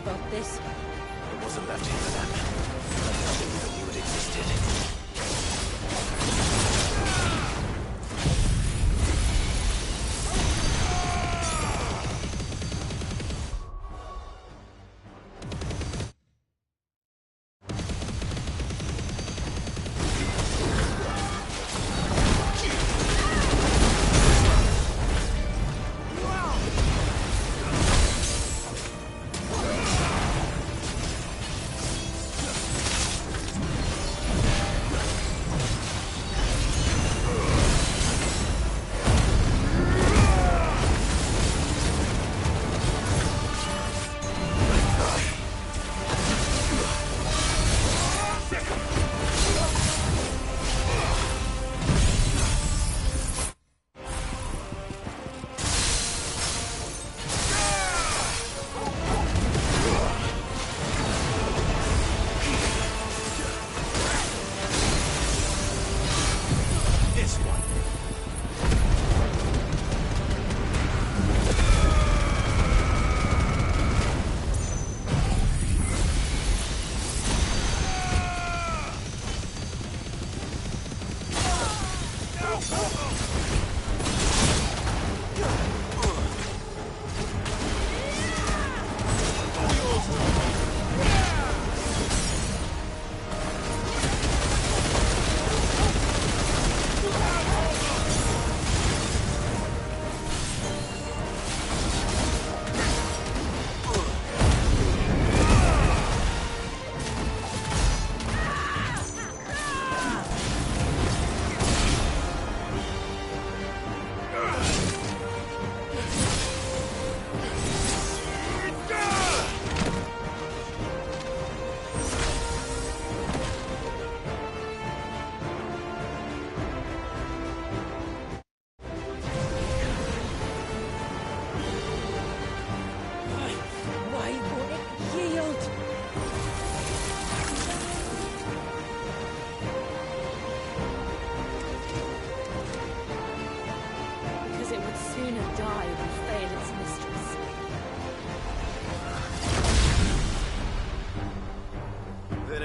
about this? It wasn't left here for them. Nothing even knew it existed.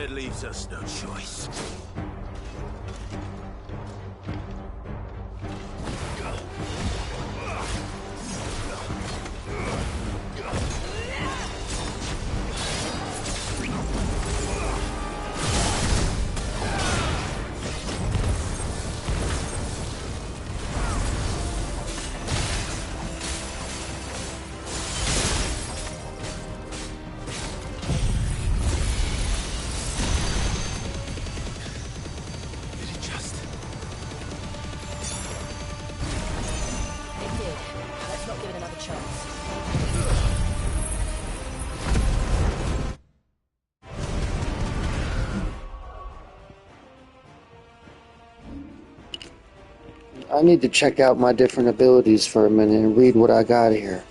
Leaves us no choice. I need to check out my different abilities for a minute and read what I got here.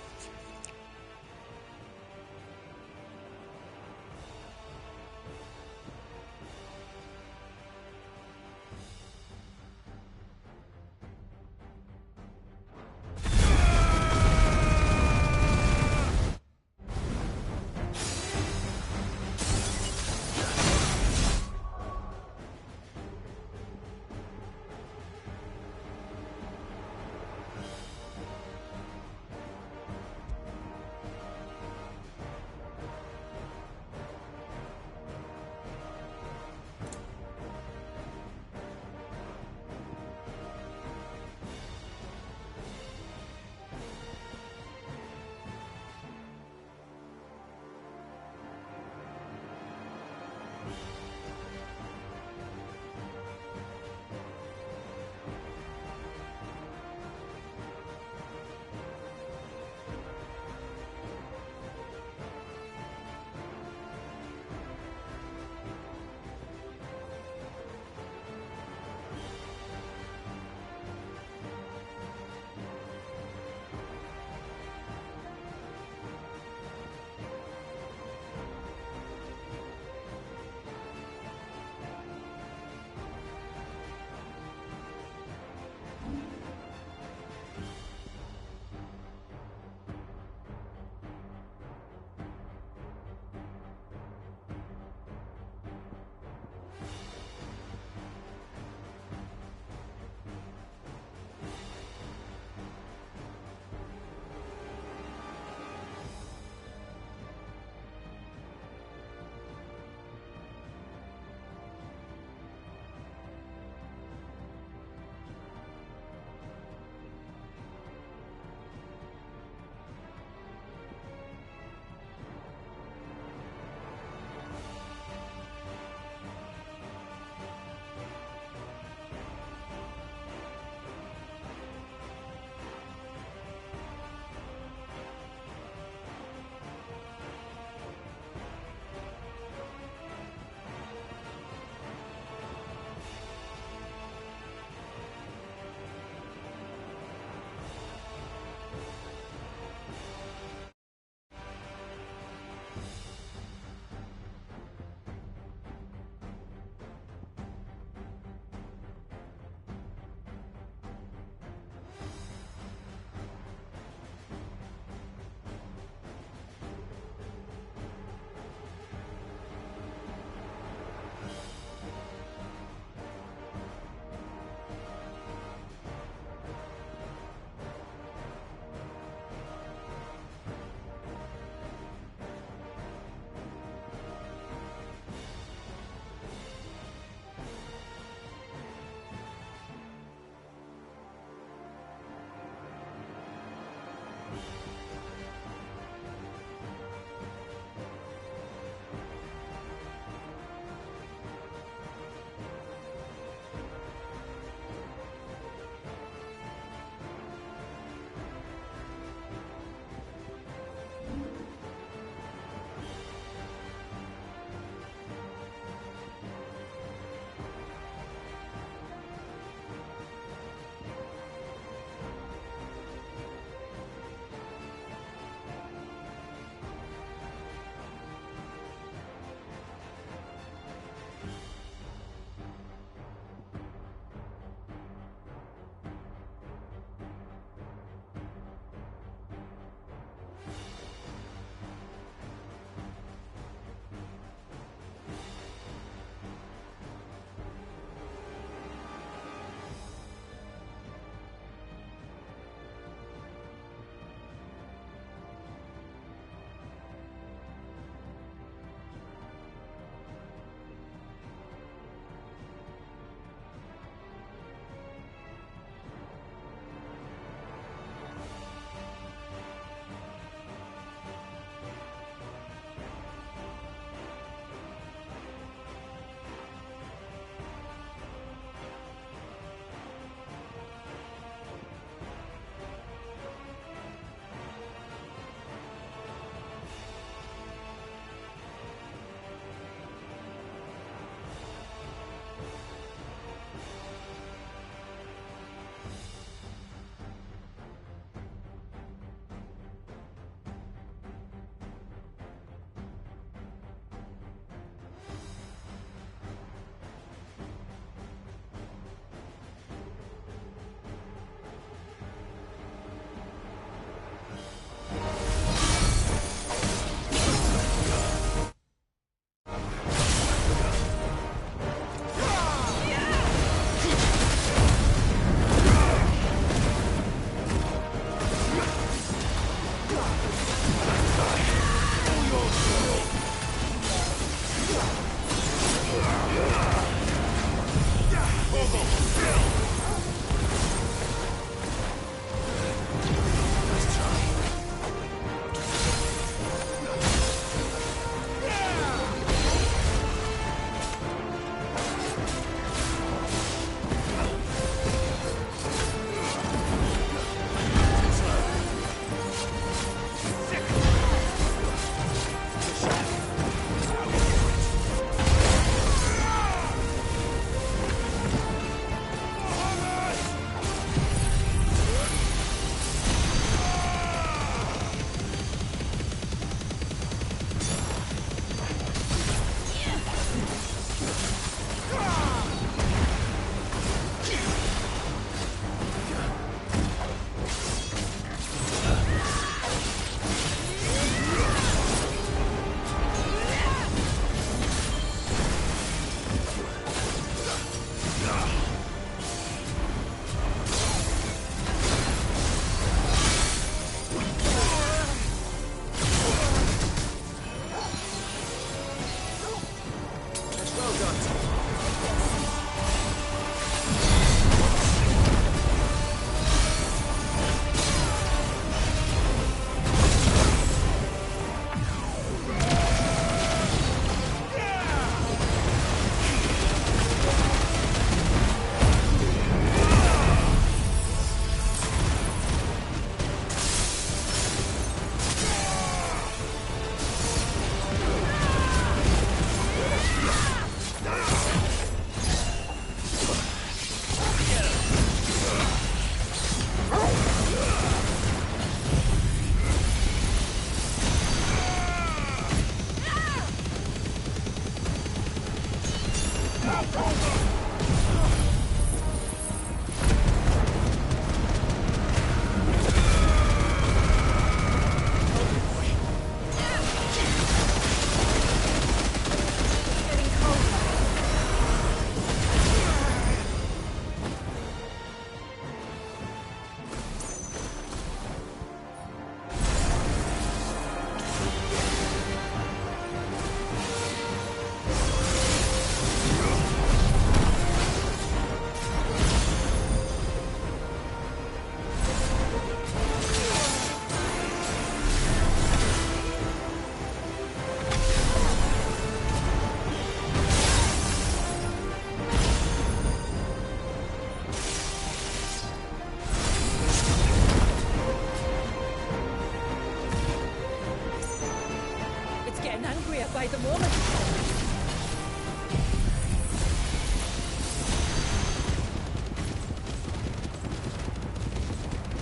by the moment.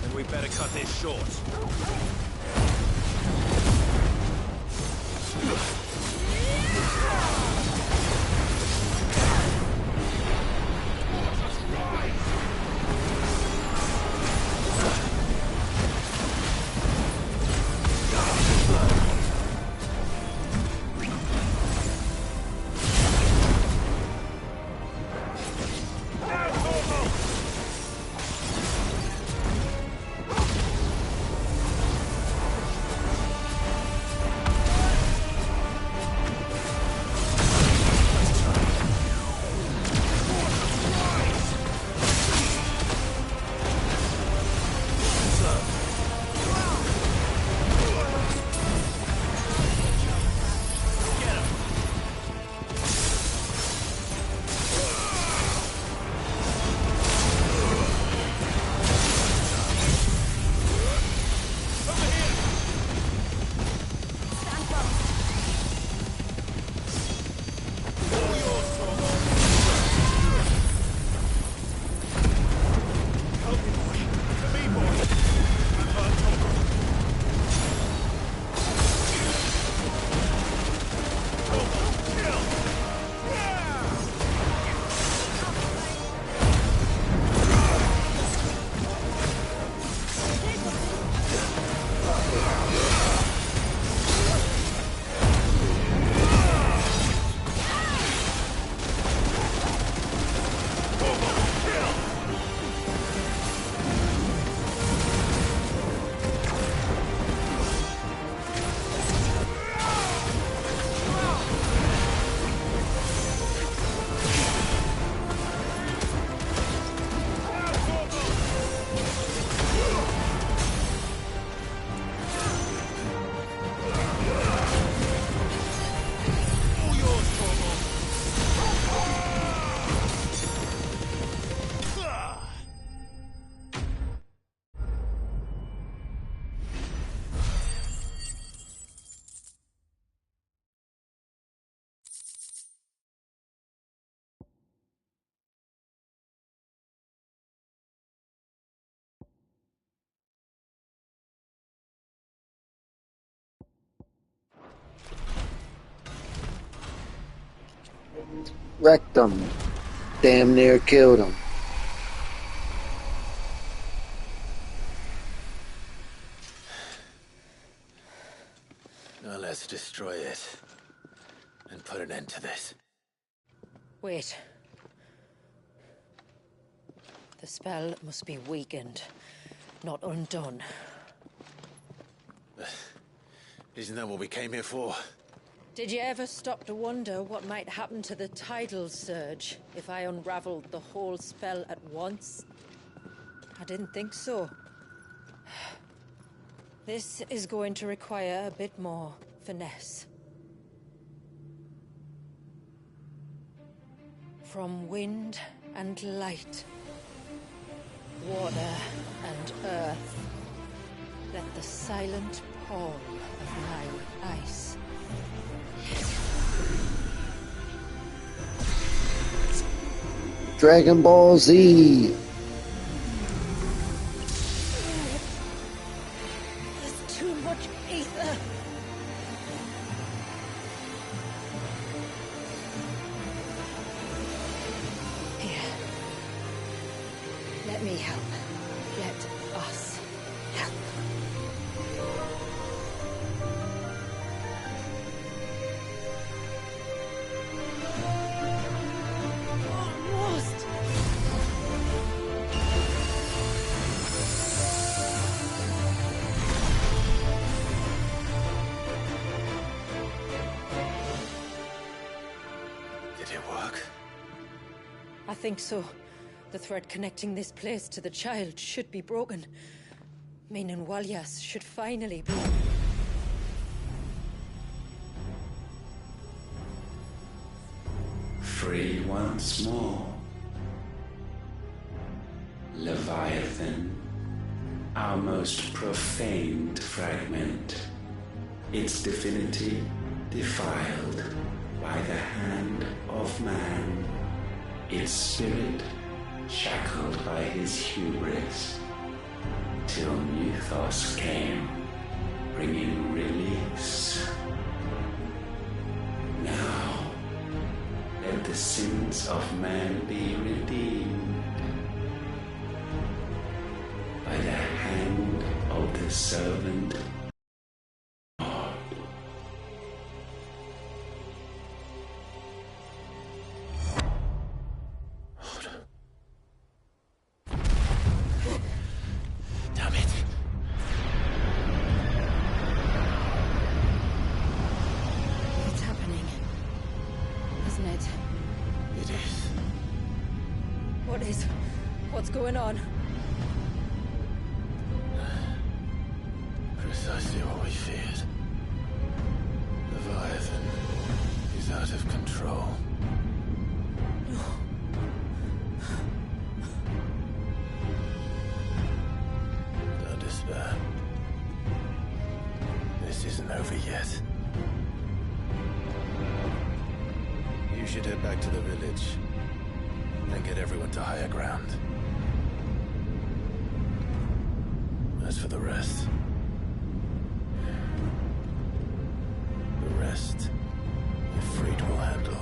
Then we better cut this short. Wrecked him. Damn near killed him. Now let's destroy it. And put an end to this. Wait. The spell must be weakened, not undone. Isn't that what we came here for? Did you ever stop to wonder what might happen to the tidal surge if I unraveled the whole spell at once? I didn't think so. This is going to require a bit more finesse. From wind and light, water and earth, let the silent pall of my ice. Dragon Ball Z. There's too much ether. Here. Let me help. Let us help. Almost. Did it work? I think so. The thread connecting this place to the child should be broken. Meaning Walyas should finally be... Free once more. Leviathan, our most profaned fragment, its divinity defiled by the hand of man, its spirit shackled by his hubris, till Mythos came, bringing release. Now, let the sins of man be redeemed by the hand of the servant. What's going on? Precisely what we feared. Leviathan is out of control. Don't despair. This isn't over yet. You should head back to the village and get everyone to higher ground. As for the rest, Ifrit will handle.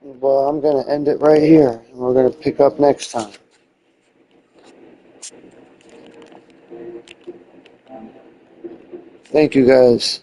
Well, I'm going to end it right here, and we're going to pick up next time. Thank you, guys.